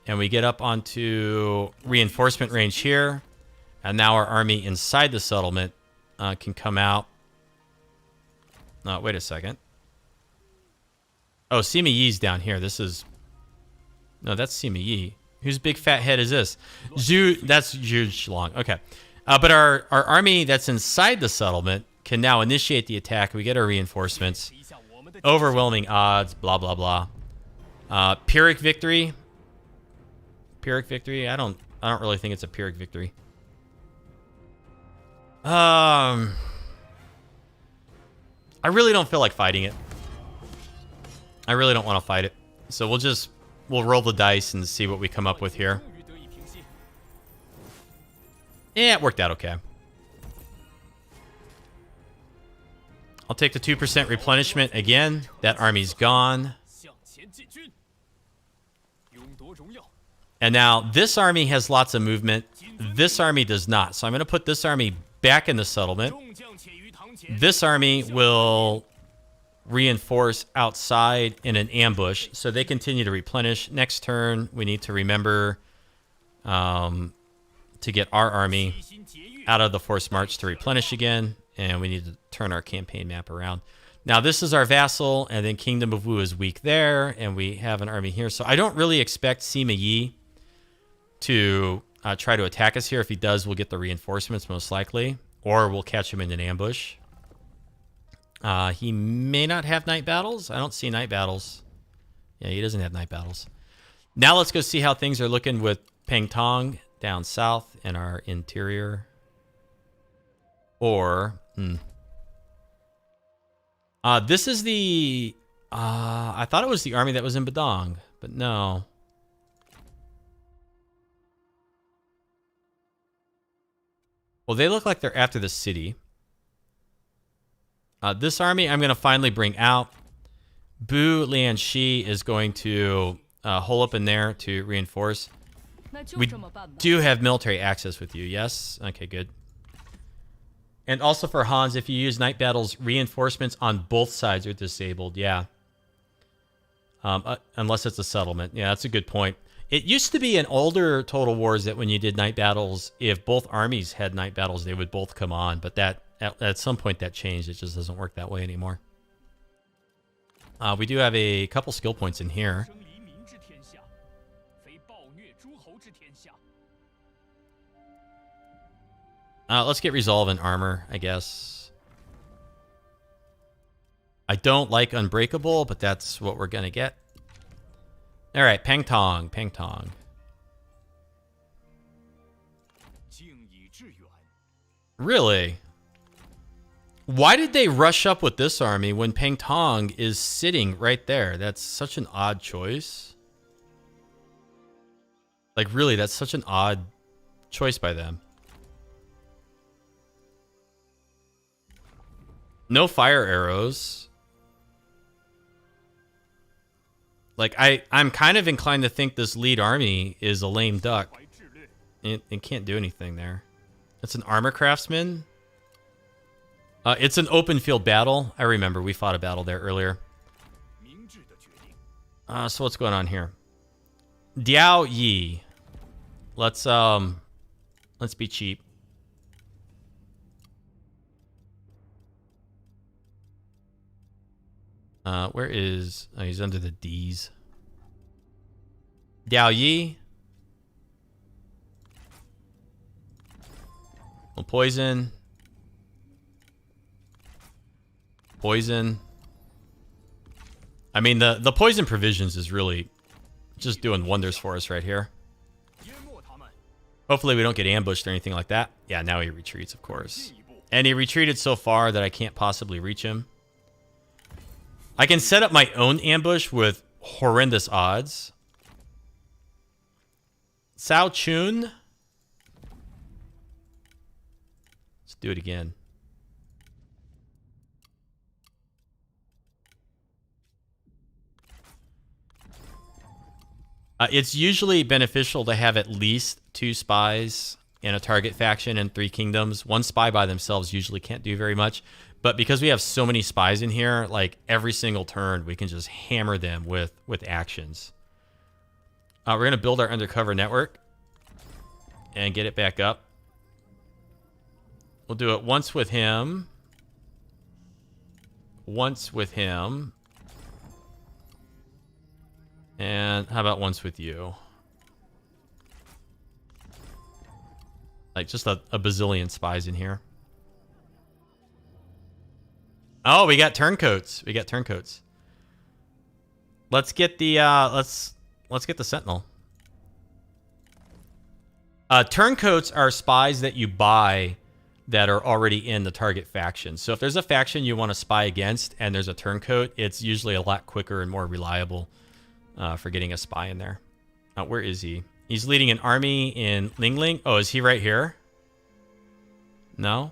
And we get up onto reinforcement range here. And now our army inside the settlement can come out. Wait a second. Oh, Sima Yi's down here. This is... No, that's Sima Yi. Whose big fat head is this? That's Zhu Shlong. Okay. But our army that's inside the settlement can now initiate the attack. We get our reinforcements. Overwhelming odds, blah, blah, blah. Pyrrhic victory. Pyrrhic victory? I don't really think it's a Pyrrhic victory. I really don't feel like fighting it. I really don't want to fight it. So we'll roll the dice and see what we come up with here. Yeah, it worked out okay. I'll take the 2% replenishment again. That army's gone. And now this army has lots of movement. This army does not. So I'm going to put this army back in the settlement. This army will reinforce outside in an ambush, so they continue to replenish. Next turn, we need to remember to get our army out of the forced march to replenish again, and we need to turn our campaign map around. Now, this is our vassal, and then Kingdom of Wu is weak there, and we have an army here. So I don't really expect Sima Yi to try to attack us here. If he does, we'll get the reinforcements most likely, or we'll catch him in an ambush. He may not have night battles. I don't see night battles. Yeah, he doesn't have night battles. Now let's go see how things are looking with Peng Tong down south in our interior. Or, this is the... I thought it was the army that was in Badong, but no. Well, they look like they're after the city. This army I'm going to finally bring out. Bu Lianxi is going to hole up in there to reinforce. We do have military access with you, yes? Okay, good. And also for Hans, if you use night battles, reinforcements on both sides are disabled, yeah. Unless it's a settlement. Yeah, that's a good point. It used to be in older Total Wars that when you did night battles, if both armies had night battles, they would both come on. But that at some point that changed. It just doesn't work that way anymore. We do have a couple skill points in here. Let's get Resolve in Armor, I guess. I don't like Unbreakable, but that's what we're going to get. All right, Peng Tong, Peng Tong. Really? Why did they rush up with this army when Peng Tong is sitting right there? That's such an odd choice. Like, really, that's such an odd choice by them. No fire arrows. Like, I'm kind of inclined to think this lead army is a lame duck. It can't do anything there. It's an armor craftsman. It's an open field battle. I remember we fought a battle there earlier. So what's going on here? Diao Yi. Let's be cheap. Where is... Oh, he's under the D's. Diao Yi. Well, poison. Poison. I mean, the poison provisions is really just doing wonders for us right here. Hopefully we don't get ambushed or anything like that. Yeah, now he retreats, of course. And he retreated so far that I can't possibly reach him. I can set up my own ambush with horrendous odds. Cao Chun. Let's do it again. It's usually beneficial to have at least 2 spies in a target faction in 3 kingdoms. 1 spy by themselves usually can't do very much. But because we have so many spies in here, like every single turn, we can just hammer them with actions. We're going to build our undercover network and get it back up. We'll do it once with him. Once with him. And how about once with you? Like just a bazillion spies in here. Oh, we got turncoats. We got turncoats. Let's get the let's get the sentinel. Turncoats are spies that you buy that are already in the target faction. So if there's a faction you want to spy against and there's a turncoat, it's usually a lot quicker and more reliable for getting a spy in there. Where is he? He's leading an army in Lingling. Oh, is he right here? No?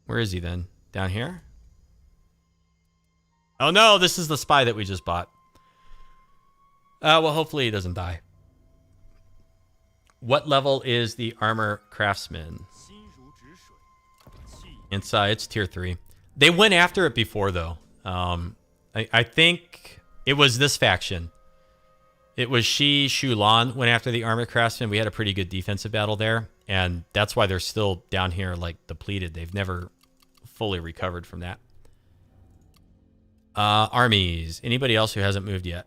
Where is he then? Down here? Oh no, this is the spy that we just bought. Well, hopefully he doesn't die. What level is the armor craftsman? Inside, it's tier 3. They went after it before, though. I think it was this faction. It was Shu Lan went after the armor craftsman. We had a pretty good defensive battle there, and that's why they're still down here, like, depleted. They've never fully recovered from that. Armies. Anybody else who hasn't moved yet?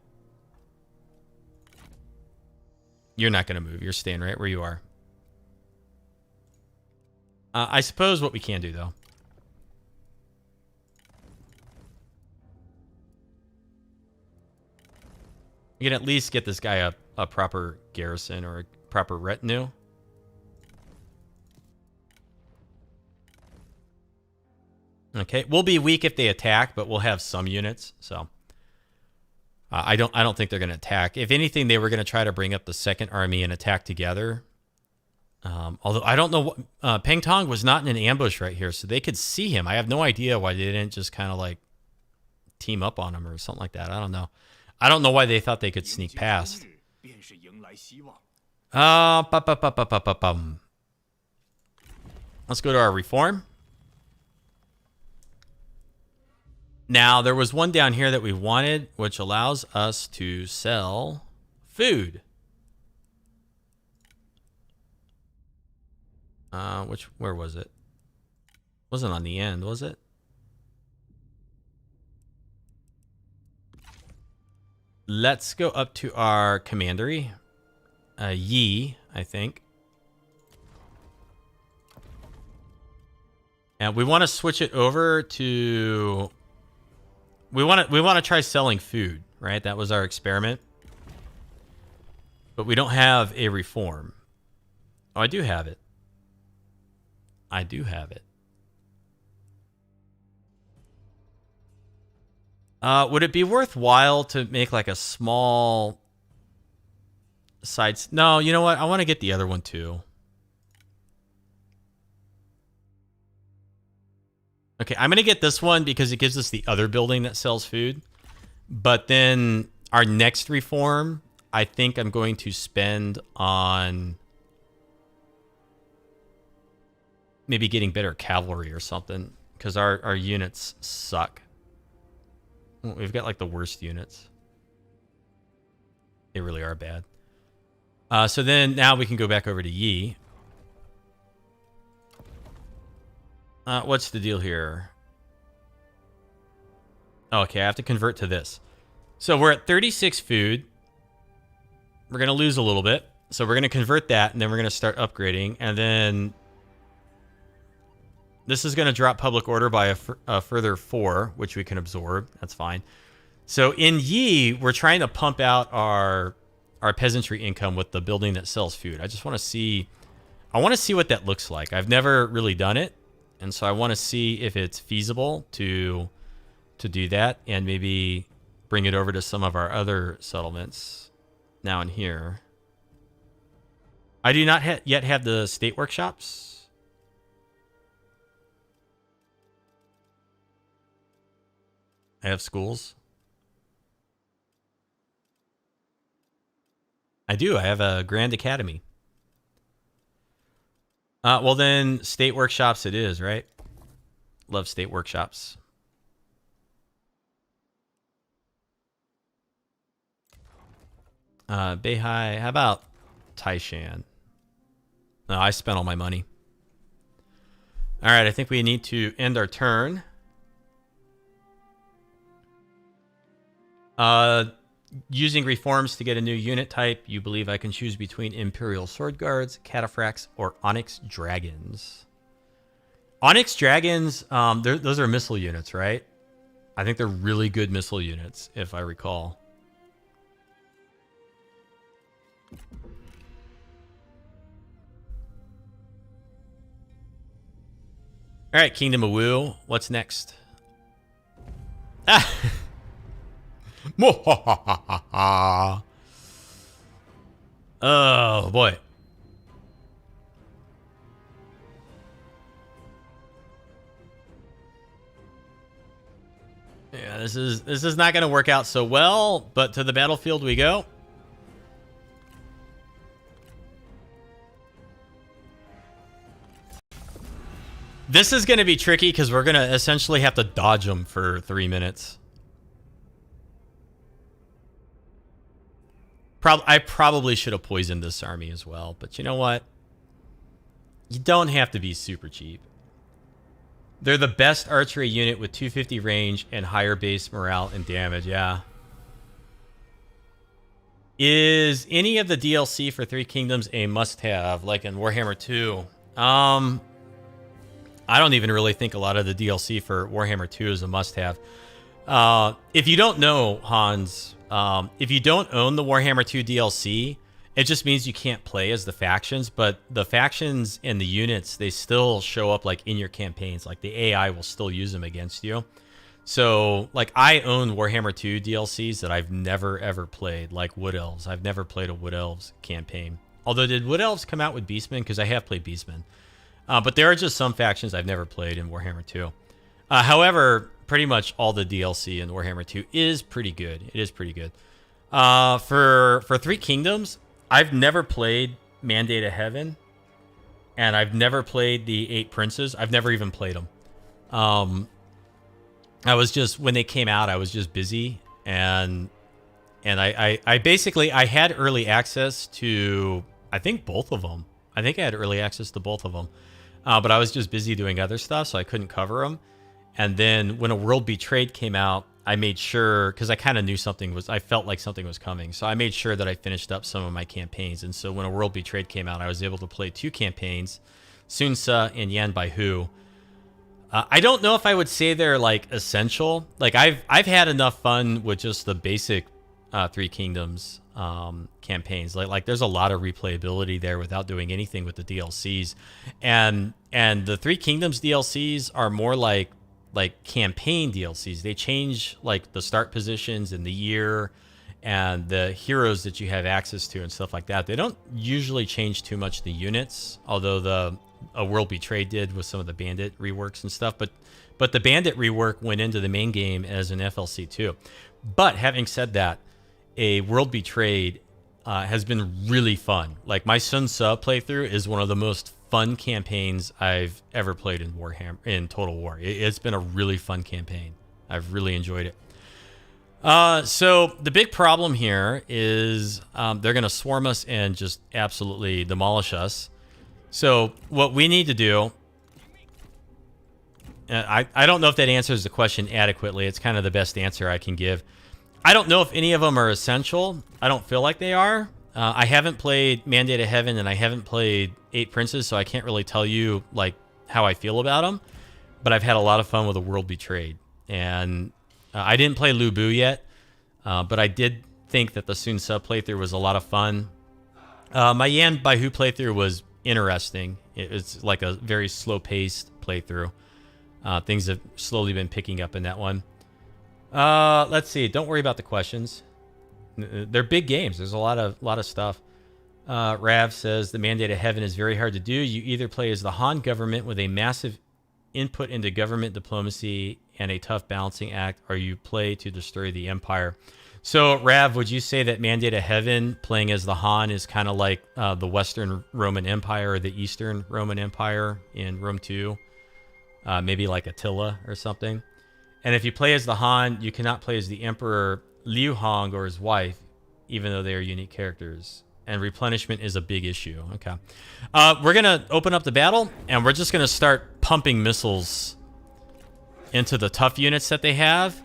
You're not going to move. You're staying right where you are. I suppose what we can do, though. We can at least get this guy a proper garrison or a proper retinue. Okay, we'll be weak if they attack, but we'll have some units, so... I don't think they're going to attack. If anything, they were going to try to bring up the second army and attack together. Although I don't know what... Peng Tong was not in an ambush right here, so they could see him. I have no idea why they didn't just kind of like team up on him or something like that. I don't know. I don't know why they thought they could sneak past. Let's go to our reform. Now, there was one down here that we wanted, which allows us to sell food. Where was it? Wasn't on the end, was it? Let's go up to our commandery. Yi, I think. And we want to switch it over to... We want to try selling food, right? That was our experiment. But we don't have a reform. Oh, I do have it. I do have it. Would it be worthwhile to make like a small sides? No, you know what? I want to get the other one too. Okay, I'm going to get this one because it gives us the other building that sells food. But then our next reform, I think I'm going to spend on maybe getting better cavalry or something. Because our units suck. We've got like the worst units. They really are bad. So then now we can go back over to Yi. What's the deal here? Okay, I have to convert to this. So we're at 36 food. We're going to lose a little bit. So we're going to convert that, and then we're going to start upgrading. And then this is going to drop public order by a further 4, which we can absorb. That's fine. So in Yi, we're trying to pump out our peasantry income with the building that sells food. I just want to see... I want to see what that looks like. I've never really done it. And so I want to see if it's feasible to do that and maybe bring it over to some of our other settlements now and here. I do not yet have the state workshops. I have schools. I do. I have a Grand Academy. Well, then state workshops it is, right? Love state workshops. Beihai, how about Taishan? No, I spent all my money. All right, I think we need to end our turn. Using reforms to get a new unit type, you believe I can choose between Imperial Sword Guards, Cataphracts, or Onyx Dragons. Onyx Dragons, those are missile units, right? I think they're really good missile units, if I recall. All right, Kingdom of Wu. What's next? Ah! Oh boy. Yeah, this is not going to work out so well, but to the battlefield we go. This is going to be tricky because we're going to essentially have to dodge them for 3 minutes. I probably should have poisoned this army as well, but you know what? You don't have to be super cheap. They're the best archery unit with 250 range and higher base morale and damage, yeah. Is any of the DLC for Three Kingdoms a must-have, like in Warhammer 2? I don't even really think a lot of the DLC for Warhammer 2 is a must-have. If you don't know, Hans, if you don't own the Warhammer 2 DLC, it just means you can't play as the factions, but the factions and the units, they still show up like in your campaigns. Like the AI will still use them against you. So like I own Warhammer 2 DLCs that I've never ever played, like Wood Elves. I've never played a Wood Elves campaign. Although did Wood Elves come out with Beastmen? Because I have played Beastmen. But there are just some factions I've never played in Warhammer 2. However, pretty much all the DLC in Warhammer 2 is pretty good. It is pretty good. For Three Kingdoms, I've never played Mandate of Heaven, and I've never played the 8 Princes. I've never even played them. I was just, when they came out, I was just busy, and I basically, I had early access to, I think, both of them. I think I had early access to both of them. But I was just busy doing other stuff, so I couldn't cover them. And then when A World Betrayed came out, I made sure, because I kind of knew I felt like something was coming. So I made sure that I finished up some of my campaigns. And so when A World Betrayed came out, I was able to play 2 campaigns, Sun Tzu and Yan Bai Hu. I don't know if I would say they're like essential. Like I've had enough fun with just the basic Three Kingdoms campaigns. Like there's a lot of replayability there without doing anything with the DLCs. And the Three Kingdoms DLCs are more like campaign DLCs. They change like the start positions and the year and the heroes that you have access to and stuff like that. They don't usually change too much the units, although A World Betrayed did with some of the bandit reworks and stuff. But the bandit rework went into the main game as an FLC too. But having said that, A World Betrayed has been really fun. Like my Sun Tzu playthrough is one of the most fun campaigns I've ever played in Warhammer, in Total War. It's been a really fun campaign. I've really enjoyed it. So the big problem here is they're going to swarm us and just absolutely demolish us. So what we need to do I don't know if that answers the question adequately. It's kind of the best answer I can give. I don't know if any of them are essential. I don't feel like they are. I haven't played Mandate of Heaven, and I haven't played 8 Princes, so I can't really tell you like how I feel about them. But I've had a lot of fun with A World Betrayed. And I didn't play Lu Bu yet, but I did think that the Sun Sub playthrough was a lot of fun. My Yan Bai Hu playthrough was interesting. It's like a very slow-paced playthrough. Things have slowly been picking up in that one. Let's see. Don't worry about the questions. They're big games. There's a lot of stuff. Rav says the Mandate of Heaven is very hard to do. You either play as the Han government with a massive input into government diplomacy and a tough balancing act, or you play to destroy the empire. So, Rav, would you say that Mandate of Heaven, playing as the Han, is kind of like the Western Roman Empire or the Eastern Roman Empire in Rome 2? Maybe like Attila or something. And if you play as the Han, you cannot play as the Emperor Liu Hong or his wife, even though they are unique characters. And replenishment is a big issue. Okay. We're going to open up the battle, and we're just going to start pumping missiles into the tough units that they have.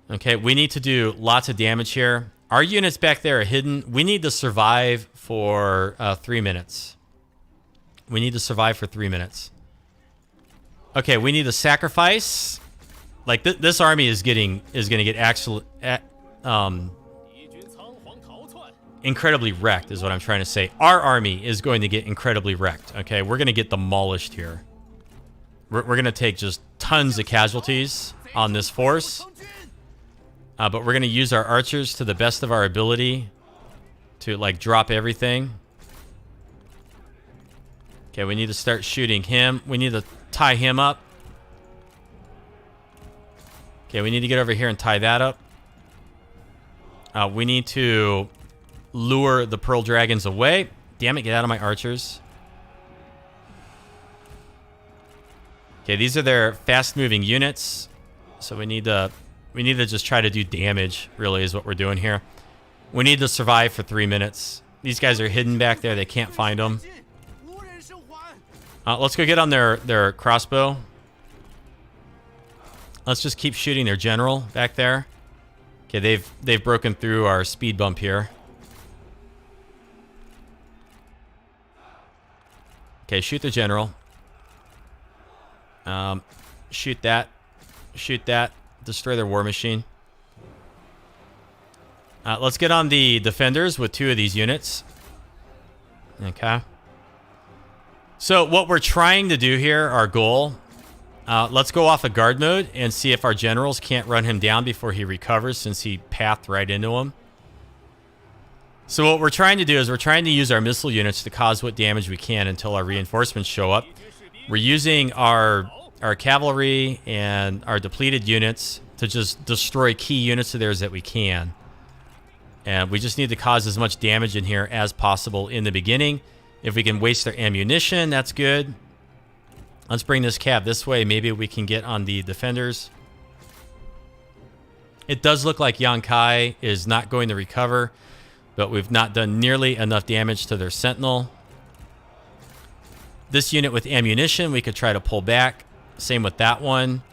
Okay, we need to do lots of damage here. Our units back there are hidden. We need to survive for 3 minutes. We need to survive for 3 minutes. Okay, we need to sacrifice. Like this army is going to get actually incredibly wrecked, is what I'm trying to say. Our army is going to get incredibly wrecked. Okay, we're going to get demolished here. We're going to take just tons of casualties on this force. But we're going to use our archers to the best of our ability to, like, drop everything. Okay, we need to start shooting him. We need to tie him up. Okay, we need to get over here and tie that up. We need to lure the Pearl Dragons away. Damn it, get out of my archers. Okay, these are their fast-moving units. So we need to just try to do damage, really, is what we're doing here. We need to survive for 3 minutes. These guys are hidden back there. They can't find them. Let's go get on their crossbow. Let's just keep shooting their general back there. Okay, they've broken through our speed bump here. Okay, shoot the general. Shoot that. Shoot that. Destroy their war machine. Let's get on the defenders with 2 of these units. Okay. So what we're trying to do here, our goal, let's go off of guard mode and see if our generals can't run him down before he recovers, since he pathed right into him. So what we're trying to do is we're trying to use our missile units to cause what damage we can until our reinforcements show up. We're using our cavalry and our depleted units to just destroy key units of theirs that we can. And we just need to cause as much damage in here as possible in the beginning. If we can waste their ammunition, that's good. Let's bring this cav this way. Maybe we can get on the defenders. It does look like Yuan Kai is not going to recover, but we've not done nearly enough damage to their sentinel. This unit with ammunition, we could try to pull back. Same with that one.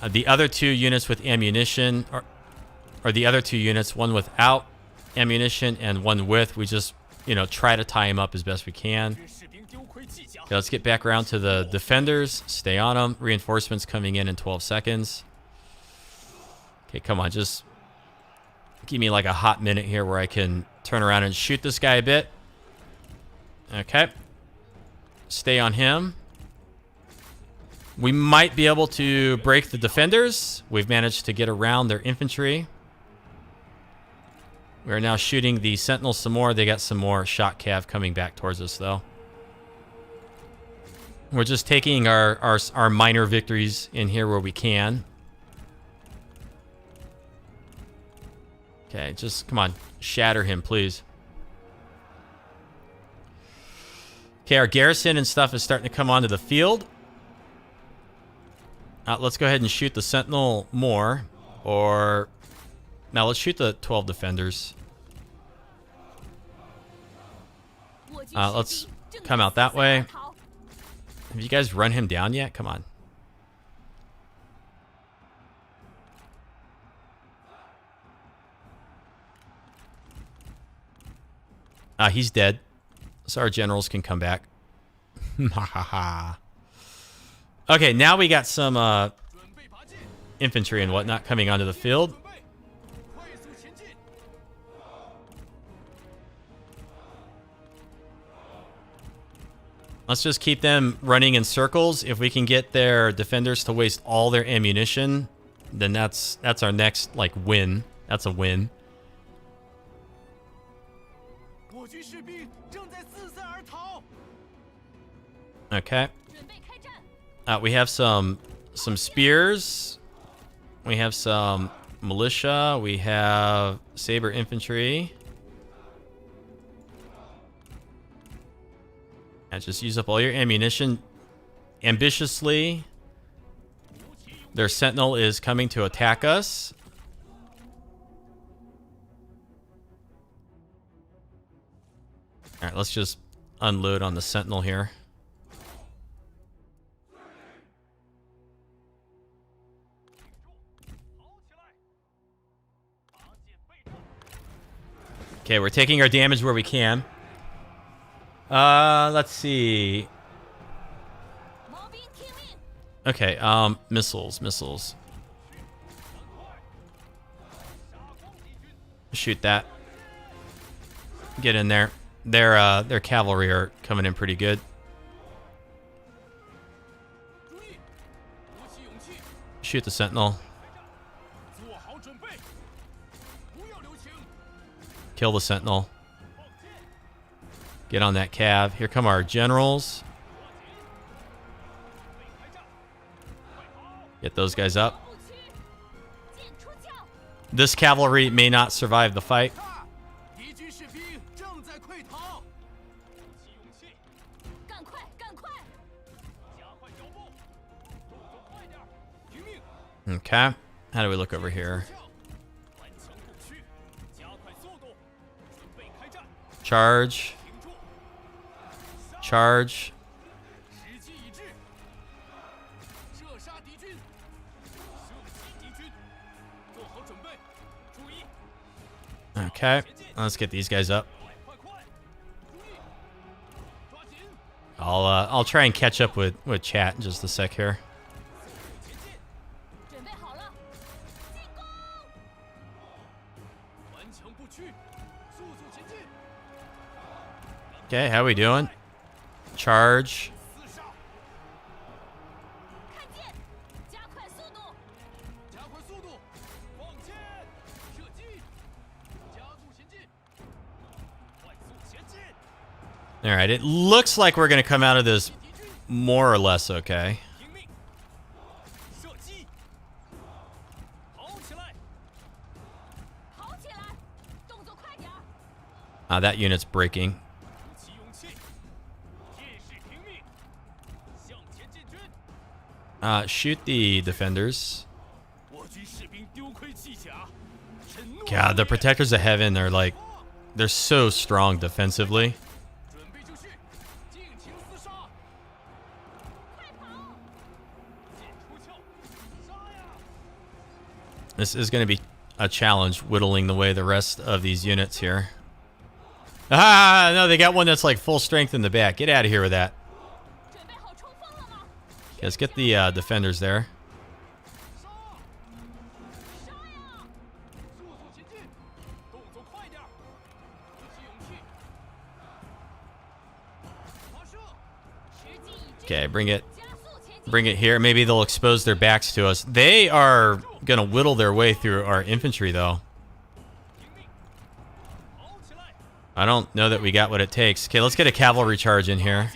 The other 2 units with ammunition, or the other 2 units, one without ammunition and one with, we just, try to tie him up as best we can. Okay, let's get back around to the defenders. Stay on them. Reinforcements coming in 12 seconds. Okay, come on. Just give me like a hot minute here where I can turn around and shoot this guy a bit. Okay. Stay on him. We might be able to break the defenders. We've managed to get around their infantry. We are now shooting the sentinels some more. They got some more shot cav coming back towards us, though. We're just taking our minor victories in here where we can. Okay, just come on. Shatter him, please. Okay, our garrison and stuff is starting to come onto the field. Let's go ahead and shoot the sentinel more. Or... now let's shoot the 12 defenders. Let's come out that way. Have you guys run him down yet? Come on. He's dead. So our generals can come back. Okay, now we got some infantry and whatnot coming onto the field. Let's just keep them running in circles. If we can get their defenders to waste all their ammunition, then that's our next like win. That's a win. Okay. We have some spears. We have some militia. We have saber infantry. And just use up all your ammunition ambitiously. Their sentinel is coming to attack us. All right, let's just unload on the sentinel here. Okay, we're taking our damage where we can. Let's see. Okay, missiles. Shoot that. Get in there. Their cavalry are coming in pretty good. Shoot the sentinel. Kill the sentinel. Get on that cav. Here come our generals. Get those guys up. This cavalry may not survive the fight. Okay. How do we look over here? Charge. Charge. Okay. Let's get these guys up. I'll try and catch up with chat in just a sec here. Okay, how we doing? Charge. All right, it looks like we're going to come out of this more or less okay. That unit's breaking. Shoot the defenders. God, the Protectors of Heaven are like, they're so strong defensively. This is going to be a challenge, whittling away the rest of these units here. Ah, no, they got one that's like full strength in the back. Get out of here with that. Let's get the defenders there. Okay, bring it here. Maybe they'll expose their backs to us. They are gonna whittle their way through our infantry, though. I don't know that we got what it takes. Okay, let's get a cavalry charge in here.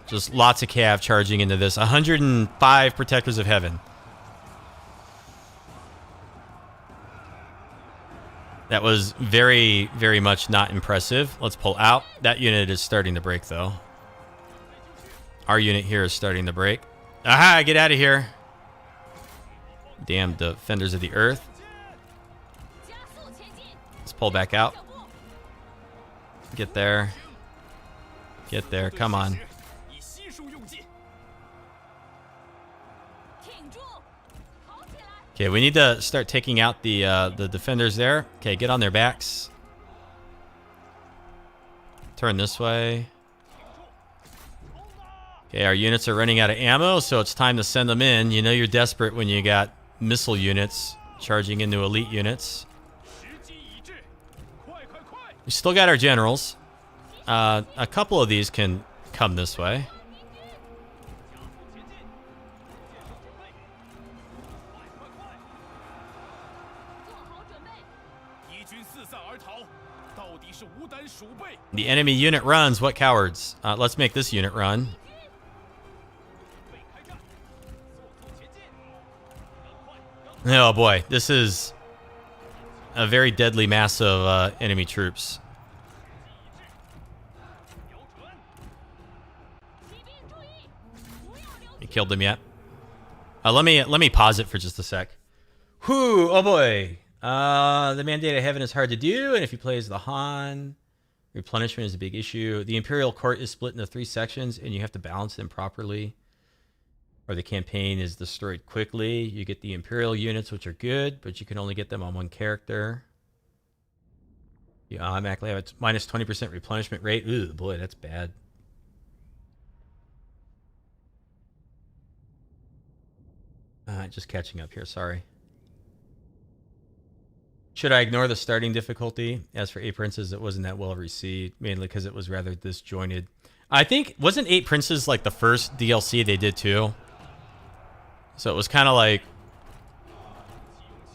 Just lots of cav charging into this. 105 Protectors of Heaven. That was very, very much not impressive. Let's pull out. That unit is starting to break, though. Our unit here is starting to break. Aha, get out of here. Damn defenders of the earth. Let's pull back out. Get there. Get there. Come on. Okay, we need to start taking out the defenders there. Okay, get on their backs. Turn this way. Okay, our units are running out of ammo, so it's time to send them in. You know you're desperate when you got missile units charging into elite units. We still got our generals. A couple of these can come this way. The enemy unit runs. What cowards? Let's make this unit run. Oh boy, this is a very deadly mass of enemy troops. You killed them yet? Let me pause it for just a sec. Whew, oh boy. The Mandate of Heaven is hard to do, and if you play as the Han, replenishment is a big issue. The Imperial Court is split into 3 sections, and you have to balance them properly, or the campaign is destroyed quickly. You get the Imperial units, which are good, but you can only get them on 1 character. You automatically have a minus 20% replenishment rate. Ooh, boy, that's bad. Just catching up here, sorry. Should I ignore the starting difficulty? As for 8 Princes, it wasn't that well received, mainly because it was rather disjointed. I think, wasn't 8 Princes like the first DLC they did too? So it was kind of like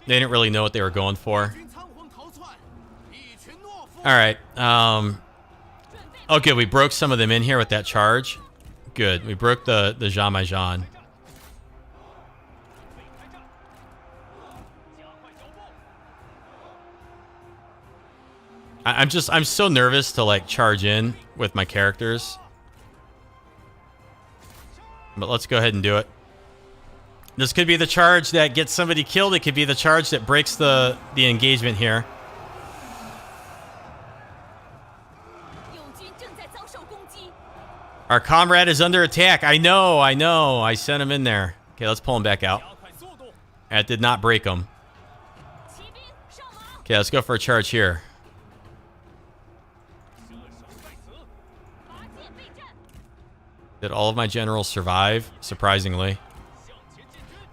they didn't really know what they were going for. Alright. Okay, we broke some of them in here with that charge. Good. We broke the Zhamajan. I'm so nervous to like charge in with my characters. But let's go ahead and do it. This could be the charge that gets somebody killed. It could be the charge that breaks the engagement here. Our comrade is under attack. I know. I sent him in there. Okay, let's pull him back out. That did not break him. Okay, let's go for a charge here. Did all of my generals survive? Surprisingly.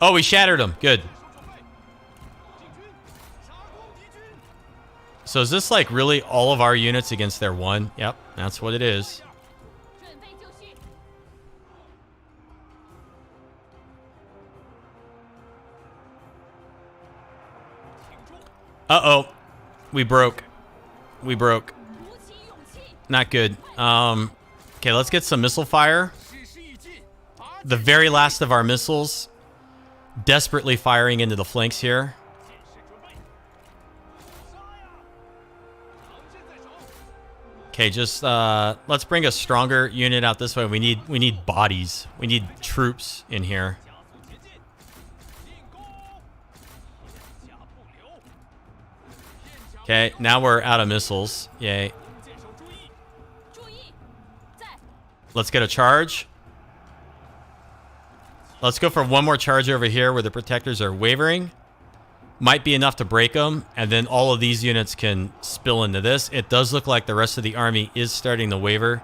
Oh, we shattered them. Good. So is this like really all of our units against their 1? Yep, that's what it is. Uh-oh. We broke. Not good. Okay, let's get some missile fire. The very last of our missiles. Desperately firing into the flanks here. Okay, just let's bring a stronger unit out this way. We need bodies. We need troops in here. Okay, now we're out of missiles. Yay. Let's get a charge. Let's go for one more charge over here where the protectors are wavering. Might be enough to break them, and then all of these units can spill into this. It does look like the rest of the army is starting to waver.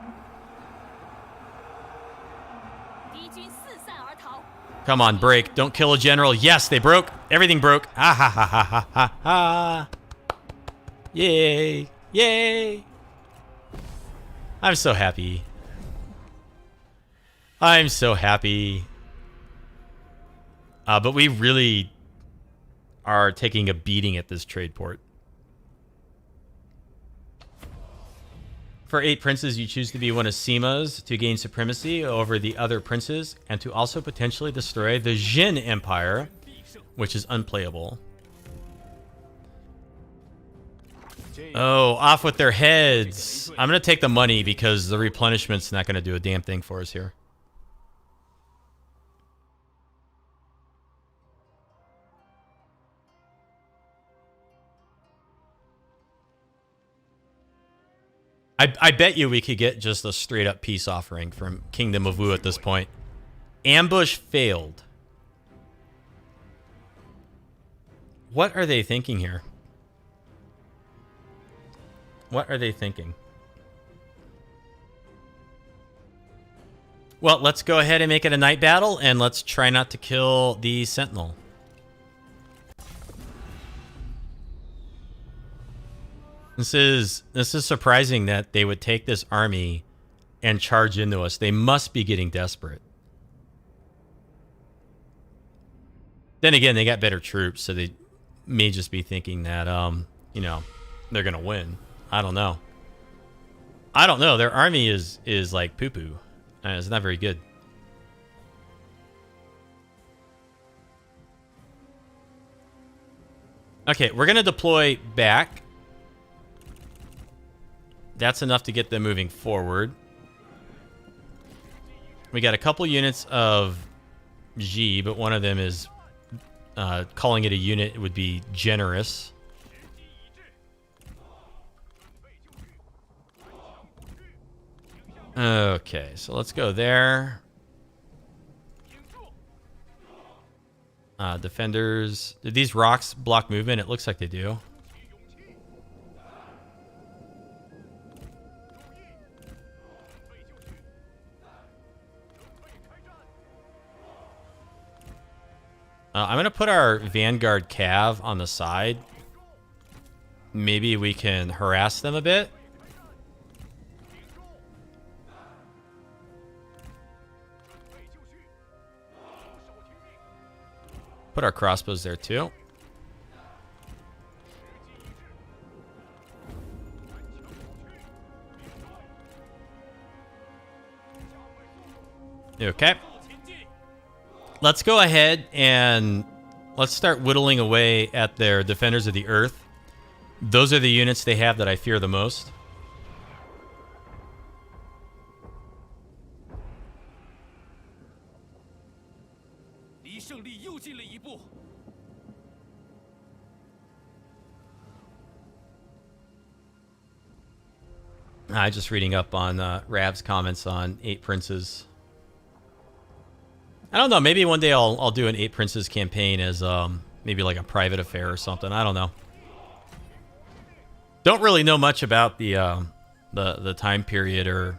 Come on, break. Don't kill a general. Yes, they broke. Everything broke. Ah ha ha ha ha ha ha. Yay. Yay. I'm so happy. I'm so happy. But we really are taking a beating at this trade port. For 8 princes, you choose to be one of Sima's to gain supremacy over the other princes and to also potentially destroy the Jin Empire, which is unplayable. Oh, off with their heads. I'm going to take the money because the replenishment's not going to do a damn thing for us here. I bet you we could get just a straight up peace offering from Kingdom of Wu at this point. Ambush failed. What are they thinking here? What are they thinking? Well, let's go ahead and make it a night battle, and let's try not to kill the Sentinel. This is surprising that they would take this army and charge into us. They must be getting desperate. Then again, they got better troops, so they may just be thinking that, you know, they're gonna win. I don't know. I don't know. Their army is like poo-poo. It's not very good. Okay, we're gonna deploy back. That's enough to get them moving forward. We got a couple units of G, but one of them is calling it a unit would be generous. Okay, so let's go there. Defenders. Did these rocks block movement? It looks like they do. I'm going to put our Vanguard Cav on the side. Maybe we can harass them a bit. Put our crossbows there too. Okay. Let's go ahead and let's start whittling away at their Defenders of the Earth. Those are the units they have that I fear the most. Just reading up on Rav's comments on 8 Princes. I don't know. Maybe one day I'll do an 8 Princes campaign as maybe like a private affair or something. I don't know. Don't really know much about the time period or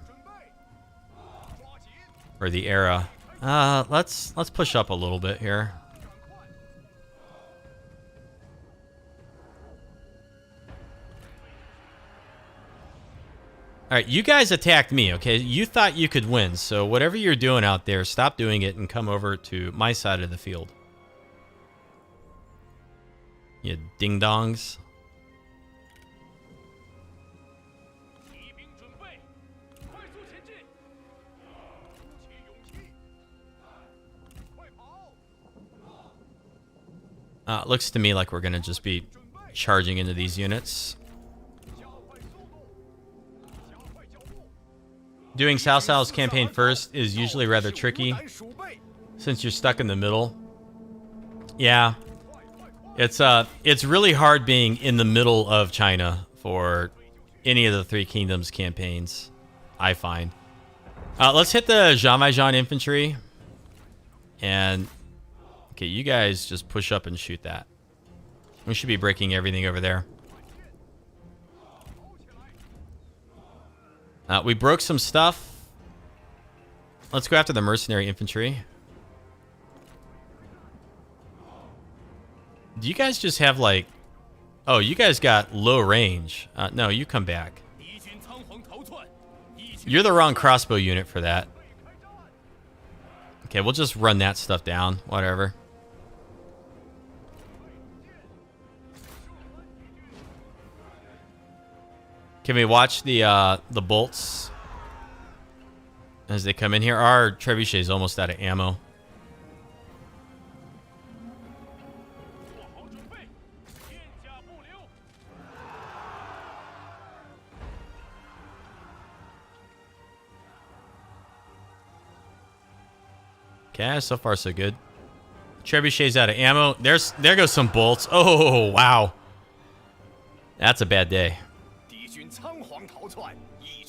the era. Let's push up a little bit here. All right, you guys attacked me, okay? You thought you could win, so whatever you're doing out there, stop doing it and come over to my side of the field. You ding-dongs. Looks to me like we're going to just be charging into these units. Doing Cao Cao's campaign first is usually rather tricky since you're stuck in the middle. Yeah. It's really hard being in the middle of China for any of the Three Kingdoms campaigns, I find. Let's hit the Jean Valjean infantry. And okay, you guys just push up and shoot that. We should be breaking everything over there. We broke some stuff. Let's go after the mercenary infantry. Do you guys just have like... Oh, you guys got low range. No, you come back. You're the wrong crossbow unit for that. Okay, we'll just run that stuff down. Whatever. Can we watch the bolts as they come in here? Our trebuchet is almost out of ammo. Okay, so far so good. Trebuchet's out of ammo. There goes some bolts. Oh, wow. That's a bad day.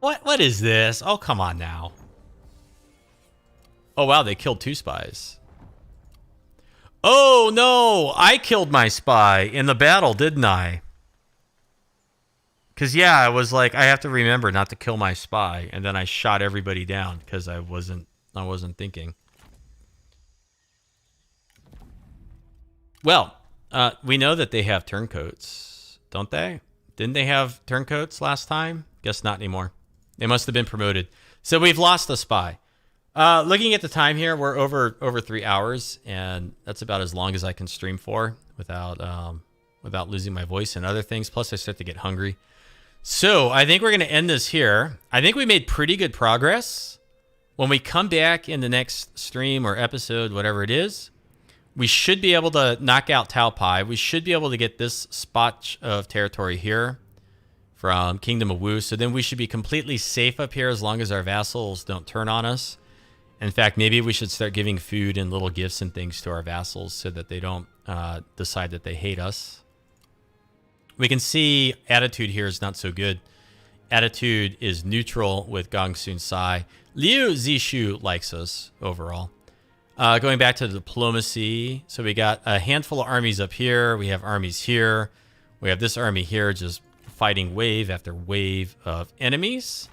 What is this? Oh, come on now. Oh, wow, they killed 2 spies. Oh, no, I killed my spy in the battle, didn't I? Because, yeah, I was like, I have to remember not to kill my spy, and then I shot everybody down because I wasn't thinking. Well, we know that they have turncoats, don't they? Didn't they have turncoats last time? Guess not anymore. They must have been promoted. So we've lost a spy. Looking at the time here, we're over 3 hours, and that's about as long as I can stream for without losing my voice and other things. Plus, I start to get hungry. So I think we're going to end this here. I think we made pretty good progress. When we come back in the next stream or episode, whatever it is, we should be able to knock out Tao Pai. We should be able to get this spot of territory here from Kingdom of Wu. So then we should be completely safe up here as long as our vassals don't turn on us. In fact, maybe we should start giving food and little gifts and things to our vassals so that they don't decide that they hate us. We can see attitude here is not so good. Attitude is neutral with Gong Sun Sai. Liu Zishu likes us overall. Going back to diplomacy. So we got a handful of armies up here. We have armies here. We have this army here just fighting wave after wave of enemies.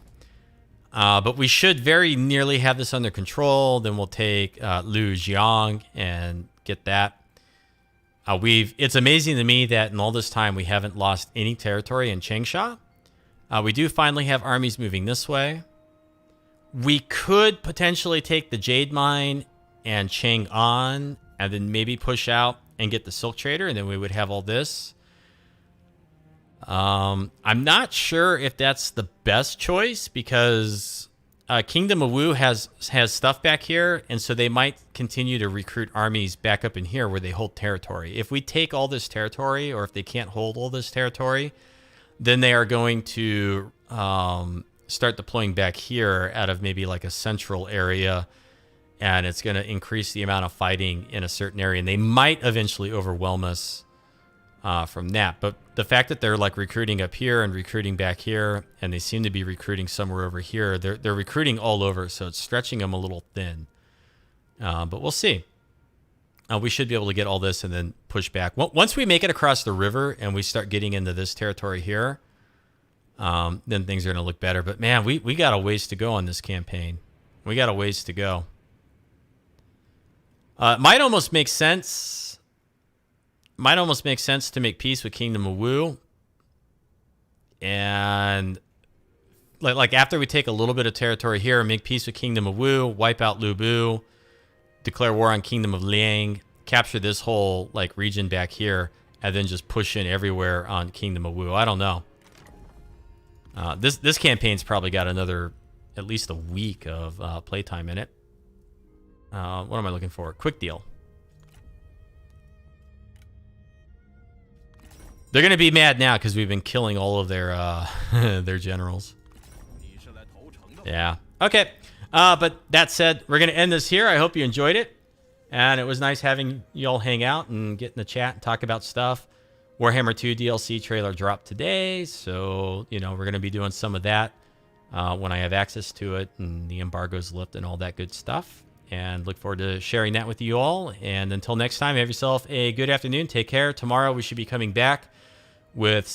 But we should very nearly have this under control. Then we'll take Lu Jiang and get that. It's amazing to me that in all this time we haven't lost any territory in Changsha. We do finally have armies moving this way. We could potentially take the Jade Mine and Chang'an and then maybe push out and get the Silk Trader, and then we would have all this. I'm not sure if that's the best choice because Kingdom of Wu has stuff back here, and so they might continue to recruit armies back up in here where they hold territory. If we take all this territory, or if they can't hold all this territory, then they are going to start deploying back here out of maybe like a central area, and it's going to increase the amount of fighting in a certain area, and they might eventually overwhelm us from that. But the fact that they're like recruiting up here and recruiting back here, and they seem to be recruiting somewhere over here, they're recruiting all over, so it's stretching them a little thin. But we'll see. We should be able to get all this and then push back. Once we make it across the river and we start getting into this territory here, then things are going to look better. But man, we got a ways to go on this campaign. We got a ways to go. Might almost make sense to make peace with Kingdom of Wu. And like after we take a little bit of territory here and make peace with Kingdom of Wu, wipe out Lu Bu, declare war on Kingdom of Liang, capture this whole like region back here, and then just push in everywhere on Kingdom of Wu. I don't know. This campaign's probably got another at least a week of playtime in it. What am I looking for? Quick deal. They're going to be mad now because we've been killing all of their their generals. Yeah. Okay. But that said, we're going to end this here. I hope you enjoyed it. And it was nice having you all hang out and get in the chat and talk about stuff. Warhammer 2 DLC trailer dropped today. So, you know, we're going to be doing some of that when I have access to it and the embargoes lift and all that good stuff. And look forward to sharing that with you all. And until next time, have yourself a good afternoon. Take care. Tomorrow we should be coming back with